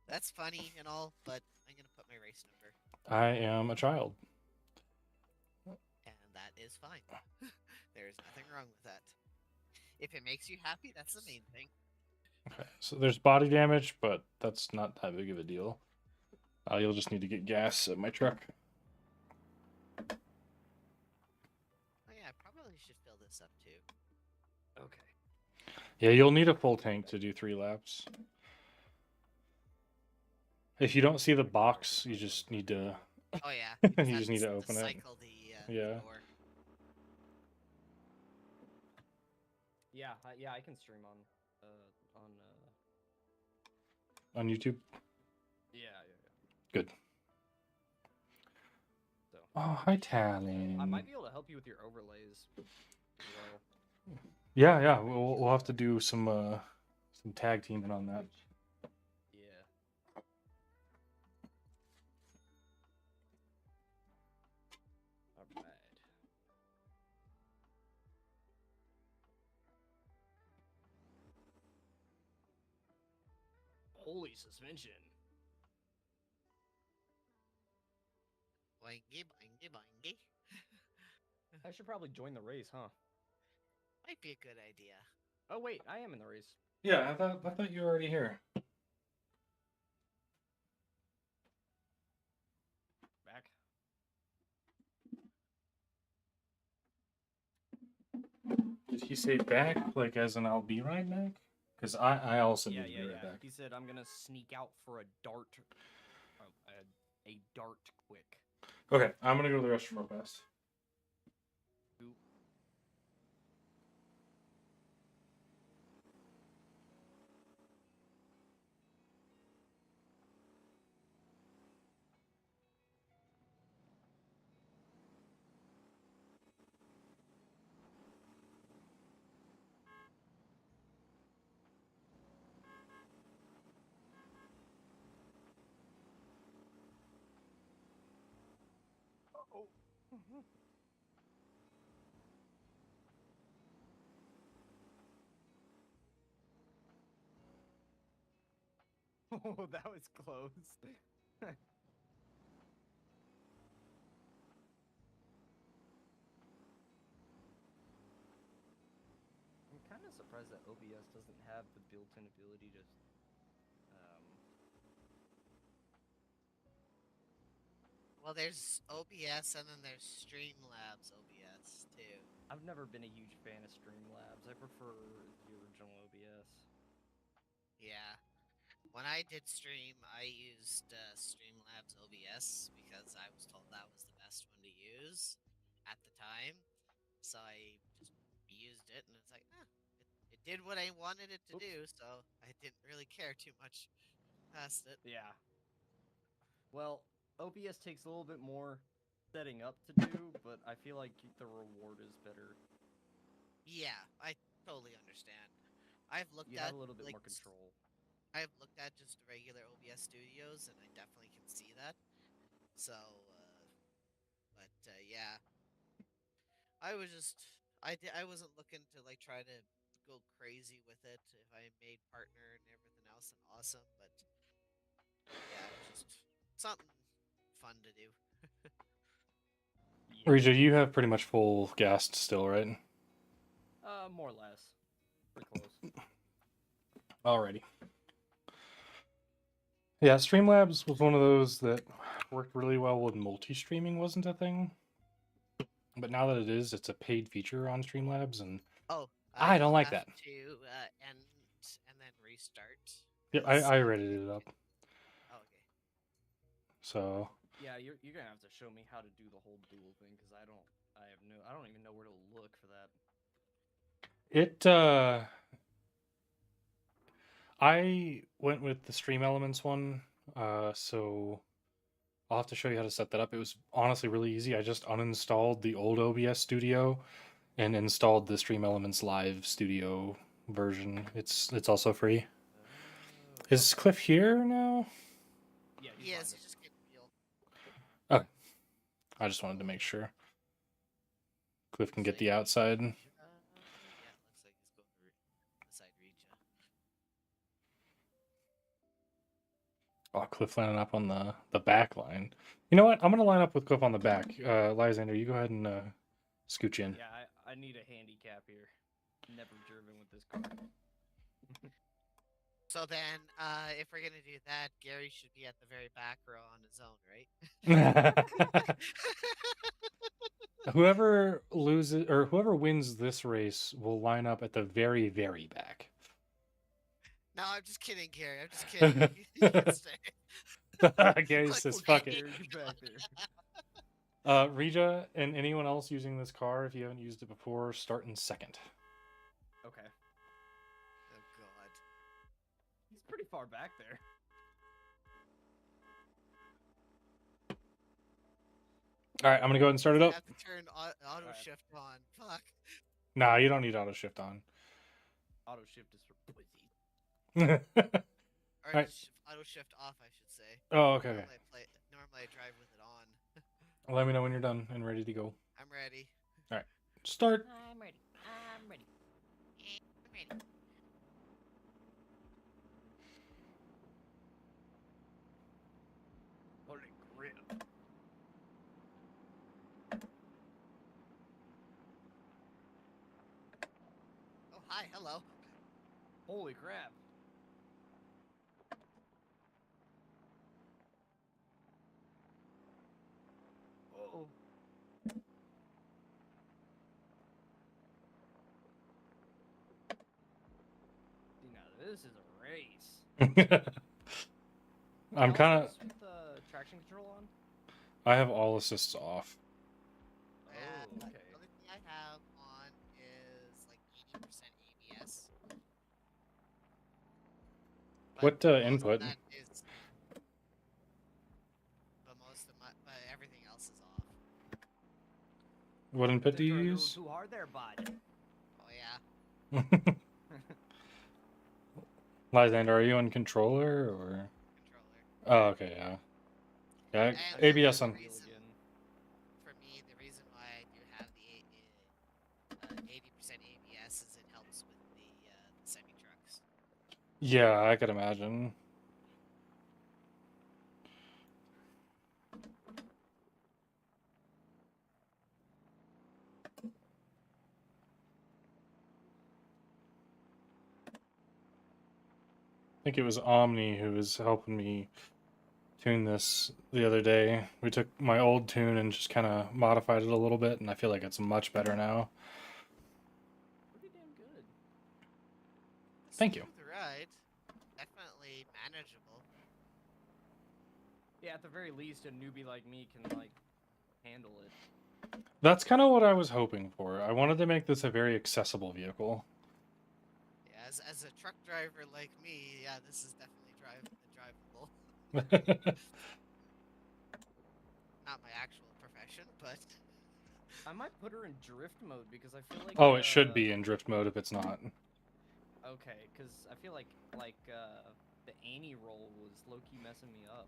that's funny and all, but I'm gonna put my race number, I am a child. and that is fine. There is nothing wrong with that. If it makes you happy, that's the main thing. Okay, so there's body damage, but that's not that big of a deal. You'll just need to get gas at my truck. Oh yeah, I probably should fill this up too. Okay. Yeah, you'll need a full tank to do 3 laps. If you don't see the box, you just need to. Oh yeah, You because just need to that's open it. Cycle the Yeah. door. Yeah, I can stream on On YouTube. yeah. Good. So Oh, hi, Talon. I might be able to help you with your overlays as well. Yeah. We'll have to do some tag teaming on that. Yeah. All right. Holy suspension. Boingy, boingy, boingy. I should probably join the race, huh? Might be a good idea. Oh wait, I am in the race. Yeah, I thought you were already here. Back. Did he say back, like as in I'll be right back? Because I also Yeah. need to be right back. He said I'm gonna sneak out for a dart. A dart quick. Okay, I'm gonna go to the restroom real fast. Oh, that was close. I'm kind of surprised that OBS doesn't have the built-in ability to. Well, there's OBS and then there's Streamlabs OBS too. I've never been a huge fan of Streamlabs. I prefer the original OBS. Yeah. When I did stream, I used Streamlabs OBS because I was told that was the best one to use at the time. So I just used it, and it's like, it did what I wanted it to do, so I didn't really care too much past it. Yeah. Well, OBS takes a little bit more setting up to do, but I feel like the reward is better. Yeah, I totally understand. I've looked You at have a little bit like, more control. I've looked at just regular OBS studios, and I definitely can see that. So, yeah, I was just I wasn't looking to like try to go crazy with it if I made partner and everything else and awesome, but yeah, it was just something fun to do. Yeah. Rija, you have pretty much full gas still, right? More or less. Pretty close. Alrighty. Yeah, Streamlabs was one of those that worked really well when multi-streaming wasn't a thing. But now that it is, it's a paid feature on Streamlabs, and Oh, I don't you'll like have that. to end and then restart. Yeah, 'cause, I readied it up. Oh, okay. So Yeah, you're gonna have to show me how to do the whole duel thing because I don't even know where to look for that. it I went with the Stream Elements one, so I'll have to show you how to set that up. It was honestly really easy. I just uninstalled the old OBS Studio and installed the Stream Elements Live Studio version. It's also free. Is Cliff here now? Yeah, he's Yes, lined you up. just get fuel. Okay. I just wanted to make sure Cliff can get the outside. Yeah, looks like he's going to the side reach. Oh, Cliff lining up on the back line. You know what? I'm gonna line up with Cliff on the back. Lysander, you go ahead and scooch in. Yeah, I need a handicap here. Never driven with this car. So then, if we're gonna do that, Gary should be at the very back row on his own, right? Whoever loses or whoever wins this race will line up at the very, very back. No, I'm just kidding, Gary. I'm just kidding. You can stay. Gary Like, says, okay. "Fuck it." Gary, get back there. Rija and anyone else using this car, if you haven't used it before, start in second. Okay. Oh God. He's pretty far back there. All right, I'm gonna go ahead and start it I up. have to turn auto Alright. shift on. Fuck. Nah, you don't need auto shift on. Auto shift is for pussies. Or Alright. auto shift off, I should say. Oh, okay. Normally I drive with it on. Let me know when you're done and ready to go. I'm ready. Start. I'm ready. I'm ready. I'm ready. Holy grip. Oh, hi, hello. Holy crap. Oh. See, now this is a race. I'm Y'all kind of. race with the traction control on? I have all assists off. And Oh, the okay. only thing I have on is like 80% ABS. What, most of input? that is- but everything else is off. What input do you They're a little use? too hard there, bud. Oh yeah, Lysander, are you on controller or? controller. Oh, okay, yeah. Yeah, And ABS the on. reason- For me, the reason why I do have the 80% ABS is it helps with the semi trucks. Yeah, I could imagine. I think it was Omni who was helping me tune this the other day. We took my old tune and just kind of modified it a little bit, and I feel like it's much better now. Pretty damn good. Thank you. Smooth ride. Definitely manageable. Yeah, at the very least, a newbie like me can, like, handle it. That's kind of what I was hoping for. I wanted to make this a very accessible vehicle. Yeah, as a truck driver like me, yeah, this is definitely drivable. Not my actual profession, but I might put her in drift mode because I feel like. Oh, it should be in drift mode if it's not. Okay, because I feel like the Annie roll was low key messing me up.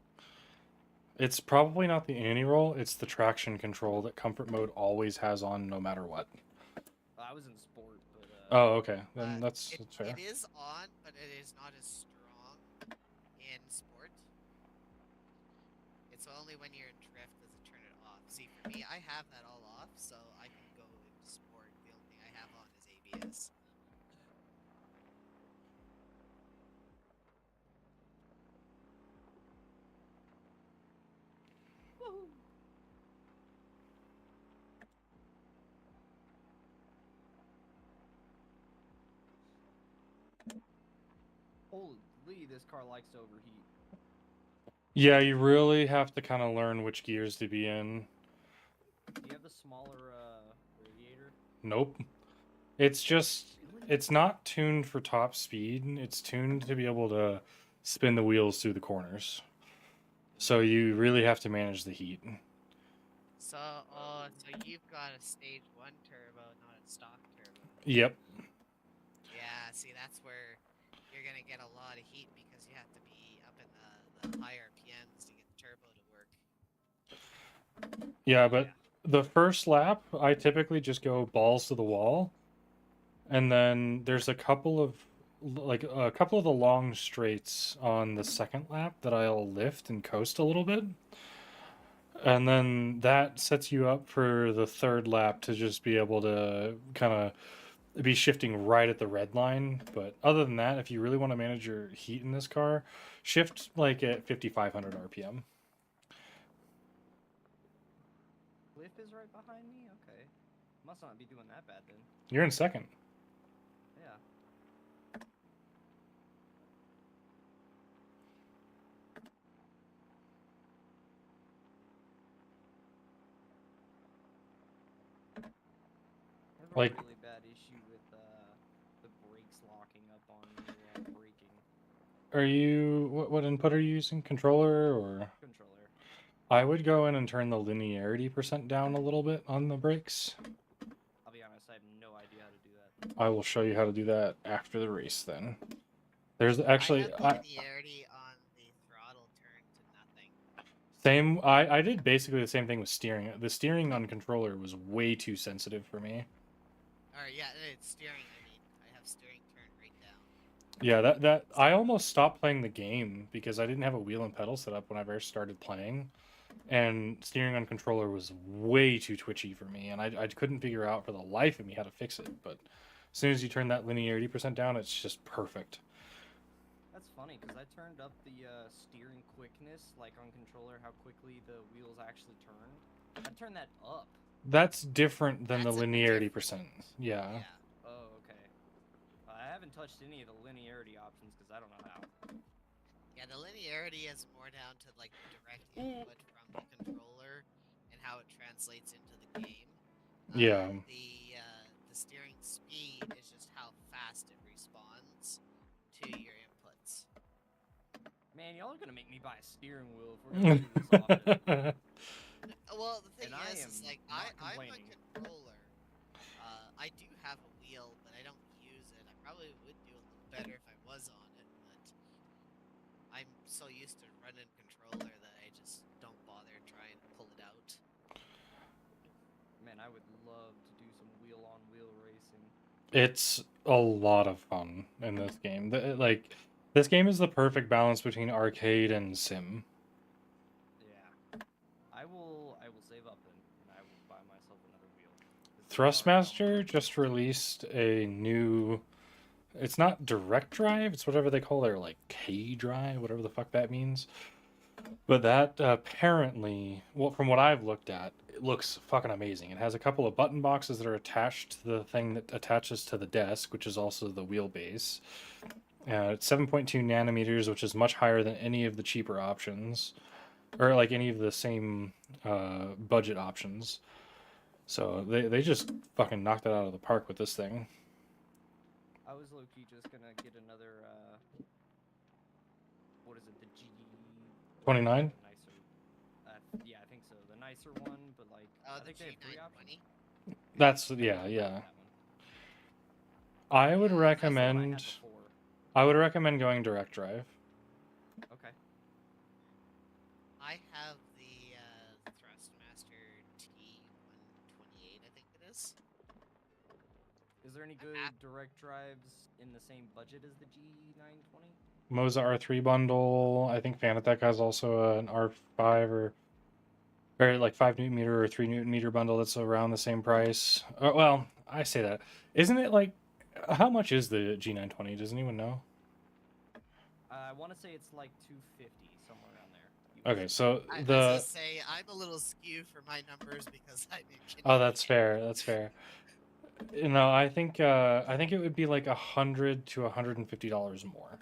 It's probably not the Annie roll, it's the traction control that comfort mode always has on no matter what. I was in sport, but. Oh, okay. Then that's fair. it is on, but it is not as strong in sport. It's only when you're in drift does it turn it off. See, for me, I have that all off, so I can go into sport. The only thing I have on is ABS. Holy, this car likes to overheat. Yeah, you really have to kind of learn which gears to be in. Do you have the smaller radiator? Nope. It's just, it's not tuned for top speed. It's tuned to be able to spin the wheels through the corners. So you really have to manage the heat. So, so you've got a stage 1 turbo, not a stock turbo. Yep. Yeah, see, that's where you're gonna get a lot of heat because you have to be up in the high RPMs to get the turbo to work. Yeah, but the first lap, I typically just go balls to the wall. And then there's a couple of the long straights on the second lap that I'll lift and coast a little bit. And then that sets you up for the third lap to just be able to kind of be shifting right at the red line. But other than that, if you really want to manage your heat in this car, shift like at 5,500 RPM. Cliff is right behind me? Okay. Must not be doing that bad then. You're in second. Yeah. I have a Like- really bad issue with the brakes locking up on me while braking. Are you what input are you using? Controller or? Controller. I would go in and turn the linearity percent down a little bit on the brakes. I'll be honest, I have no idea how to do that. I will show you how to do that after the race then. There's actually I have linearity on the throttle turn to nothing. I did basically the same thing with steering. The steering on controller was way too sensitive for me. Or yeah, it's steering. I mean, I have steering turn right down. Yeah, that I almost stopped playing the game because I didn't have a wheel and pedal set up when I first started playing. And steering on controller was way too twitchy for me, and I couldn't figure out for the life of me how to fix it. But as soon as you turn that linearity percent down, it's just perfect. That's funny, because I turned up the steering quickness, like on controller, how quickly the wheels actually turned. I turned that up. That's different than That's the a linearity difference. percent. Yeah. Oh, okay. I haven't touched any of the linearity options, because I don't know how. Yeah, the linearity is more down to like direct input from the controller and how it translates into the game. Yeah. The steering speed is just how fast it responds to your inputs. Man, y'all are gonna make me buy a steering wheel if we're gonna do this often. Well, the thing And I is am like not I'm a complaining. controller. I do have a wheel, but I don't use it. I probably would do a little better if I was on it, but I'm so used to running controller that I just don't bother trying to pull it out. Man, I would love to do some wheel-on-wheel racing. It's a lot of fun in this game. This game is the perfect balance between arcade and sim. Yeah. I will save up then, and I will buy myself another wheel. 'Cause they are Thrustmaster just released a new. It's not direct drive. It's whatever they call their like K drive, whatever the fuck that means. But that apparently, well, from what I've looked at, it looks fucking amazing. It has a couple of button boxes that are attached to the thing that attaches to the desk, which is also the wheelbase. It's 7.2 nanometers, which is much higher than any of the cheaper options, or like any of the same budget options. So they just fucking knocked it out of the park with this thing. I was low-key just gonna get another, what is it, the G... 29? Nicer, yeah, I think so. The nicer one, but like, Oh, I the think they have 3 options. G920. That's yeah. I would That's the one I had recommend before. going direct drive. Okay. I have the Thrustmaster T128, I think it is. Is there any good direct drives in the same budget as the G920? Moza R3 bundle. I think Fanatec has also an R5 or like 5 Newton meter or 3 Newton meter bundle that's around the same price. Well, I say that. Isn't it like, how much is the G920? Does anyone know? I want to say it's like 250, somewhere around there. Okay, so I was the gonna say I'm a little skewed for my numbers because I'm in oh, that's Canadian. fair. That's fair. You know, I think it would be like $100 to $150 more.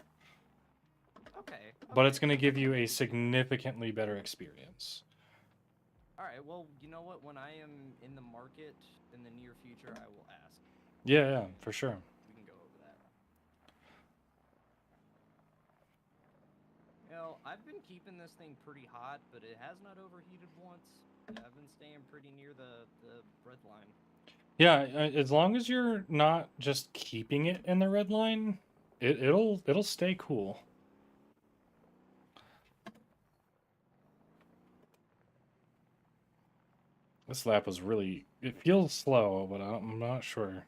Okay. but it's okay. going to give you a significantly better experience. All right. Well, you know what? When I am in the market in the near future, I will ask. Yeah, for sure. We can go over that. You know, I've been keeping this thing pretty hot, but it has not overheated once. I've been staying pretty near the red line. Yeah, as long as you're not just keeping it in the red line, it'll stay cool. This lap was really, it feels slow, but I'm not sure.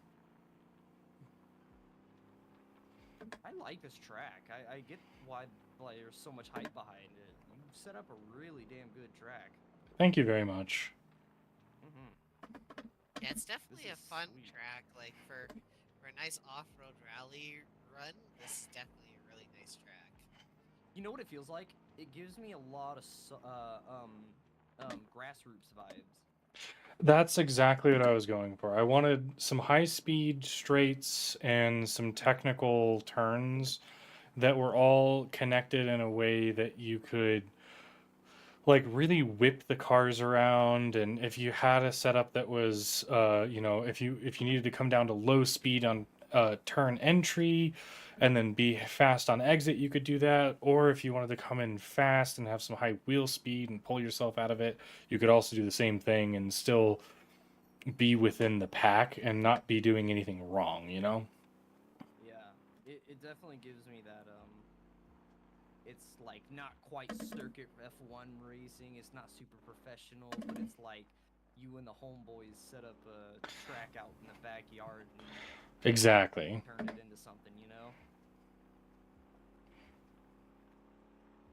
I like this track. I get why there's so much hype behind it. You set up a really damn good track. Thank you very much. Yeah, it's definitely a is fun sweet. track. Like for a nice off-road rally run, this is definitely a really nice track. You know what it feels like? It gives me a lot of grassroots vibes. That's exactly what I was going for. I wanted some high-speed straights and some technical turns that were all connected in a way that you could like really whip the cars around. And if you had a setup that was if you needed to come down to low speed on turn entry and then be fast on exit, you could do that. Or if you wanted to come in fast and have some high wheel speed and pull yourself out of it, you could also do the same thing and still be within the pack and not be doing anything wrong, you know? Yeah, it definitely gives me that it's like not quite circuit F1 racing. It's not super professional, but it's like you and the homeboys set up a track out in the backyard and Exactly. turn it into something, you know?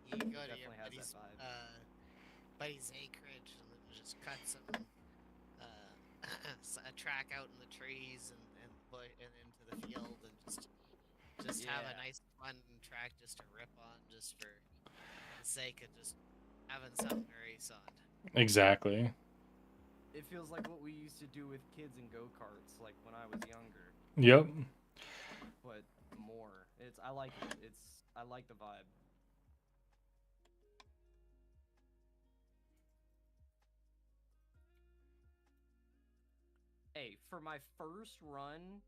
You go to your Definitely has buddy's that vibe. buddy's acreage and then just cut some a track out in the trees and into the field and just have a Yeah. nice fun track just to rip on just for the sake of just having something to race on. Exactly. It feels like what we used to do with kids in go-karts, like when I was younger, Yep. but more. I like it. I like the vibe. Hey, for my first run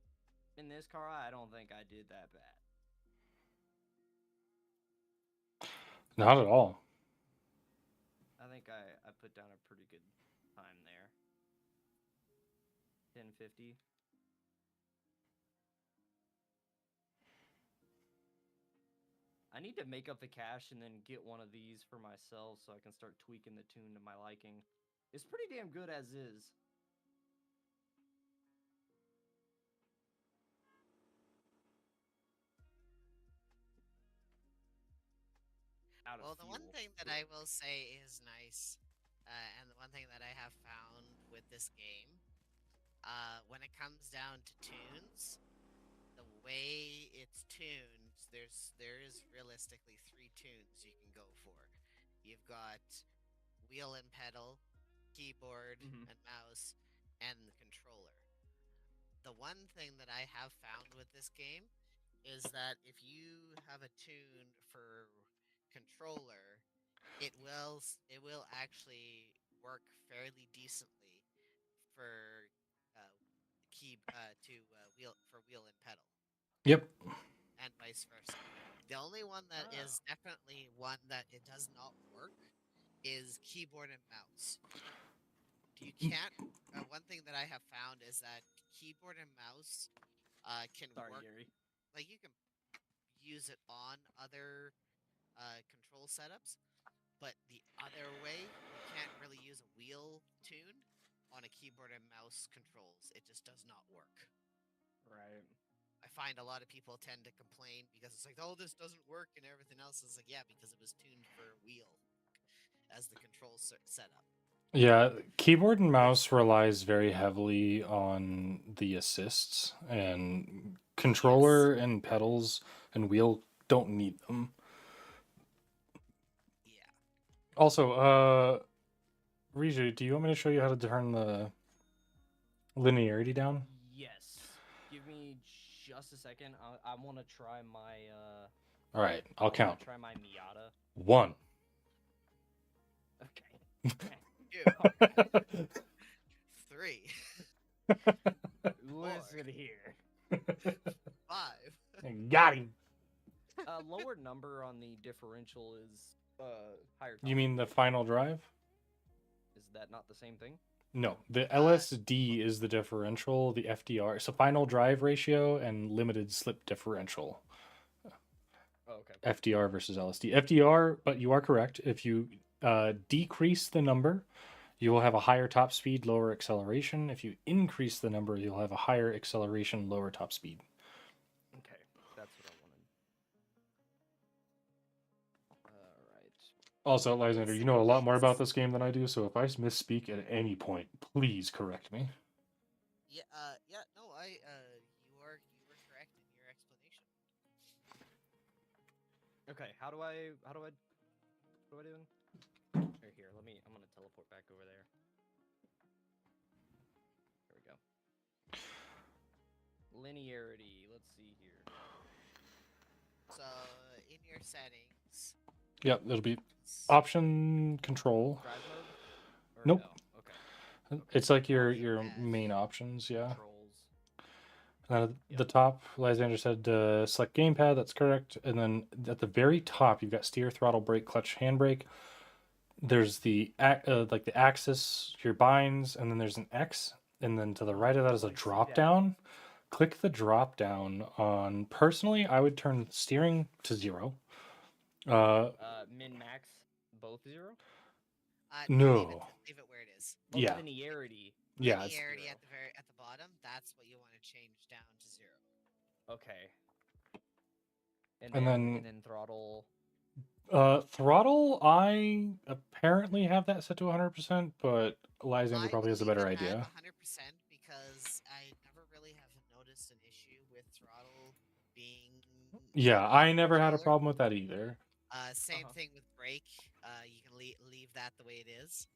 in this car, I don't think I did that bad. Not at all. I think I put down a pretty good time there. 10:50. I need to make up the cash and then get one of these for myself so I can start tweaking the tune to my liking. It's pretty damn good as is. Well, the one thing that I will say is nice, and the one thing that I have found with this game, when it comes down to tunes, the way it's tuned, there is realistically 3 tunes you can go for. You've got wheel and pedal, keyboard and mouse, and the controller. The one thing that I have found with this game is that if you have a tune for controller, it will actually work fairly decently for wheel and pedal, Yep. and vice versa. The only one that is definitely one that it does not work is keyboard and mouse. You can't. One thing that I have found is that keyboard and mouse can work. Gary. Like you can use it on other control setups, but the other way, you can't really use a wheel tune on a keyboard and mouse controls. It just does not work. Right. I find a lot of people tend to complain because it's like, oh, this doesn't work, and everything else is like, yeah, because it was tuned for a wheel as the control setup. Yeah, keyboard and mouse relies very heavily on the assists, and controller and pedals and wheel don't need them. Yeah. Also, Riju, do you want me to show you how to turn the linearity down? Yes. Give me just a second. I want to try my All right, I'll I'm gonna count. Try my Miata. 1. Okay. 2, 3, Listen here. 5. Got him. Lower number on the differential is higher. You top mean the speed. final drive? Is that not the same thing? No, the LSD is the differential, the FDR. So final drive ratio and limited slip differential. Oh, okay. FDR versus LSD. FDR, but you are correct. If you decrease the number, you will have a higher top speed, lower acceleration. If you increase the number, you'll have a higher acceleration, lower top speed. Okay, that's what I wanted. Alright. Also, Lysander, you know a lot more about this game than I do, so if I misspeak at any point, please correct me. Yeah, no, you were correct in your explanation. Okay, how do I do? Here, I'm gonna teleport back over there. There we go. Linearity, let's see here. So, in your settings, Yep, it'll be option control. Drive mode? Or Nope. No? Okay. It's like your Option main options, yeah. Controls. The top, Lysander said select gamepad, that's correct. And then at the very top, you've got steer, throttle, brake, clutch, handbrake. There's the like the axis, your binds, and then there's an X. And then to the right of that is a I see drop that. down. Click the drop down on, personally, I would turn steering to 0. Min max, both 0? No. leave it where it is. Oh, Yeah. Linearity. Yeah, it's, Linearity 0. at the bottom, that's what you want to change down to 0. Okay. And then- and then throttle. throttle, I apparently have that set to 100%, but Lysander I probably has a would better leave it at idea. 100% because I never really have noticed an issue with throttle being. Yeah, I never had a controller. problem with that either. Same Uh-huh. thing with brake. You can leave that the way it is.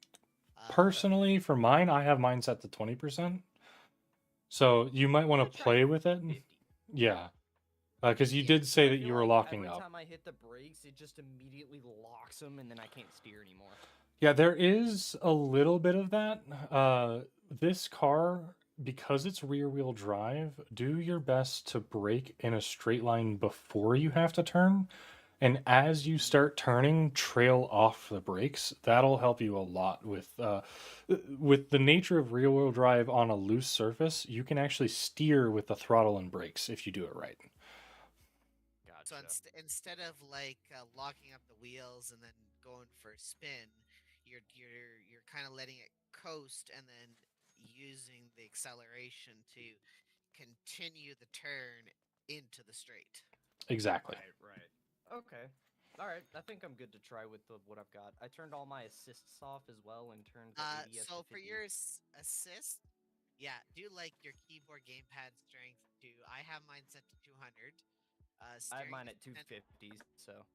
Personally, for mine, I have mine set to 20%. So you might want I'm to gonna try play with it. 50. Yeah. Because you Yeah, did say I that feel you were like locking every up. time I hit the brakes, it just immediately locks them, and then I can't steer anymore. Yeah, there is a little bit of that. This car, because it's rear wheel drive, do your best to brake in a straight line before you have to turn. And as you start turning, trail off the brakes. That'll help you a lot with the nature of rear wheel drive on a loose surface. You can actually steer with the throttle and brakes if you do it right. So Gotcha. instead of like locking up the wheels and then going for a spin, you're kind of letting it coast and then using the acceleration to continue the turn into the straight. Exactly. Right. Okay. All right. I think I'm good to try with what I've got. I turned all my assists off as well and turned the ADS So to for 50. your assist, yeah, do like your keyboard gamepad strength too. I have mine set to 200. I have mine at steering 250s, so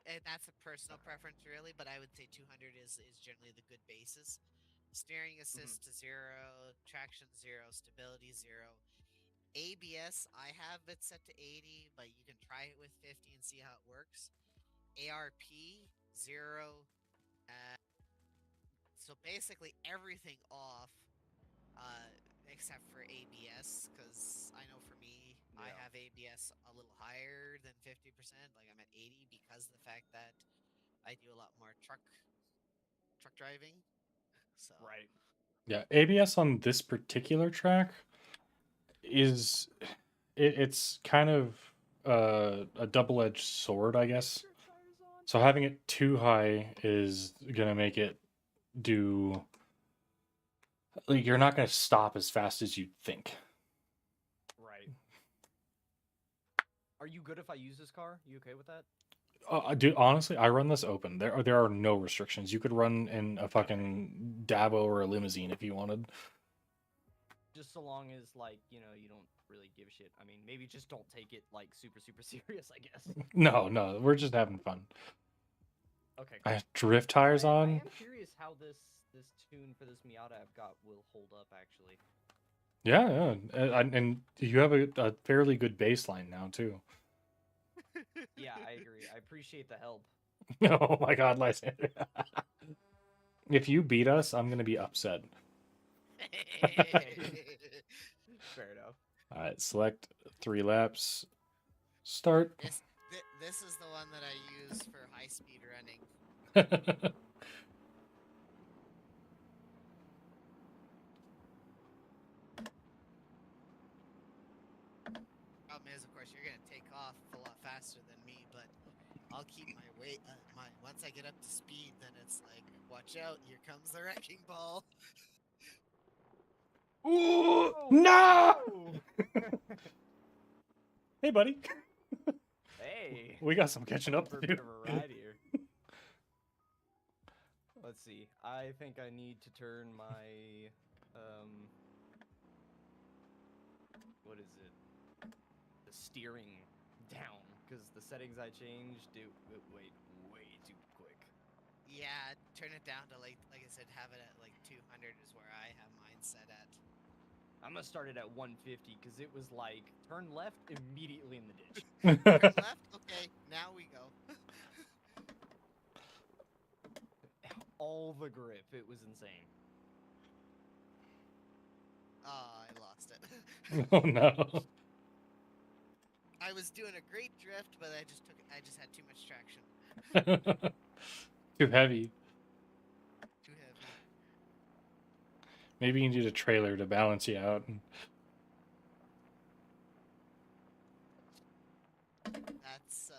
and that's a personal preference really, but I would say 200 is generally the good basis. Steering assist to 0, traction 0, stability 0. ABS, I have it set to 80, but you can try it with 50 and see how it works. ARP 0. So basically everything off, except for ABS, because I know for me, I Yeah. have ABS a little higher than 50%. Like I'm at 80 because of the fact that I do a lot more truck driving. So right. Yeah, ABS on this particular track is it's kind of a double-edged sword, I guess. So having it too high is gonna make it do like you're not gonna stop as fast as you'd think. Right. Are you good if I use this car? You okay with that? Dude, honestly, I run this open. There are no restrictions. You could run in a fucking Davo or a limousine if you wanted. Just so long as, like, you don't really give a shit. I mean, maybe just don't take it, like, super, super serious, I guess. No, we're just having fun. Okay, I cool. have drift tires I on. am curious how this tune for this Miata I've got will hold up, actually. Yeah. And you have a fairly good baseline now, too. Yeah, I agree. I appreciate the help. Oh my god, Lysander. If you beat us, I'm gonna be upset. Fair enough. Alright, select 3 laps. Start. This is the one that I use for high speed running. Problem is, of course, you're gonna take off a lot faster than me, but I'll keep my weight. Once I get up to speed, then it's like, watch out! Here comes the wrecking ball. Ooh, Oh, no! Hey, buddy. Hey. We got some catching up For to a do. bit of a ride here. Let's see. I think I need to turn my what is it? The steering down because the settings I changed do wait way too quick. Yeah, turn it down to like I said, have it at like 200 is where I have mine set at. I'm gonna start it at 150 because it was like turn left immediately in the ditch. Turn left. Okay, now we go. All the grip, it was insane. Oh, I lost it. Oh no. I was doing a great drift, but I just had too much traction. Too heavy. Too heavy. Maybe you need a trailer to balance you out. That's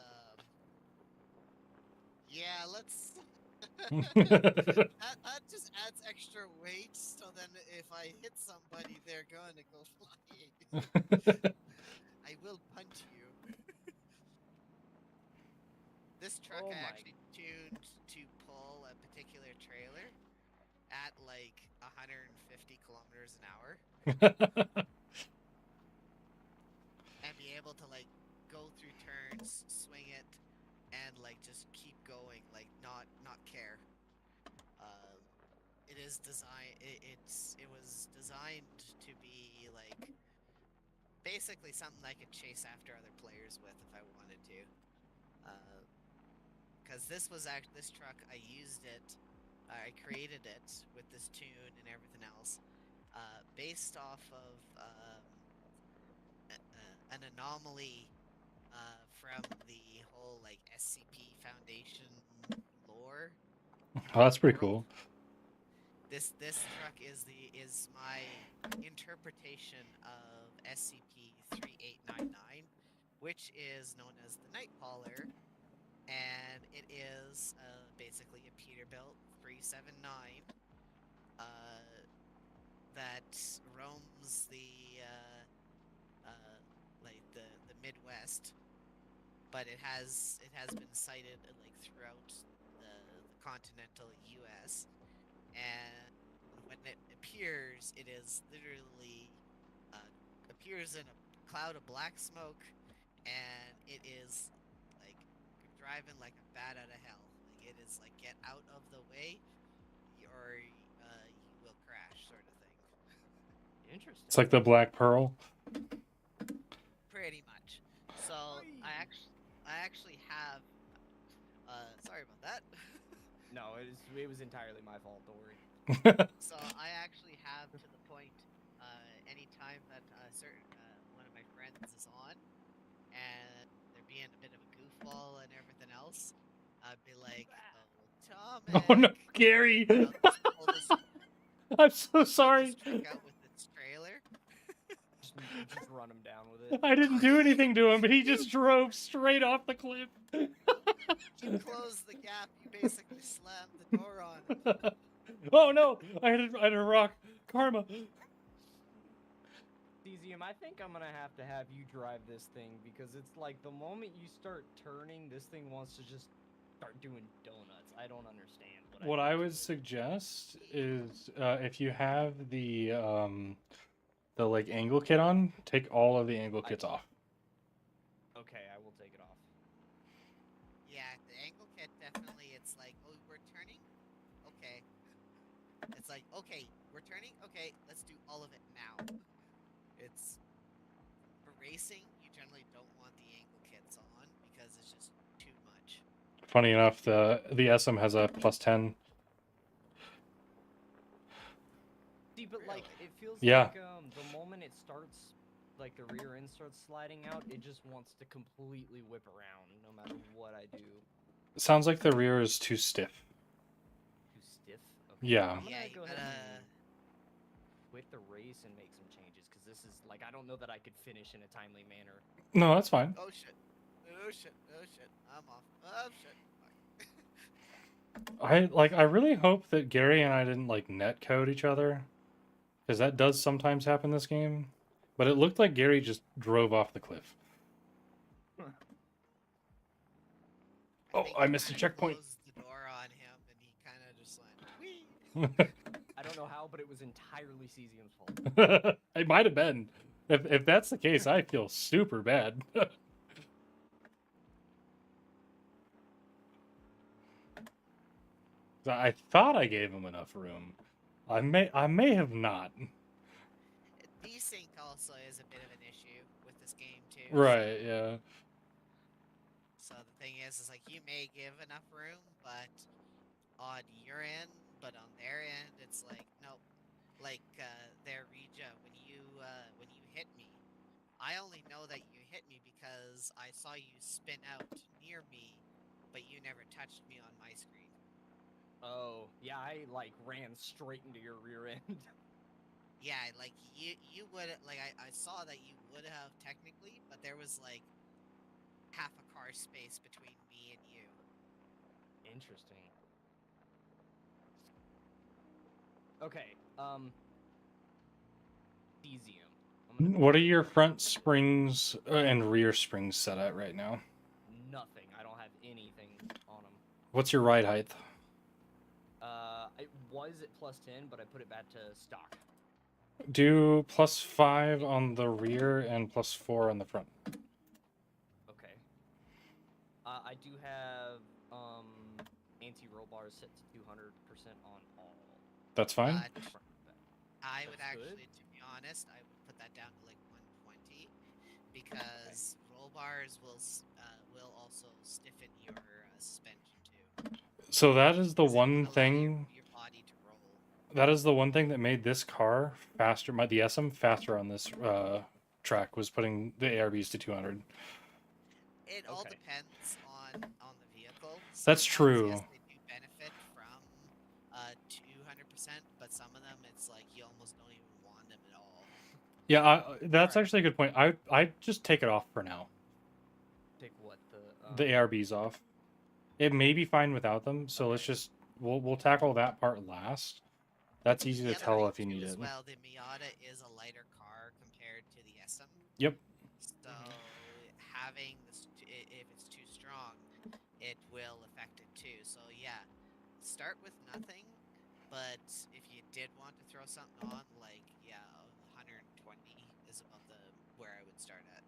yeah, let's that just adds extra weight, so then if I hit somebody, they're going to go flying. I will punch you. This truck Oh I my- actually tuned to pull a particular trailer at like 150 kilometers an hour and be able to like go through turns, swing it, and like just keep going, like not care. It is design. It was designed to be like basically something I could chase after other players with if I wanted to. Because this truck, I used it, I created it with this tune and everything else, based off of an anomaly from the whole like SCP Foundation lore. Oh, that's pretty cool. This truck is my interpretation of SCP-3899, which is known as the Nightcaller, and it is basically a Peterbilt 379 that roams the like the Midwest, but it has been sighted like throughout the continental U.S. and when it appears, it is literally appears in a cloud of black smoke, and it is like driving like a bat out of hell. Like it is like get out of the way, or you will crash, sort of thing. Interesting. It's like the Black Pearl. Pretty much. So I actually have. Sorry about that. No, it was entirely my fault. Don't worry. So I actually have to the point, anytime that one of my friends is on, and they're being a bit of a goofball and everything else, I'd be like, "Oh, Tomek." Oh no, Gary! I'll just pull this I'm so sorry. truck out with its trailer. Just run him down with it. I didn't do anything to him, but he just drove straight off the cliff. You close the gap. You basically slam the door on it. Oh no! I had a rock. Karma. Cesium, I think I'm gonna have to have you drive this thing because it's like the moment you start turning, this thing wants to just start doing donuts. I don't understand. What I would suggest is if you have the like angle kit on, take all of the angle kits off. Okay, I will take it off. Yeah, the angle kit definitely. It's like, oh, we're turning. Okay. It's like, okay, we're turning. Okay, let's do all of it now. It's for racing. You generally don't want the angle kits on because because it's just too much. Funny enough, the SM has a +10. See, but like Really? it feels Yeah. like the moment it starts, like the rear end starts sliding out, it just wants to completely whip around no matter what I do. Sounds like the rear is too stiff. Too stiff. Okay. Yeah. I'm gonna Yeah, you go ahead gotta. and quit the race and make some changes because this is like I don't know that I could finish in a timely manner. No, that's fine. Oh shit! Oh shit! Oh shit! I'm off. Oh shit! Fuck. I really hope that Gary and I didn't like net code each other, because that does sometimes happen this game. But it looked like Gary just drove off the cliff. Oh, think I you missed a kinda checkpoint. Closed the door on him, and he kind of just went. Whee! I don't know how, but it was entirely Cesium's fault. It might have been. If that's the case, I feel super bad. I thought I gave him enough room. I may have not. Desync also is a bit of an issue with this game too. Right, yeah. So the thing is like you may give enough room, but on your end, but on their end, it's like nope. Like their Regia, when you hit me, I only know that you hit me because I saw you spin out near me, but you never touched me on my screen. Oh, yeah, I like ran straight into your rear end. Yeah, like you would like I saw that you would have technically, but there was like half a car space between me and you. Interesting. Okay, Cesium. I'm gonna What are your front springs and rear springs set at right now? nothing. I don't have anything on them. What's your ride height? It was at +10, but I put it back to stock. Do +5 on the rear and +4 on the front. Okay. I do have anti-roll bars set to 200% on all. That's fine. I would That's actually, good. to be honest, I would put that down to like 120 because roll bars will also stiffen your suspension too. So that is the 'Cause it one will allow thing. your body to roll. That is the one thing that made this car faster. The SM faster on this track was putting the ARBs to 200. It all Okay. depends on the vehicle. That's Sometimes, true. Yes, they do benefit from 200%, but some of them it's like you almost don't even want them at all. Yeah, that's Alright. actually a good point. I just take it off for now. Take what The ARBs off. It may be fine without them, so let's Okay. just we'll tackle that part last. That's easy The to other tell thing if you too need as it. well, the Miata is a lighter car compared to the SM. Yep. So having this, if it's too strong, it will affect it too. So yeah, start with nothing. But if you did want to throw something on, like yeah, 120 is about where I would start at.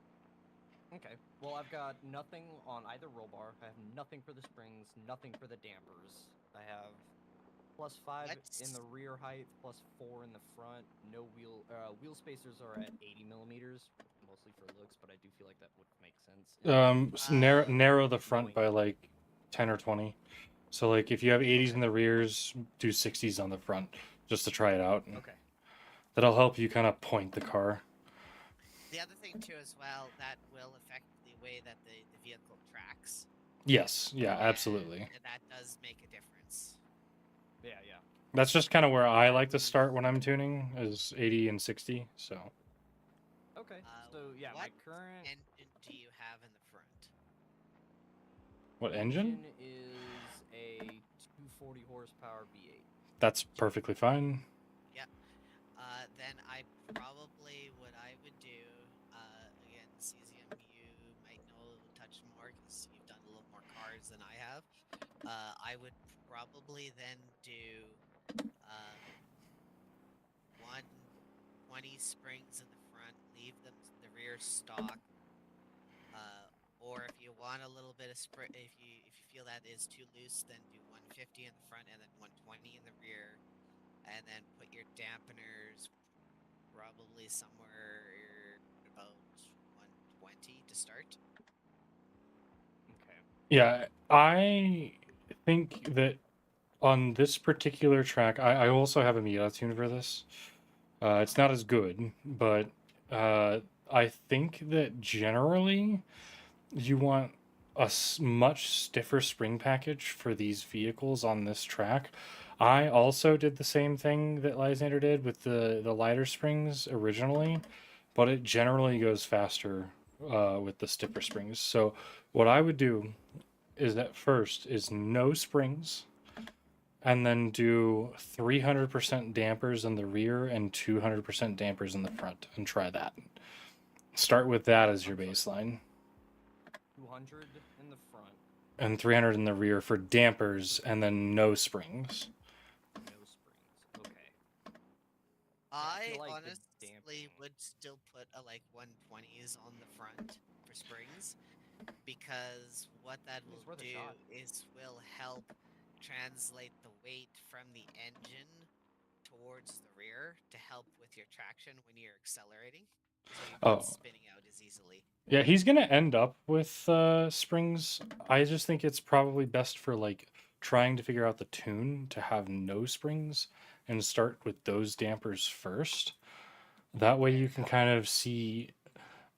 Okay. Well, I've got nothing on either roll bar. I have nothing for the springs, nothing for the dampers. I have +5 in the rear height, +4 in the front. No wheel spacers are at 80 millimeters, mostly for looks, but I do feel like that would make sense. Narrow the front knowing- by like 10 or 20. So like if you have 80s in the rears, do 60s on the front just to try it out. Okay. That'll help you kind of point the car. The other thing too, as well, that will affect the way that the vehicle tracks. Yes, yeah, absolutely. And that does make a difference. Yeah, yeah. That's just kind of where I like to start when I'm tuning is 80 and 60. So Okay. So yeah, my what current engine do you have in the front? what engine? is a 240 horsepower V8. That's perfectly fine. Then I probably what I would do. Again, Cesium, you might know a touch more because you've done a little more cars than I have. I would probably then do 120 springs in the front, leave them the rear stock. Or if you want a little bit of spring, if you feel that is too loose, then do 150 in the front and then 120 in the rear, and then put your dampeners probably somewhere about 120 to start. Yeah, I think that on this particular track, I also have a Miata tune for this. It's not as good, but I think that generally you want a much stiffer spring package for these vehicles on this track. I also did the same thing that Lysander did with the lighter springs originally, but it generally goes faster with the stiffer springs. So what I would do is that first is no springs, and then do 300% dampers in the rear and 200% dampers in the front, and try that. Start with that as your baseline, 200 in the front, and 300 in the rear for dampers, and then no springs. no springs. Okay. I feel like the honestly damping- would still put a like 120s on the front for springs, because what that It's will worth a do shot. is will help translate the weight from the engine towards the rear to help with your traction when you're accelerating, so you're not Oh. spinning out as easily. Yeah, he's gonna end up with springs. I just think it's probably best for like trying to figure out the tune to have no springs and start with those dampers first. That way you can kind of see,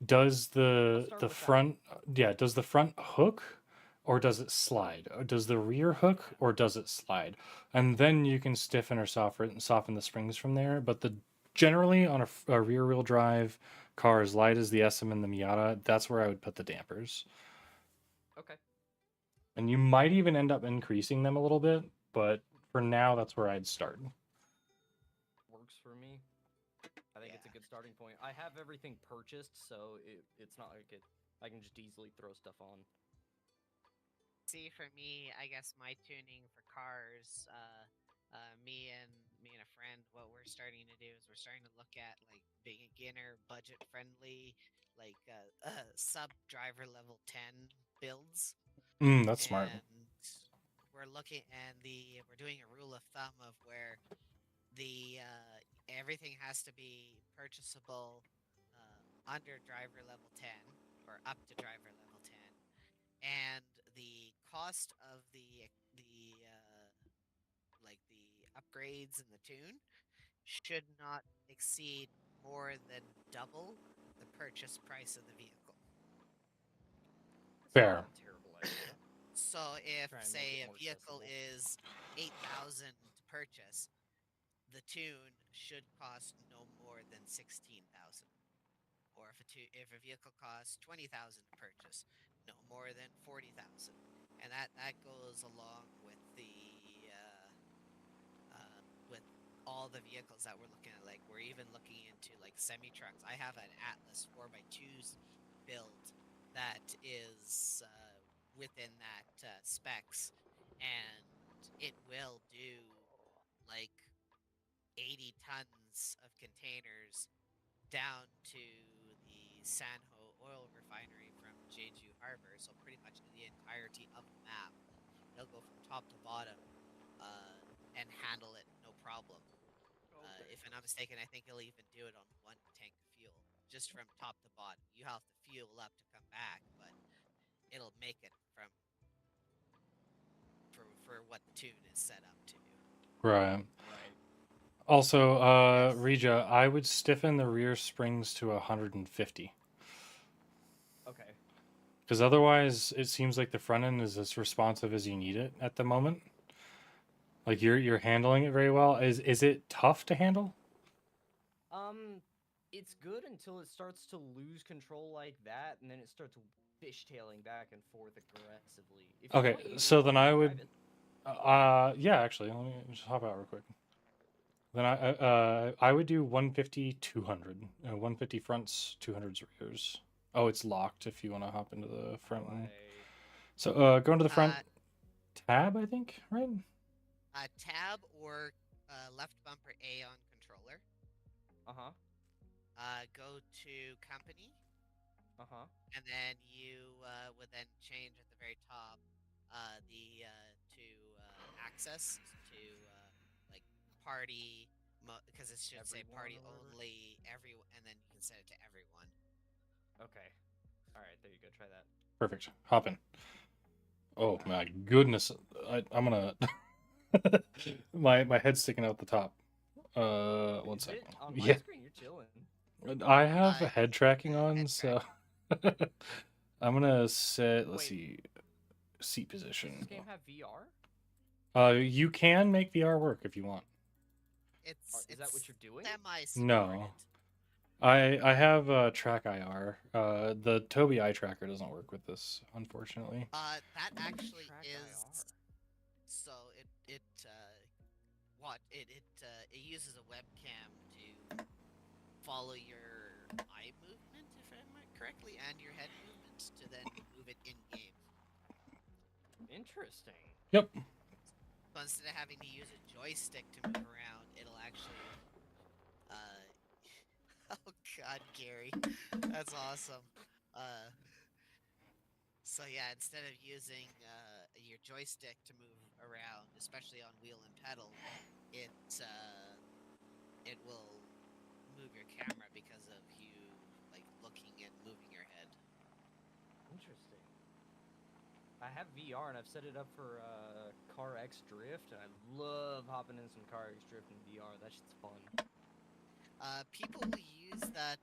does I'll the start with that. front, yeah, does the front hook or does it slide? Or does the rear hook or does it slide? And then you can stiffen or soften the springs from there. But the generally on a rear wheel drive car as light as the SM and the Miata, that's where I would put the dampers. Okay. And you might even end up increasing them a little bit, but for now, that's where I'd start. Works for me. I think it's a good starting point. I have everything purchased, so it's not like I can just easily throw stuff on. See, for me, I guess my tuning for cars, me and a friend, what we're starting to do is we're starting to look at like beginner, budget friendly, like sub driver level 10 builds. That's smart. And we're looking, and we're doing a rule of thumb of where the everything has to be purchasable under driver level 10 or up to driver level 10, and the cost of the like the upgrades and the tune should not exceed more than double the purchase price of the vehicle. It's Fair. not a terrible idea. So if, Try and make say, it a more vehicle accessible. is 8,000 to purchase, the tune should cost no more than 16,000. Or if a vehicle costs 20,000 to purchase, no more than 40,000. And that goes along with with all the vehicles that we're looking at. Like, we're even looking into like semi trucks. I have an Atlas 4x2's build that is within that specs, and it will do like 80 tons of containers down to the Sanho oil refinery from Jeju Harbor, so pretty much the entirety of the map. It'll go from top to bottom and handle it no problem. If I'm not mistaken, I think it'll even do it on one tank of fuel, just from top to bottom. You have to fuel up to come back, but it'll make it for what the tune is set up to. Right. Right. Also, Yes. Regia, I would stiffen the rear springs to 150. Okay. Because otherwise, it seems like the front end is as responsive as you need it at the moment. Like you're handling it very well. Is it tough to handle? It's good until it starts to lose control like that, and then it starts fishtailing back and forth aggressively. If you Okay, want, you so can then I drive would. it. Yeah, actually, let me just hop out real quick. Then I would do 150, 200. 150 fronts, 200 rears. Oh, it's locked if you want to hop into the front one. So go into the front tab, I think, right? Tab or left bumper A on controller. Go to company, and then you would then change at the very top to access to like party, because it should say Everyone party or whatever? only, everyone, and then you can set it to everyone. Okay. All right, there you go. Try that. Perfect. Hop in. Oh my goodness. I'm gonna my head's sticking out the top. One Is it? second. On my Yeah. screen, you're chilling. I have Uh, head tracking on, head so I'm gonna set, let's Wait. see, seat Does position. this game have VR? You can make VR work if you want. it's Is that what you're doing? Semi-supported. I have track IR. The Tobii eye tracker doesn't work with this, unfortunately. That actually Track is. IR. So it uses a webcam to follow your eye movement, if I remember correctly, and your head movement to then move it in game. Interesting. Yep. So instead of having to use a joystick to move around, it'll actually. Oh God, Gary, that's awesome. So yeah, instead of using your joystick to move around, especially on wheel and pedal, it will move your camera because of you like looking and moving your head. Interesting. I have VR and I've set it up for Car X Drift, and I love hopping in some Car X Drift in VR. That shit's fun. People will use that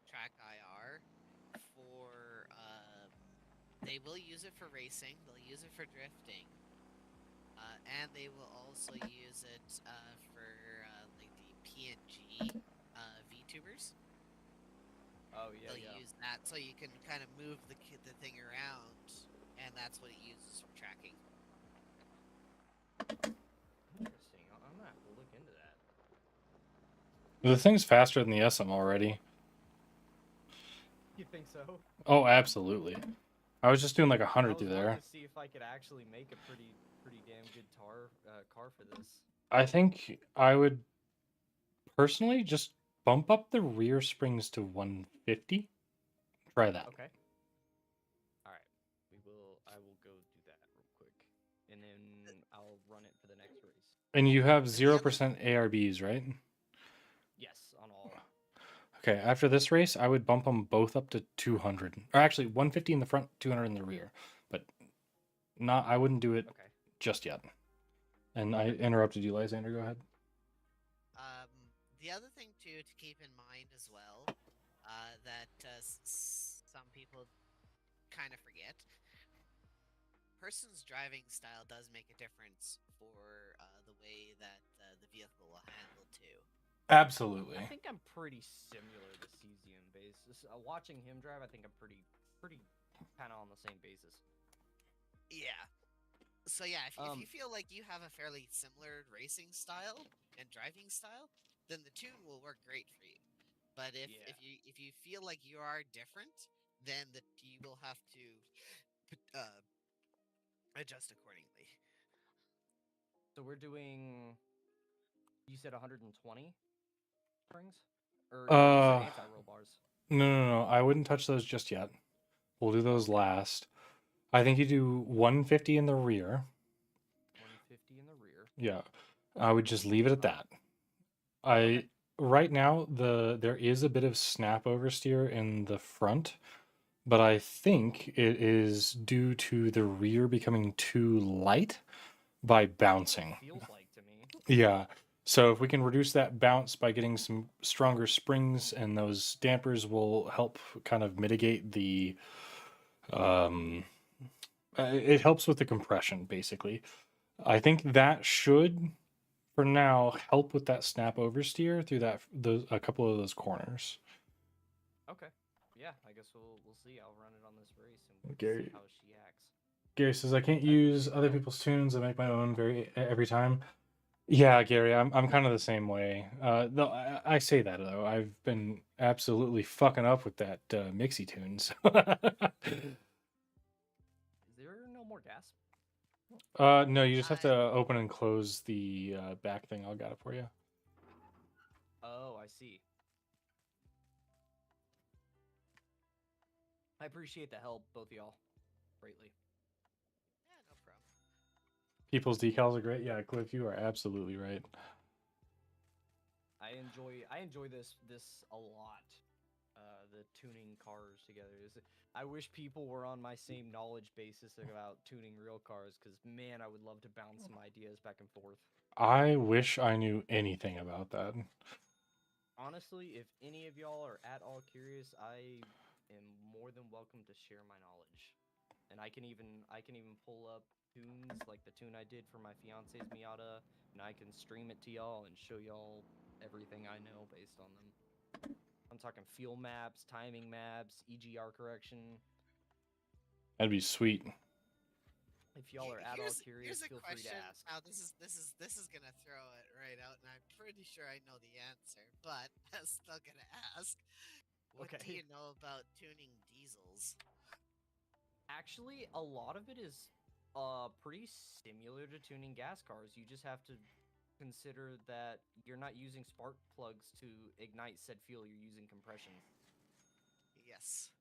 track IR for they will use it for racing. They'll use it for drifting, and they will also use it for like the PNG VTubers. Oh yeah, They'll yeah. use that so you can kind of move the thing around, and that's what it uses for tracking. Interesting. I'm gonna have to look into that. The thing's faster than the SM already. You think so? Oh, absolutely. I was just doing like 100 through I was there. wanting to see if I could actually make a pretty damn good car for this. I think I would personally just bump up the rear springs to 150. Try that. Okay. All right. I will go do that real quick, and then I'll run it for the next race. And you have 0% ARBs, right? Yes, on all. Okay, after this race, I would bump them both up to 200. Or actually, 150 in the front, 200 in the rear. But I wouldn't do it Okay. just yet. And I interrupted you, Lysander. Go ahead. The other thing too to keep in mind as well, that some people kind of forget, person's driving style does make a difference for the way that the vehicle will handle too. Absolutely. I think I'm pretty similar to Cesium basis. Watching him drive, I think I'm pretty kind of on the same basis. Yeah. So yeah, if you feel like you have a fairly similar racing style and driving style, then the tune will work great for you. But if you feel like you are different, then you will have to adjust accordingly. So we're doing. You said 120 springs, or you said anti-roll bars. No. I wouldn't touch those just yet. We'll do those last. I think you do 150 in the rear. 150 in the rear. Yeah. I would just leave it at that. Right now there is a bit of snap oversteer in the front, but I think it is due to the rear becoming too light by bouncing. Feels like to me. Yeah. So if we can reduce that bounce by getting some stronger springs, and those dampers will help kind of mitigate the it helps with the compression basically. I think that should for now help with that snap oversteer through a couple of those corners. Okay. Yeah, I guess we'll see. I'll run it on this race and Gary- see how she acts. Gary says I can't use other people's tunes. I make my own every time. Yeah, Gary, I'm kind of the same way. Though I say that though, I've been absolutely fucking up with that Mixie tunes. Is there no more gas? No, you just have to open and close the back thing. I'll got it for you. Oh, I see. I appreciate the help, both of y'all, greatly. Yeah, no problem. People's decals are great. Yeah, Cliff, you are absolutely right. I enjoy this a lot. the tuning cars together. I wish people were on my same knowledge basis about tuning real cars, because man, I would love to bounce some ideas back and forth. I wish I knew anything about that. Honestly, if any of y'all are at all curious, I am more than welcome to share my knowledge. And I can even pull up tunes like the tune I did for my fiance's Miata, and I can stream it to y'all and show y'all everything I know based on them. I'm talking fuel maps, timing maps, EGR correction. That'd be sweet. If y'all are at all curious, here's a feel free to question. ask. Now this is gonna throw it right out, and I'm pretty sure I know the answer, but I'm still gonna ask. What do Okay. you know about tuning diesels? Actually, a lot of it is pretty similar to tuning gas cars. You just have to consider that you're not using spark plugs to ignite said fuel, you're using compression. Yes.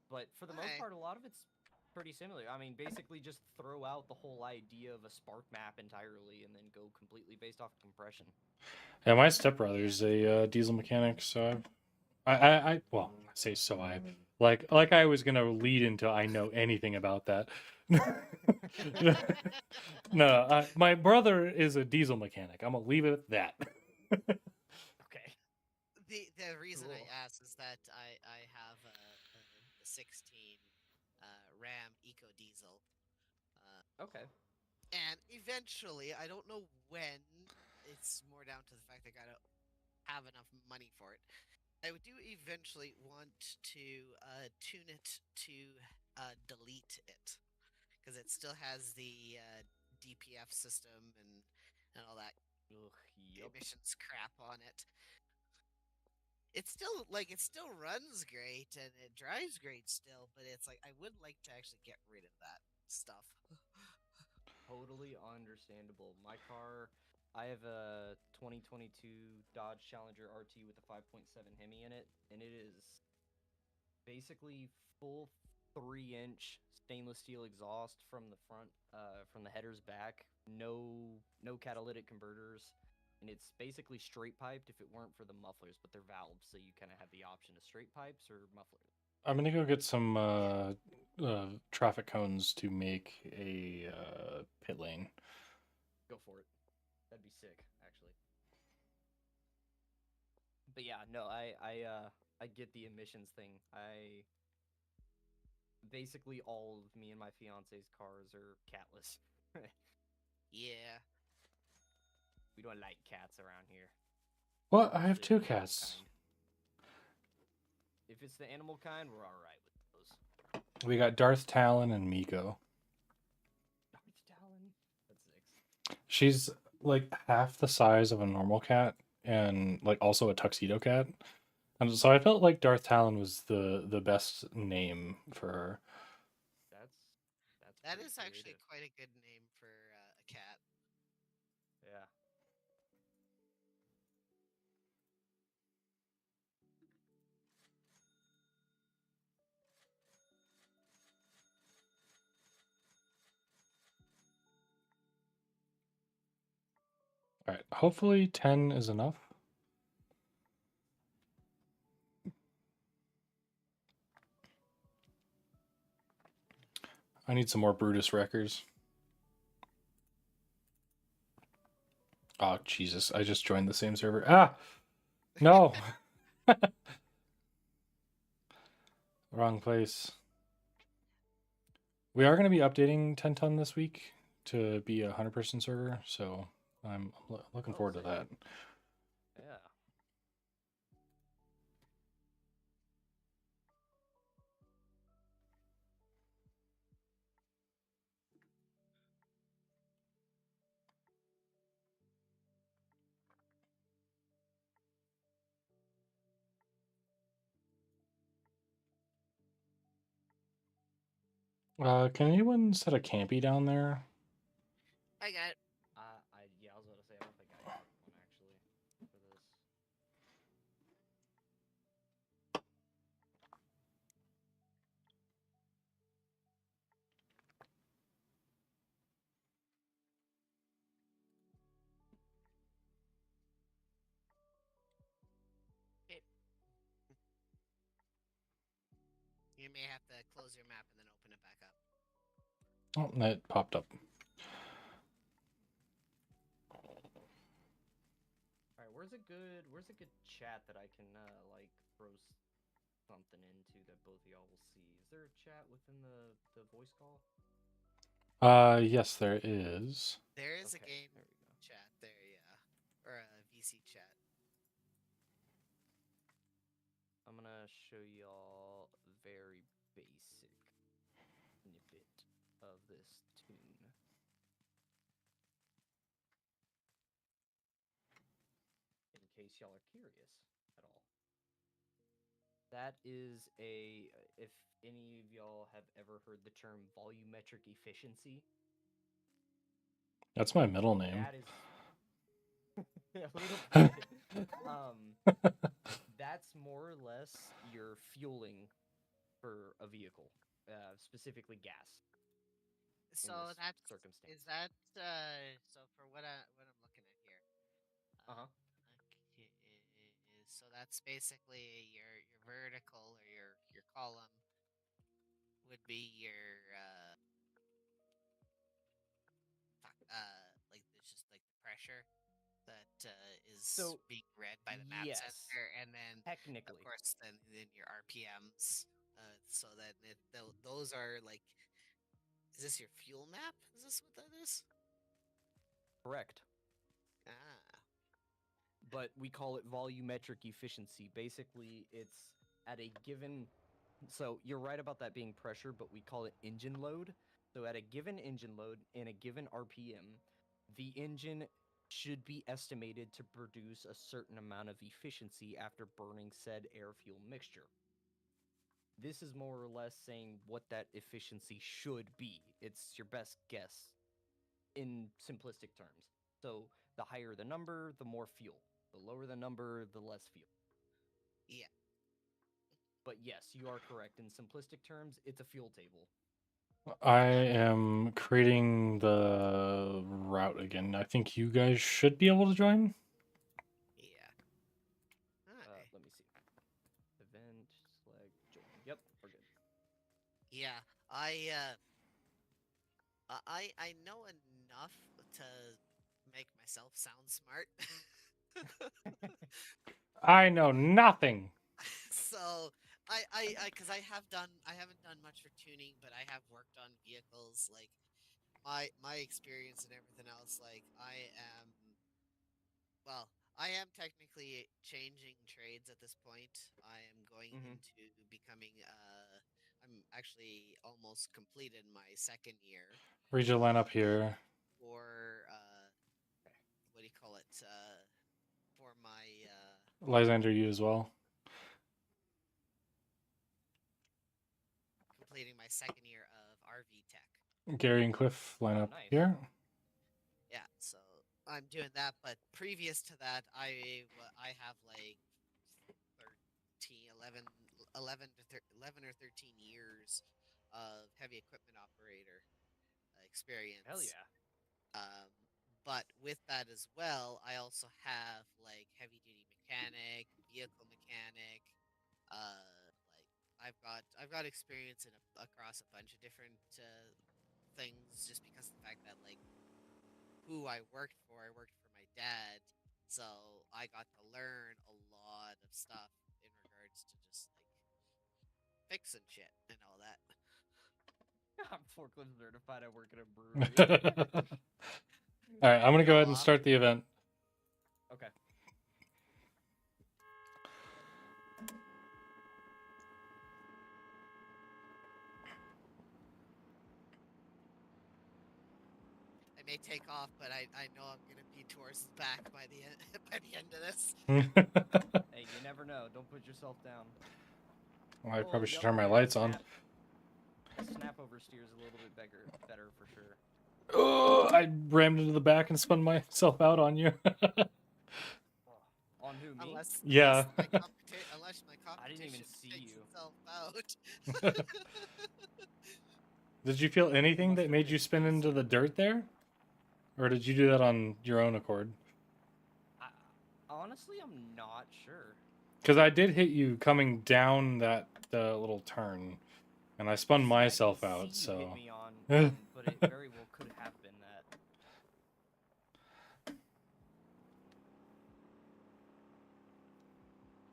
But for the most part, a lot of it's pretty similar. I mean, basically just throw out the whole idea of a spark map entirely and then go completely based off compression. Yeah, my stepbrother's a diesel mechanic, so I well, I say so I like I was gonna lead into I know anything about that. No, my brother is a diesel mechanic. I'm gonna leave it at that. Okay. The reason I Cool. ask is that I have a 16 Ram Eco Diesel. Okay. And eventually, I don't know when. It's more down to the fact I gotta have enough money for it. I do eventually want to tune it to delete it, because it still has the DPF system and all that Ugh, yup. emissions crap on it. It still runs great and it drives great still, but it's like I would like to actually get rid of that stuff. Totally understandable. My car, I have a 2022 Dodge Challenger RT with a 5.7 Hemi in it, and it is basically full 3-inch stainless steel exhaust from the front, from the headers back. No catalytic converters, and it's basically straight piped if it weren't for the mufflers, but they're valves, so you kind of have the option of straight pipes or mufflers. I'm gonna go get some traffic cones to make a pit lane. Go for it. That'd be sick, actually. But yeah, no, I get the emissions thing. I basically all of me and my fiance's cars are catless. Yeah. We don't like cats around here. Well, I have Especially 2 the animal cats. kind. If it's the animal kind, we're all right with those. We got Darth Talon and Miko. Darth Talon. That's 6. She's like half the size of a normal cat and like also a tuxedo cat. And so I felt like Darth Talon was the best name for her. That pretty is actually creative. quite a good name for a cat. Yeah. All right, hopefully 10 is enough. I need some more Brutus Wreckers. Oh, Jesus. I just joined the same server. Ah! No! Wrong place. We are going to be updating 10 Ton this week to be a 100-person server, so I'm looking forward to that. Yeah. Can anyone set a campy down there? I got it. Yeah, I was about to say, I don't think I have one actually for this. you may have to close your map and then open it back up. Oh, that popped up. All right, where's a good chat that I can like throw something into that both of y'all will see? Is there a chat within the voice call? Yes, there is. There is a Okay, game there we go. chat there, yeah, or a VC chat. I'm gonna show y'all a very basic snippet of this tune. In case y'all are curious at all. That is if any of y'all have ever heard the term volumetric efficiency, That's my middle name. that is a little bit. That's more or less your fueling for a vehicle, specifically gas. So this that's circumstance. is that so for what I'm looking at here. Uh-huh. So that's basically your vertical or your column would be your like there's just like the pressure that is So, being read by the map yes, sensor, and then technically. of course then your RPMs. So that those are like, is this your fuel map? Is this what that is? Correct. Ah. But we call it volumetric efficiency. Basically, it's at a given. So you're right about that being pressure, but we call it engine load. So at a given engine load in a given RPM, the engine should be estimated to produce a certain amount of efficiency after burning said air-fuel mixture. This is more or less saying what that efficiency should be. It's your best guess in simplistic terms. So the higher the number, the more fuel. The lower the number, the less fuel. Yeah. But yes, you are correct. In simplistic terms, it's a fuel table. I am creating the route again. I think you guys should be able to join. Yeah. Let me see. Event, select, join. Yep, we're good. Yeah. I know enough to make myself sound smart. I know nothing. So because I haven't done much for tuning, but I have worked on vehicles. Like my experience and everything else. Like I am technically changing trades at this point. I am going into becoming I'm actually almost completed my second year. Read your line up here. For what do you call it? For my Lysander, you as well. completing my second year of RV Tech. Gary and Cliff line up nice. here. Yeah, so I'm doing that, but previous to that, I have like 11 or 13 years of heavy equipment operator experience. Hell yeah. But with that as well, I also have like heavy duty mechanic, vehicle mechanic. Like I've got experience in across a bunch of different things, just because of the fact that like who I worked for my dad, so I got to learn a lot of stuff in regards to just like fixing shit and all that. I'm forklift certified. I work at a brewery. All right, I'm gonna go ahead and start the event. Okay. I may take off, but I know I'm gonna be towards the back by the end of this. Hey, you never know. Don't put yourself down. Well, I probably should turn my lights on. Snap oversteer is a little bit better for sure. Oh, I rammed into the back and spun myself out on you. On who, me? Yeah. Unless my competition I didn't even see takes you. itself out. Did you feel anything that made you spin into the dirt there? Or did you do that on your own accord? Honestly, I'm not sure. Because I did hit you coming down that little turn. And I spun See, I can myself see out, you so. hit me on, but it very well could have been that.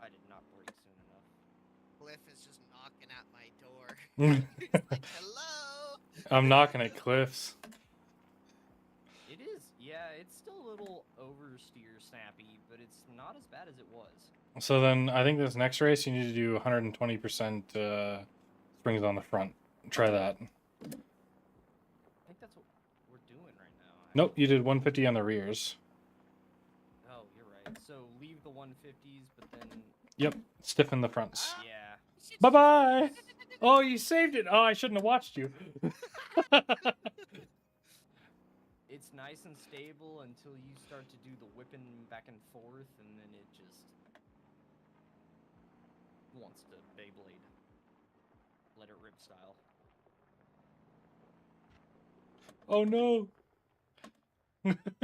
I did not break soon enough. Cliff is just knocking at my door. He's like, hello. I'm knocking at Cliff's. It is, yeah, it's still a little oversteer snappy, but it's not as bad as it was. So then I think this next race you need to do 120% springs on the front. Try that. I think that's what we're doing right now. Nope, you did 150 on the rears. Oh, you're right. So leave the 150s, but then Yep, stiffen the fronts. Ah, yeah. Bye bye. Oh, you saved it. Oh, I shouldn't have watched you. It's nice and stable until you start to do the whipping back and forth, and then it just wants to Beyblade. Let it rip style. Oh no.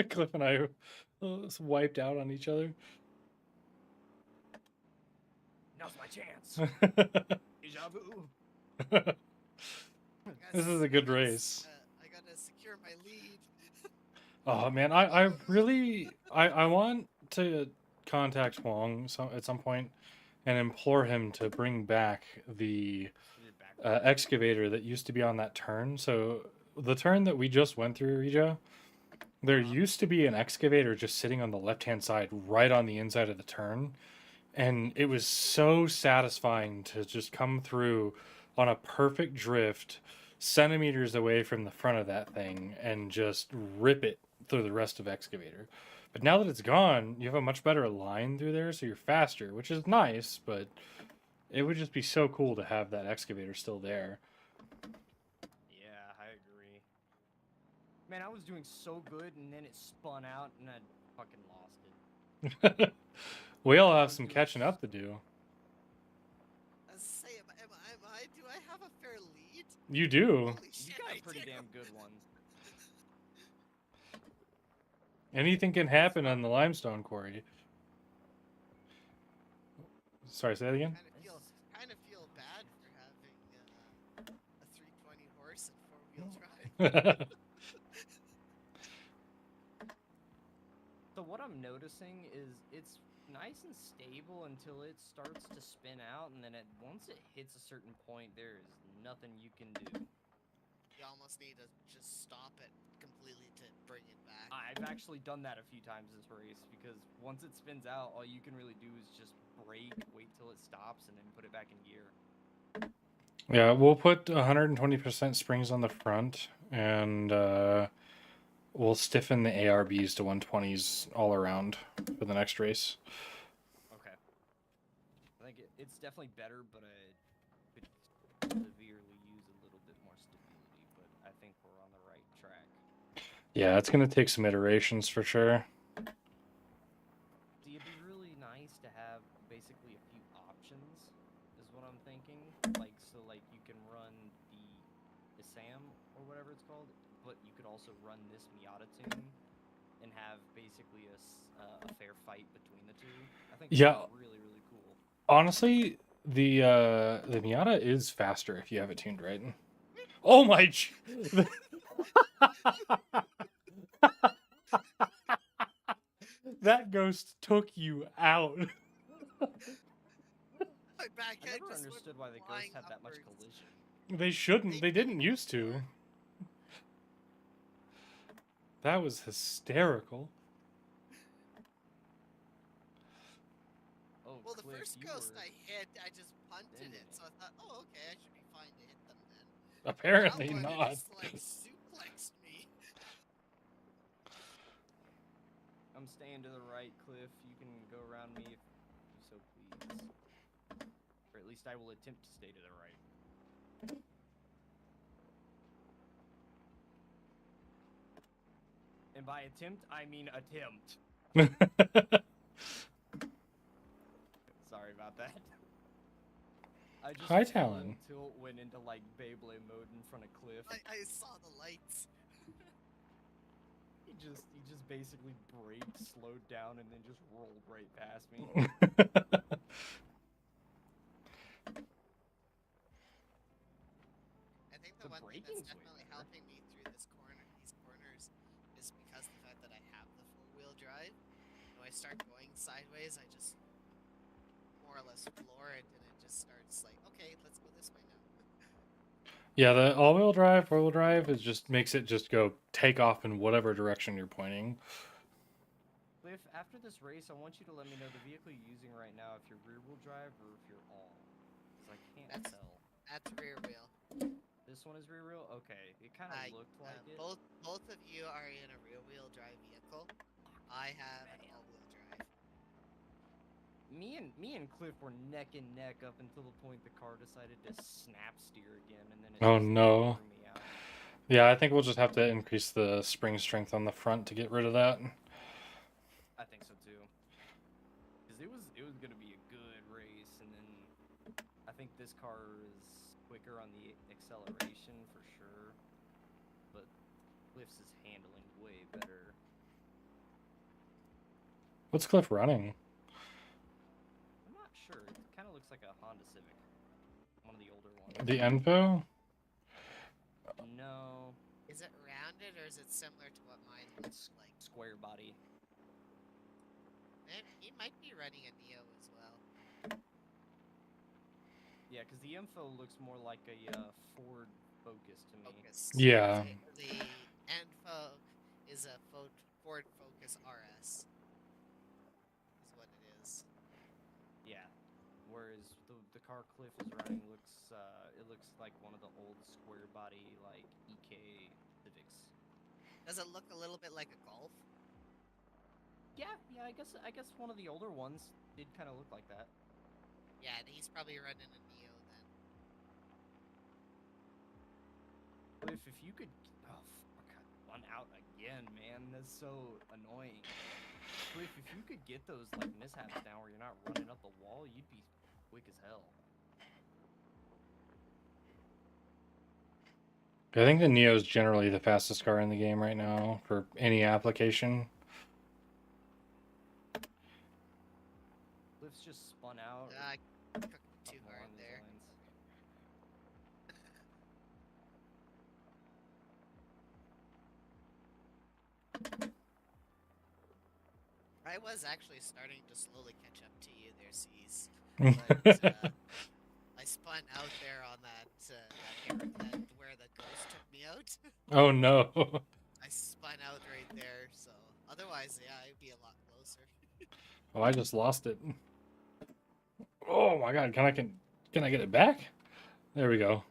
Cliff and I wiped out on each other. Now's my chance. Deja vu. This is a good race. I gotta secure my lead. Oh man, I really I want to contact Huang at some point and implore him to bring back the excavator that used to be on that turn. So the turn that we just went through, Rejo, there used to be an excavator just sitting on the left-hand side, right on the inside of the turn. And it was so satisfying to just come through on a perfect drift, centimeters away from the front of that thing, and just rip it through the rest of excavator. But now that it's gone, you have a much better line through there, so you're faster, which is nice, but it would just be so cool to have that excavator still there. Yeah, I agree. Man, I was doing so good, and then it spun out, and I fucking lost it. We all have some catching up to do. I was say, do I have a fair lead? You do. Holy You shit, got I a pretty do. damn good one. Anything can happen on the limestone quarry. Sorry, say that again? Kind of feel bad for having a 320 horse and four-wheel drive. So what I'm noticing is it's nice and stable until it starts to spin out, and then once it hits a certain point, there is nothing you can do. You almost need to just stop it completely to bring it back. I've actually done that a few times this race, because once it spins out, all you can really do is just brake, wait till it stops, and then put it back in gear. Yeah, we'll put 120% springs on the front, and we'll stiffen the ARBs to 120s all around for the next race. Okay. I think it's definitely better, but I could severely use a little bit more stability, but I think we're on the right track. Yeah, it's going to take some iterations for sure. See, it'd be really nice to have basically a few options, is what I'm thinking. Like, so like you can run the Sam or whatever it's called, but you could also run this Miata tune and have basically a fair fight between the two. I think Yeah. that'd be really, really cool. Honestly, the Miata is faster if you have it tuned right. Oh my! That ghost took you out. My back I end never just went understood why the flying ghosts have that much upwards. collision. They shouldn't. They didn't used to. That was hysterical. Oh, Well, the Cliff, first you ghost were- I hit, I just punted bending it, it. so I thought, oh, okay, I should be fine to hit them then. Apparently That one not. just, like, suplexed me. I'm staying to the right, Cliff. You can go around me if you so please. Or at least I will attempt to stay to the right. And by attempt, I mean attempt. Sorry about that. I just Hi, full Talon. tilt went into like Beyblade mode in front of Cliff. I saw the lights. He just basically braked, slowed down, and then just rolled right past me. seems way definitely better. helping me through these corners is because the fact that I have the four-wheel drive. When I start going sideways, I just more or less floor it, and it just starts like, okay, let's go this way now. Yeah, the all-wheel drive, four-wheel drive is just makes it just go take off in whatever direction you're pointing. Cliff, after this race, I want you to let me know the vehicle you're using right now, if you're rear-wheel drive or if you're all. Because I can't That's- tell. That's rear wheel. This one is rear-wheel? Okay, it kind of looked like it. Both of you are in a rear-wheel drive vehicle. I have an all-wheel drive. Me and Cliff were neck and neck up until the point the car decided to snap steer again, and then it Oh, just no. threw me out. Yeah, I think we'll just have to increase the spring strength on the front to get rid of that. I think so too. Because it was gonna be a good race, and then I think this car is quicker on the acceleration for sure, but Cliff's is handling way better. What's Cliff running? I'm not sure. It kind of looks like a Honda Civic, one of the older ones. The Envo? No, Is it rounded or is it similar to what mine looks like? square body. And he might be running a Neo as well. Yeah, because the info looks more like a Ford Focus to me. Focus. Yeah. The Envo is a Ford Focus RS. Is what it is. Yeah. Whereas the car Cliff is running looks it looks like one of the old square body like EK Civics. Does it look a little bit like a Golf? Yeah, I guess one of the older ones did kind of look like that. Yeah, he's probably running a Neo then. Cliff, if you could, oh fuck, I spun out again, man. That's so annoying. Cliff, if you could get those like mishaps down where you're not running up the wall, you'd be quick as hell. I think the Neo is generally the fastest car in the game right now for any application. Cliff's just spun out. I cooked too something hard along these there. lines. I was actually starting to slowly catch up to you there, C's. But I spun out there on that where the ghost took me out. Oh no. I spun out right there, so otherwise, yeah, I'd be a lot closer. Oh, I just lost it. Oh my god, can I get it back? There we go.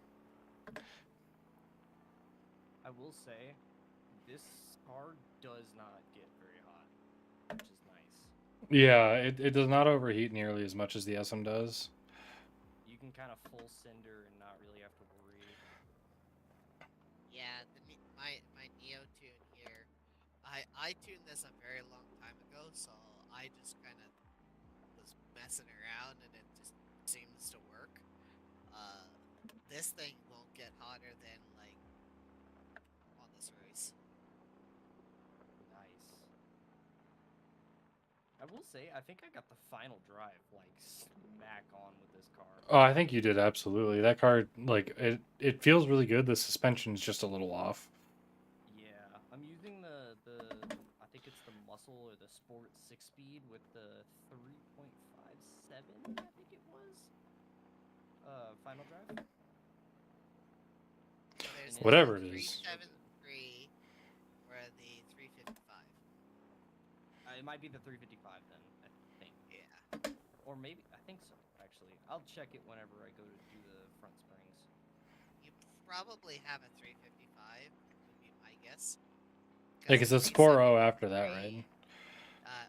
I will say, this car does not get very hot, which is nice. Yeah, it does not overheat nearly as much as the SM does. You can kind of full cinder and not really have to worry. Yeah, my Neo tune here. I tuned this a very long time ago, so I just kind of was messing around, and it just seems to work. This thing won't get hotter than like on this race. Nice. I will say, I think I got the final drive like smack on with this car. Oh, I think you did absolutely. That car, like it feels really good. The suspension's just a little off. Yeah, I'm using the I think it's the Muscle or the Sport 6-speed with the 3.57, I think it was. Final drive. So there's And Whatever the it is. 373 or the 355. It might be the 355 then, I think. Yeah. Or maybe, I think so, actually. I'll check it whenever I go to do the front springs. You probably have a 355, would be my guess. Yeah, because it's 4.0 after that, right?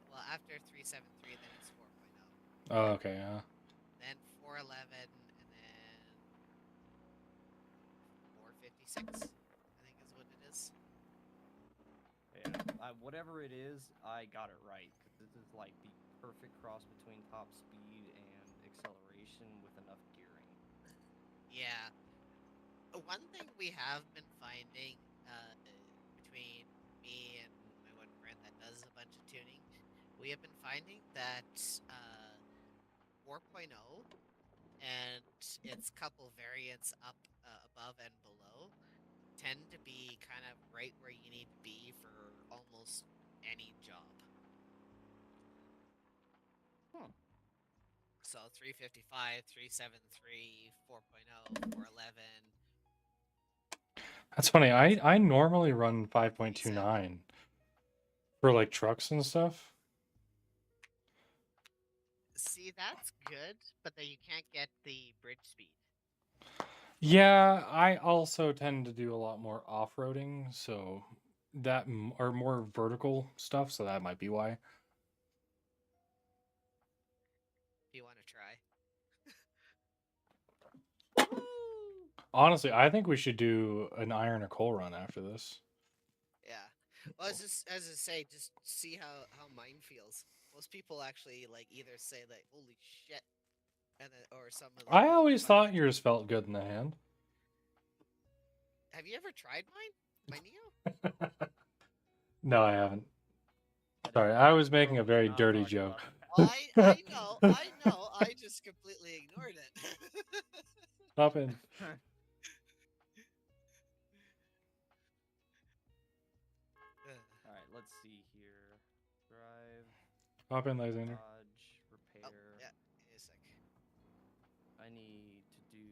Well, after 373, then it's 4.0. Oh, okay, yeah. Then 411, and then 456, I think is what it is. Yeah, whatever it is, I got it right. Because this is like the perfect cross between top speed and acceleration with enough gearing. Yeah. One thing we have been finding between me and my one friend that does a bunch of tuning, we have been finding that 4.0 and its couple variants up above and below tend to be kind of right where you need to be for almost any job. So 355, 373, 4.0, 411. That's funny. I normally run 5.29 for like trucks and stuff. See, that's good, but then you can't get the bridge speed. Yeah, I also tend to do a lot more off-roading, so that or more vertical stuff, so that might be why. If you want to try. Woo! Honestly, I think we should do an iron or coal run after this. Yeah. Well, as I say, just see how mine feels. Most people actually like either say like "Holy shit," and then or some of I "Oh always my thought God." yours felt good in the hand. Have you ever tried mine? My Neo? No, I haven't. That Sorry, is I was making a totally very not dirty talking joke. about I know. I just completely ignored it. Hop in. that. All right, let's see here. Drive, Hop in, Lysander. dodge, repair. Oh, yeah, give me a sec. I need to do.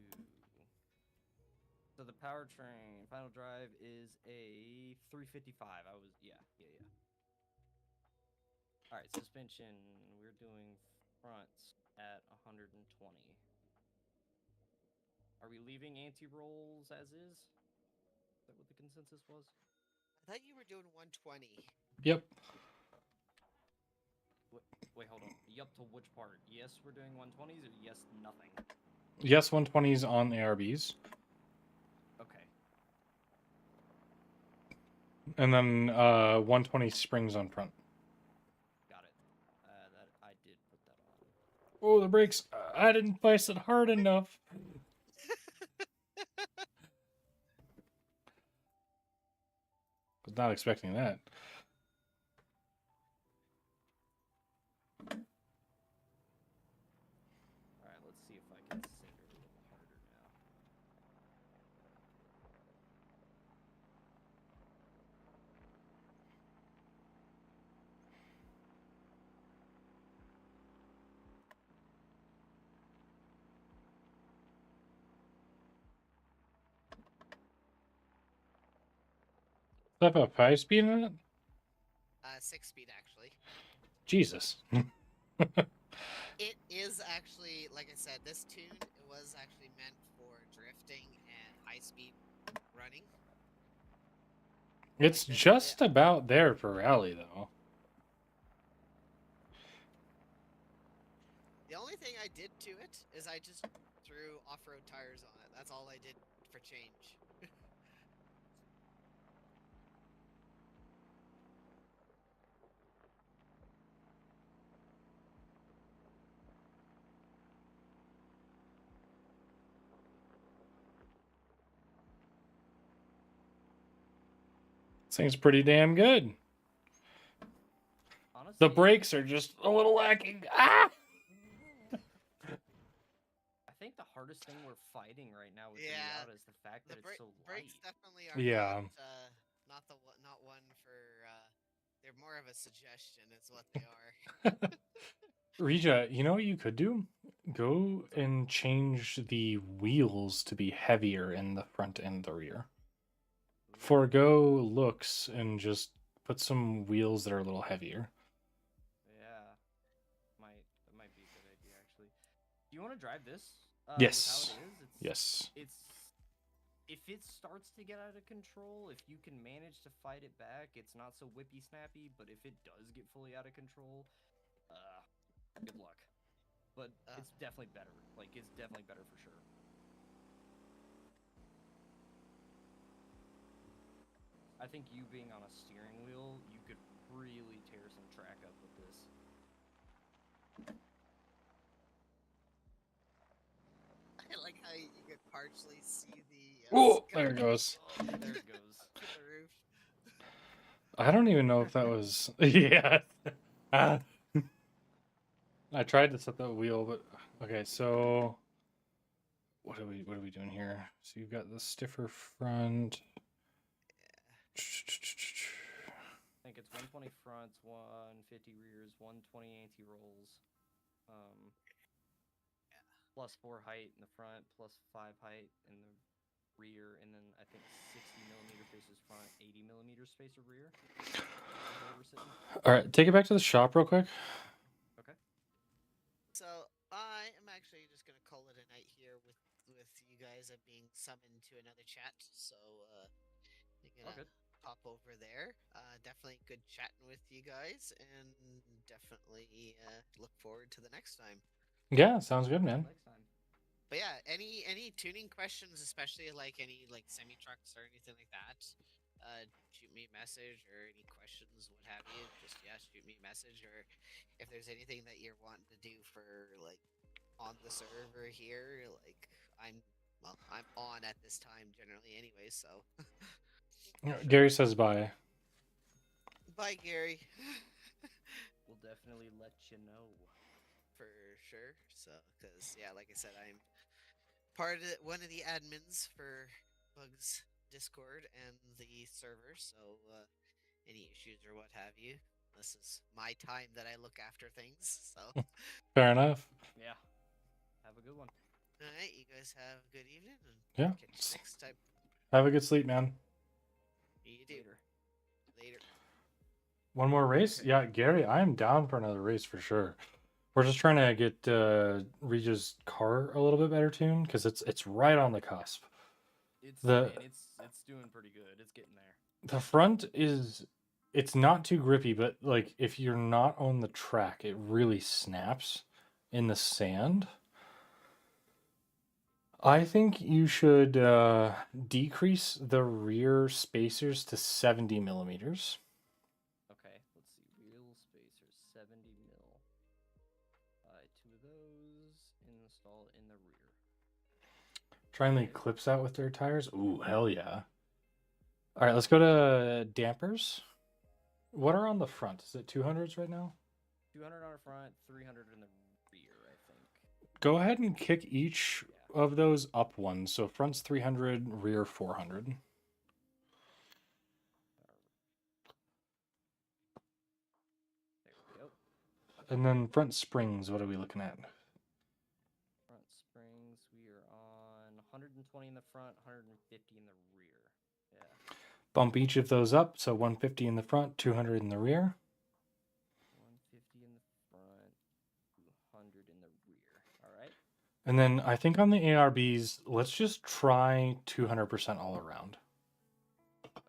So the powertrain final drive is a 355. I was yeah. All right, suspension. We're doing fronts at 120. Are we leaving anti-rolls as is? Is that what the consensus was? I thought you were doing 120. Yep. Wait, hold on. Yup to which part? Yes, we're doing 120s, or yes, nothing? Yes, 120s on ARBs. Okay. And then 120 springs on front. Got it. That I did put that on. Oh, the brakes. I didn't place it hard enough. Was not expecting that. All right, let's see if I can send her a little harder now. Does that have a 5-speed in it? 6-speed actually. Jesus. It is actually, like I said, this tune it was actually meant for drifting and high-speed running. It's Like this, just yeah. about there for rally, though. The only thing I did to it is I just threw off-road tires on it. That's all I did for change. This thing's pretty damn good. Honestly, The brakes are just a little lacking. Ah! I think the hardest thing we're fighting right now with Yeah, the Miata is the fact that it's so light. brakes definitely are Yeah. not one for. They're more of a suggestion. Is what they are. Regia, you know what you could do? Go and change the wheels to be heavier in the front and the rear. Forgo looks and just put some wheels that are a little heavier. Yeah, that might be a good idea actually. Do you want to drive this? Yes. With how it is? Yes. It's if it starts to get out of control, if you can manage to fight it back, it's not so whippy snappy. But if it does get fully out of control, good luck. But it's definitely better. Like it's definitely better for sure. I think you being on a steering wheel, you could really tear some track up with this. I like how you could partially see the. Oh, there it goes. Oh, there it goes. To the roof. I don't even know if that was. Yeah. Ah. I tried to set the wheel, but okay. So, what are we doing here? So you've got the stiffer front. think it's 120 fronts, 150 rears, 120 anti-rolls, plus 4 height in the front, plus 5 height in the rear, and then I think 60mm spaces front, 80mm spacer rear. Is where we're sitting. All right, take it back to the shop real quick. Okay. So I am actually just gonna call it a night here with you guys of being summoned to another chat. So I'm gonna Okay. pop over there. Definitely good chatting with you guys, and definitely look forward to the next time. Yeah, sounds good, man. Next time. But yeah, any tuning questions, especially like any like semi trucks or anything like that, shoot me a message or any questions, what have you. Just shoot me a message, or if there's anything that you're wanting to do for like on the server here, like I'm on at this time generally anyway. So Gary says bye. bye, Gary. We'll definitely let you know. For sure. So, because like I said, I'm part of one of the admins for Bugs Discord and the server. So, any issues or what have you, this is my time that I look after things. So, Fair enough. Yeah. Have a good one. all right, you guys have a good evening, and Yeah. catch you next time. Have a good sleep, man. You do. Later. Later. One more race? Yeah, Gary, I am down for another race for sure. We're just trying to get Regis' car a little bit better tuned because it's right on the cusp. It's doing pretty good. It's getting there. The front it's not too grippy, but like if you're not on the track, it really snaps in the sand. I think you should decrease the rear spacers to 70mm. Okay, let's see. Wheel spacers 70mm. Buy 2 of those. Install in the rear. Try and leave clips out with their tires. Ooh, hell yeah. All right, let's go to dampers. What are on the front? Is it 200s right now? 200 on the front, 300 in the rear, I think. Go ahead and kick each of those up one. So front's 300, rear 400. There we go. And then front springs, what are we looking at? Front springs, we are on 120 in the front, 150 in the rear. Yeah. Bump each of those up. So 150 in the front, 200 in the rear. 150 in the front, 200 in the rear. All right. And then I think on the ARBs, let's just try 200% all around. Okay.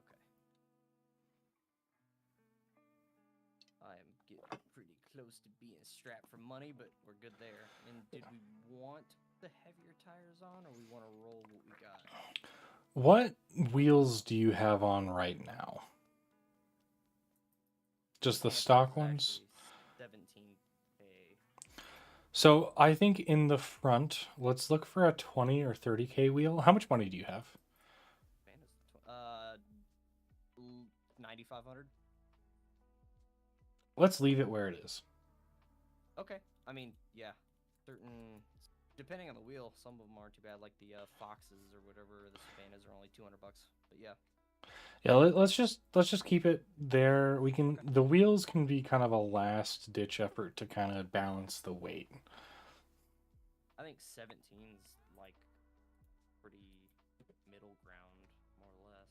I am getting pretty close to being strapped for money, but we're good there. And did we want the heavier tires on, or we want to roll what we got? What wheels do you have on right now? Just the Campus stock is ones? actually 17K. So I think in the front, let's look for a 20 or 30K wheel. How much money do you have? 9,500. Let's leave it where it is. Okay. I mean, yeah. Depending on the wheel, some of them aren't too bad. Like the Foxes or whatever, the Savannas are only $200. But yeah. Yeah, let's just keep it there. We can the wheels can be kind of a last ditch effort to kind of balance the weight. I think 17's like pretty middle ground, more or less.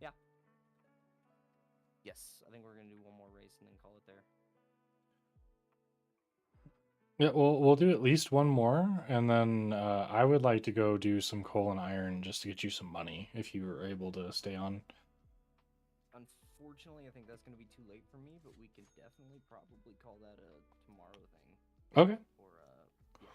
Yeah. Yes, I think we're gonna do one more race and then call it there. Yeah, we'll do at least one more, and then I would like to go do some coal and iron just to get you some money if you were able to stay on. Unfortunately, I think that's going to be too late for me, but we can definitely probably call that a tomorrow thing. Okay. Or yeah,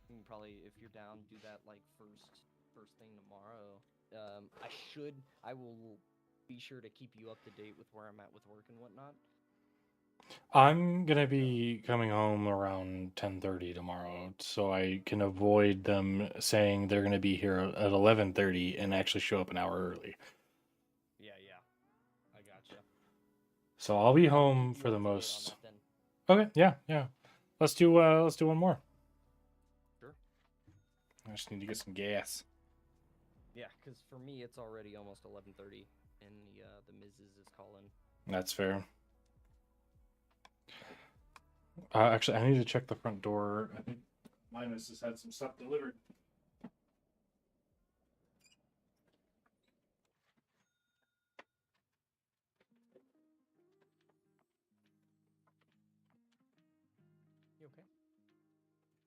you can probably, if you're down, do that like first thing tomorrow. I will be sure to keep you up to date with where I'm at with work and whatnot. I'm gonna be coming home around 10:30 tomorrow, so I can avoid them saying they're gonna be here at 11:30 and actually show up an hour early. Yeah, I gotcha. So I'll be home Keep for you the up to date on most. that then. Okay, yeah. Let's do one more. Sure. I just need to get some gas. Yeah, because for me it's already almost 11:30, and the Mrs. is calling. That's fair. Actually, I need to check the front door. I think my missus had some stuff delivered. You okay?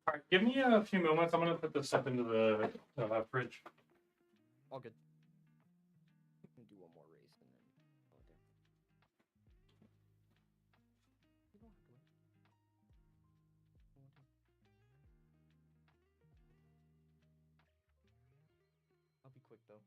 All right, give me a few moments. I'm gonna put this stuff into the fridge. All good. Can do one more race and then go there. You don't have to wait. I'll be quick though.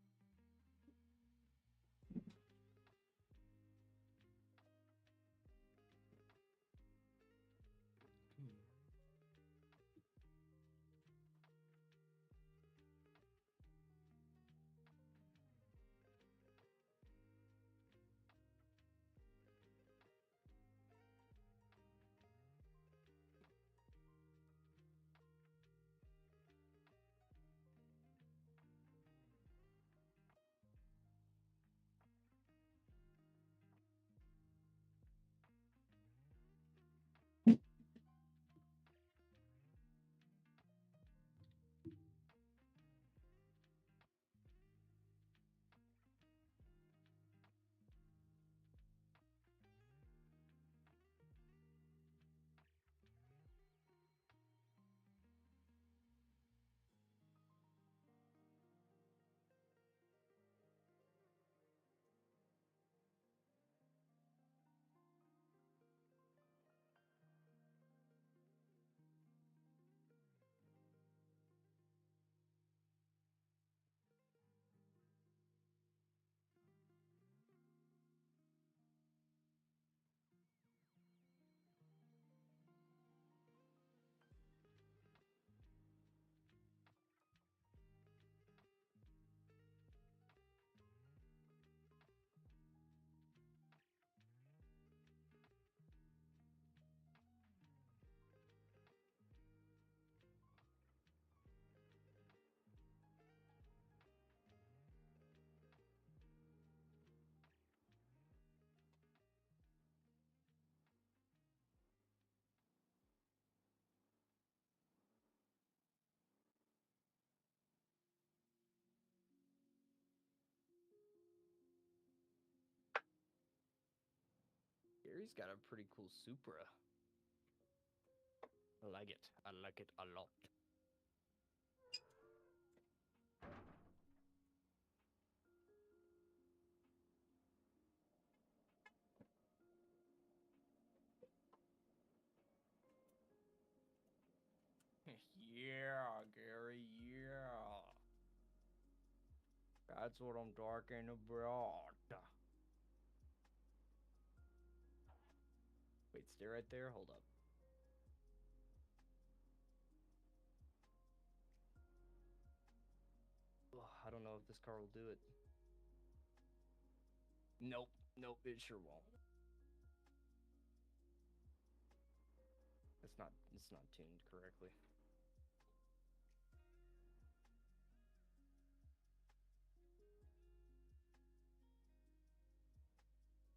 Gary's got a pretty cool Supra. I like it. I like it a lot. Yeah, Gary, yeah. That's what I'm talking about. Wait, stay right there. Hold up. Ugh, I don't know if this car will do it. Nope. Nope, it sure won't. It's not tuned correctly.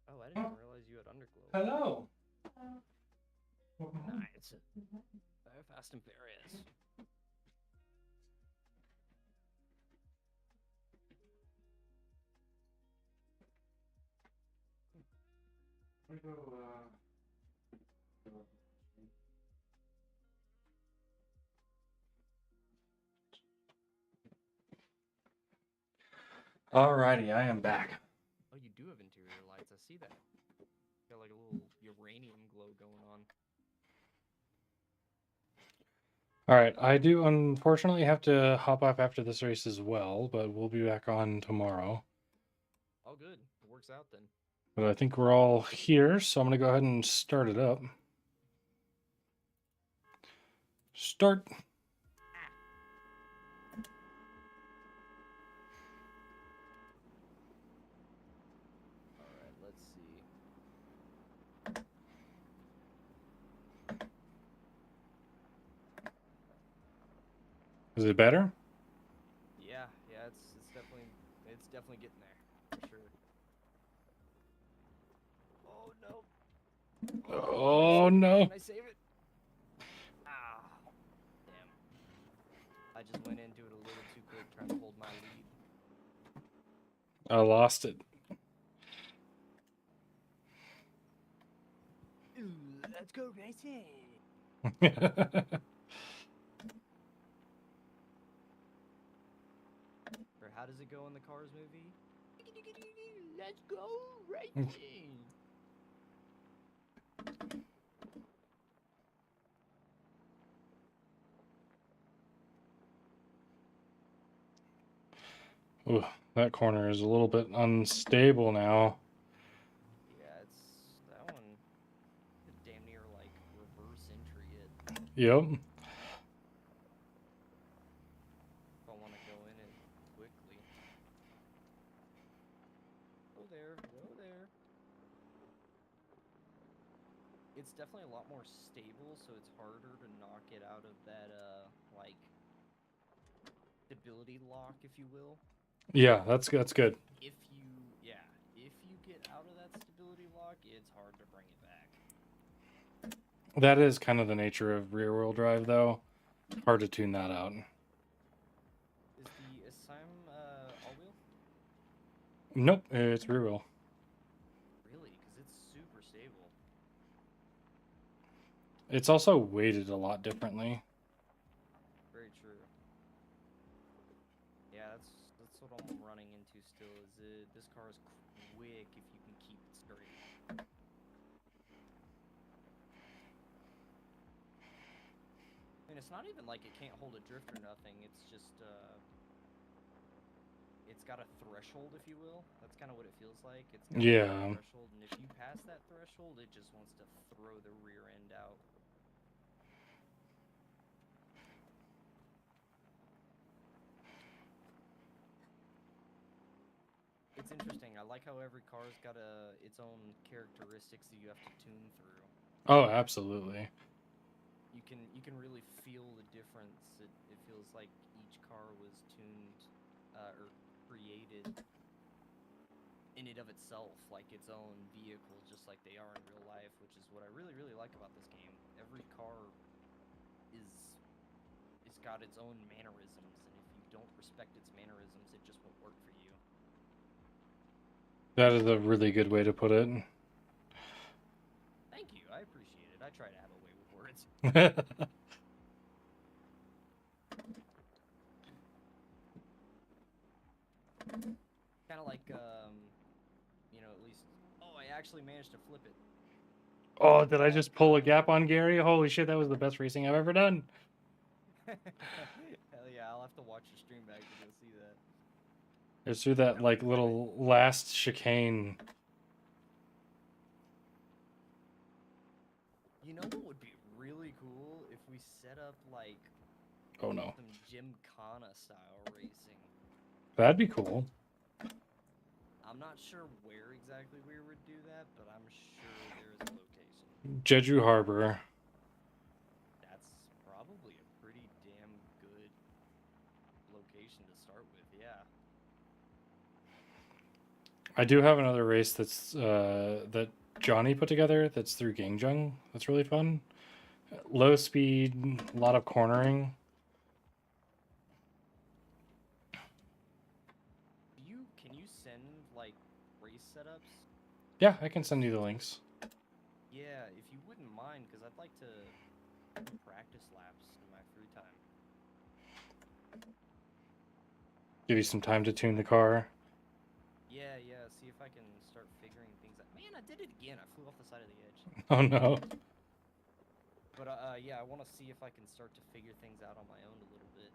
Oh, I didn't even realize you had underglow. Hello. Nice. Very fast and furious. Alrighty, I am back. Oh, you do have interior lights. I see that. Got like a little uranium glow going on. Alright, I do unfortunately have to hop off after this race as well, but we'll be back on tomorrow. Oh, good. It works out then. But I think we're all here, so I'm going to go ahead and start it up. Start. All right, let's see. Is it better? Yeah, it's definitely definitely getting there, for sure. Oh no. Oh no. Can I save it? Ah. Damn. I just went into it a little too quick trying to hold my lead. I lost it. Ooh, let's go racing. Or how does it go in the Cars movie? Let's go racing. Ooh, that corner is a little bit unstable now. Yeah, it's that one. Damn near like reverse entry it. Yep. If I want to go in it quickly. Go there, go there. It's definitely a lot more stable, so it's harder to knock it out of that like stability lock, if you will. Yeah, that's good. If you get out of that stability lock, it's hard to bring it back. That is kind of the nature of rear-wheel drive, though. Hard to tune that out. Is the Asylum all-wheel? Nope, it's rear-wheel. Really? Because it's super stable. It's also weighted a lot differently. Very true. Yeah, that's what I'm running into still. This car is quick if you can keep it straight. And it's not even like it can't hold a drift or nothing. It's just it's got a threshold, if you will. That's kind of what it feels like. It's got Yeah. a threshold, and if you pass that threshold, it just wants to throw the rear end out. It's interesting. I like how every car's got its own characteristics that you have to tune through. Oh, absolutely. You can really feel the difference. It feels like each car was tuned or created in and of itself, like its own vehicle, just like they are in real life, which is what I really, really like about this game. Every car is got its own mannerisms, and if you don't respect its mannerisms, it just won't work for you. That is a really good way to put it. Thank you, I appreciate it. I try to have a way with words. Kind of like, at least. Oh, I actually managed to flip it. Oh, did I just pull a gap on Gary? Holy shit, that was the best racing I've ever done. Hell yeah, I'll have to watch your stream back to go see that. It's through that like little last chicane. You know what would be really cool if we set up like Oh no. some Gymkhana style racing. That'd be cool. I'm not sure where exactly we would do that, but I'm sure there's a location. Jeju Harbor. That's probably a pretty damn good location to start with, yeah. I do have another race that's that Johnny put together that's through Gangjung. That's really fun. Low speed, a lot of cornering. Can you send like race setups? Yeah, I can send you the links. Yeah, if you wouldn't mind, because I'd like to do practice laps in my free time. Give you some time to tune the car. Yeah, see if I can start figuring things out. Man, I did it again. I flew off the side of the edge. Oh no. But yeah, I want to see if I can start to figure things out on my own a little bit.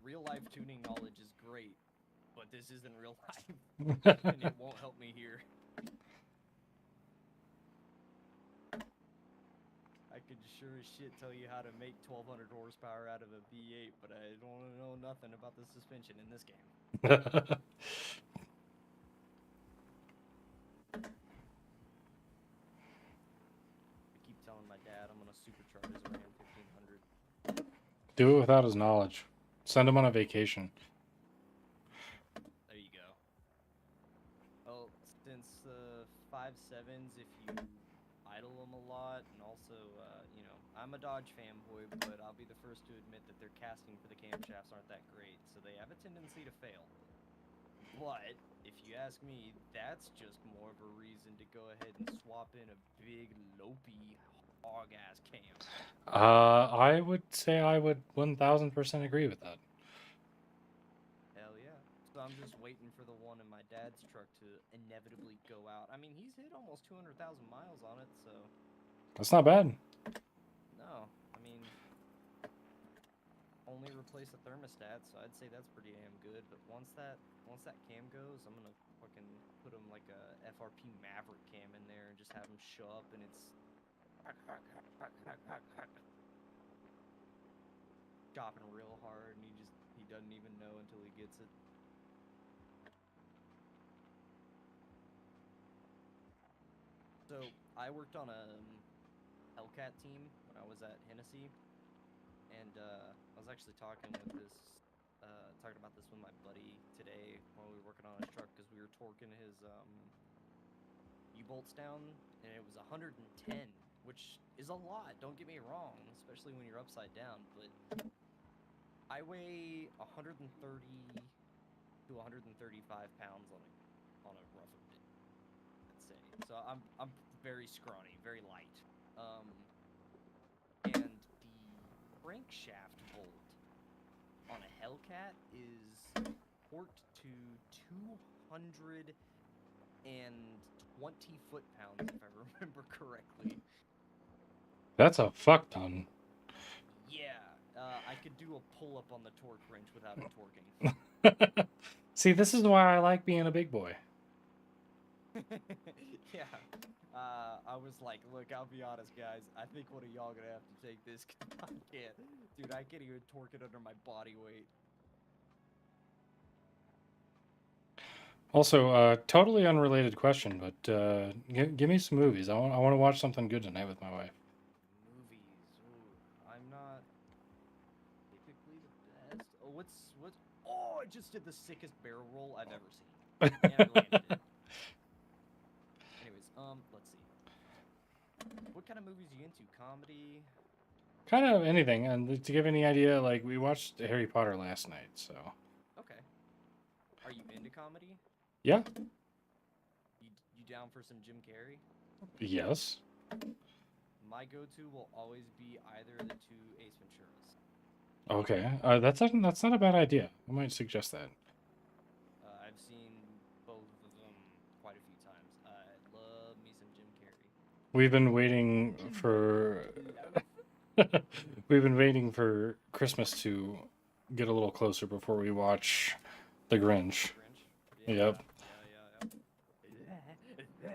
Real life tuning knowledge is great, but this isn't real life, and it won't help me here. I could sure as shit tell you how to make 1200 horsepower out of a V8, but I don't know nothing about the suspension in this game. I keep telling my dad I'm gonna supercharge his Ram 1500. Do it without his knowledge. Send him on a vacation. There you go. Well, since 5.7s, if you idle them a lot, and also, you know, I'm a Dodge fanboy, but I'll be the first to admit that their casting for the camshafts aren't that great, so they have a tendency to fail. But, if you ask me, that's just more of a reason to go ahead and swap in a big, lopey, hog-ass cam. I would say I would 1000% agree with that. Hell yeah. So I'm just waiting for the one in my dad's truck to inevitably go out. I mean, he's hit almost 200,000 miles on it, so That's not bad. no. I mean, only replace the thermostat, so I'd say that's pretty damn good. But once that cam goes, I'm gonna fucking put him like a FRP Maverick cam in there and just have him show up, and it's chopping real hard, and he doesn't even know until he gets it. So I worked on a Hellcat team when I was at Hennessy, and I was actually talking about this with my buddy today while we were working on his truck, because we were torquing his U-bolts down, and it was 110, which is a lot. Don't get me wrong, especially when you're upside down. But I weigh 130 to 135 pounds on a rough bit, I'd say. So I'm very scrawny, very light. And the crankshaft bolt on a Hellcat is torqued to 220 foot-pounds, if I remember correctly. That's a fuck ton. Yeah, I could do a pull-up on the torque wrench without it torquing. See, this is why I like being a big boy. Yeah. I was like, look, I'll be honest, guys. I think one of y'all gonna have to take this. 'Cause I can't. Dude, I can't even torque it under my body weight. Also, totally unrelated question, but give me some movies. I want to watch something good tonight with my wife. Movies. Ooh, I'm not typically the best. Oh, what's? Oh, I just did the sickest barrel roll I've ever seen. And I landed it. Anyways, let's see. What kind of movies are you into? Comedy? Kind of anything. And to give any idea, like we watched Harry Potter last night, so Okay. Are you into comedy? yeah, You down for some Jim Carrey? yes. My go-to will always be either of the two Ace Venturas. Okay, that's not a bad idea. I might suggest that. I've seen both of them quite a few times. I love me some Jim Carrey. We've been waiting for we've been waiting for Christmas to get a little closer before we watch The Grinch. Grinch? Yep. Yeah.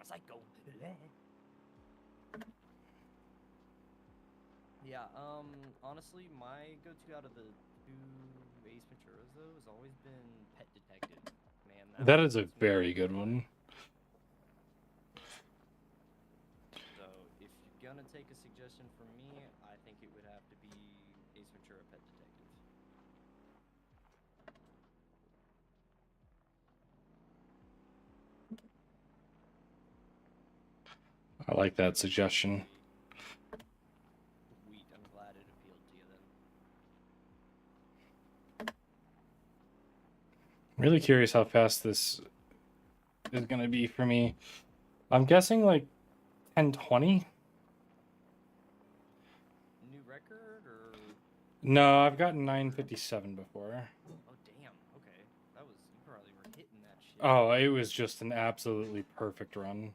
Psycho. Yeah, honestly, my go-to out of the two Ace Venturas, though, has always been Pet Detective. Man, That one is a gets me very every good time. one. So, if you're gonna take a suggestion from me, I think it would have to be Ace Ventura: Pet Detective. I like that suggestion. Sweet, I'm glad it appealed to you then. Really curious how fast this is gonna be for me. I'm guessing like 1020. New record, or? No, I've gotten 957 before. Oh, damn, okay. You probably were hitting that shit. Oh, it was just an absolutely perfect run.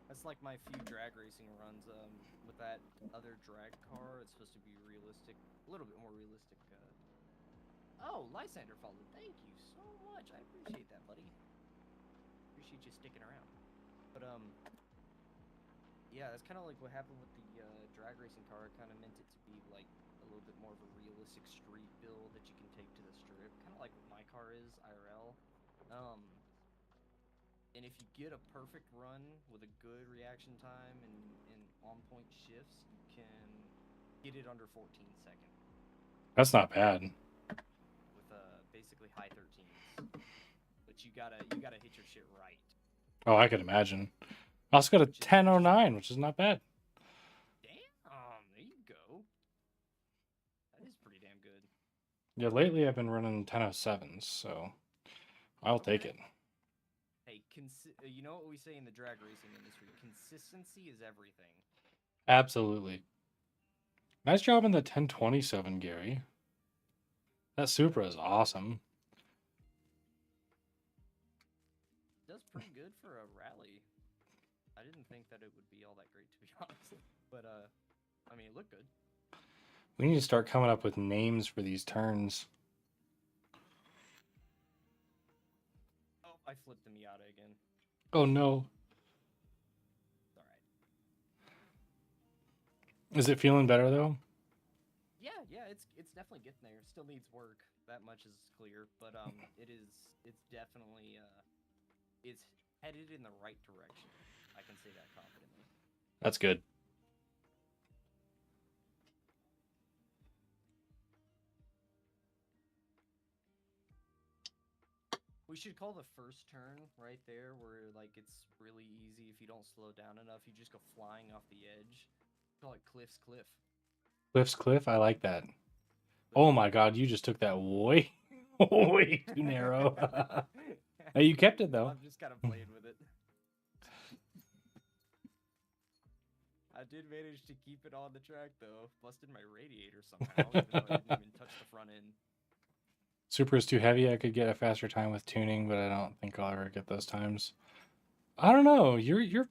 That's like my few drag racing runs. With that other drag car, it's supposed to be realistic, a little bit more realistic. Oh, Lysander followed. Thank you so much. I appreciate that, buddy. Appreciate you sticking around. But yeah, that's kind of like what happened with the drag racing car. I kind of meant it to be like a little bit more of a realistic street build that you can take to the strip, kind of like what my car is IRL. And if you get a perfect run with a good reaction time and on-point shifts, you can get it under 14 seconds That's not bad. with basically high 13s. But you gotta hit your shit right. Oh, I could imagine. I also got a Which is 1009, which is not bad. Damn, there you go. That is pretty damn good. Yeah, lately I've been running 1007s, so I'll take it. Hey, you know what we say in the drag racing industry? Consistency is everything. Absolutely. Nice job on the 1027, Gary. That Supra is awesome. Does pretty good for a rally. I didn't think that it would be all that great, to be honest. But I mean, it looked good. We need to start coming up with names for these turns. Oh, I flipped the Miata again. Oh no. It's all right. Is it feeling better though? Yeah, it's definitely getting there. Still needs work. That much is clear, but it's definitely it's headed in the right direction. I can say that confidently. That's good. We should call the first turn right there where like it's really easy if you don't slow down enough, you just go flying off the edge. Call it Cliff's Cliff. Cliff's Cliff, I like that. Oh my god, you just took that way, way too narrow. Hey, you kept it though. I'm just kind of playing with it. I did manage to keep it on the track though. Busted my radiator somehow, even though I didn't even touch the front end. Super is too heavy. I could get a faster time with tuning, but I don't think I'll ever get those times. I don't know. You're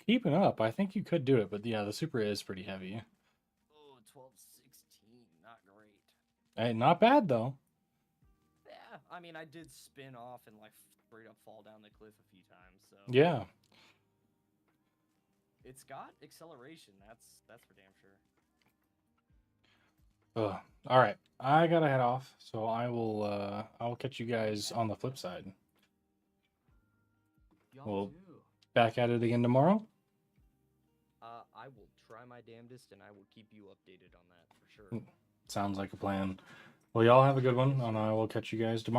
keeping up. I think you could do it, but yeah, the Super is pretty heavy. Oh, 12:16, not great. Hey, not bad though. Yeah, I mean, I did spin off and like straight up fall down the cliff a few times, so Yeah. it's got acceleration. That's for damn sure. Ugh. All right, I gotta head off, so I'll catch you guys on the flip side. Y'all Well- do. Back at it again tomorrow. I will try my damnedest, and I will keep you updated on that for sure. Sounds like a plan. Well, y'all have a good one, and I will catch you guys tomorrow.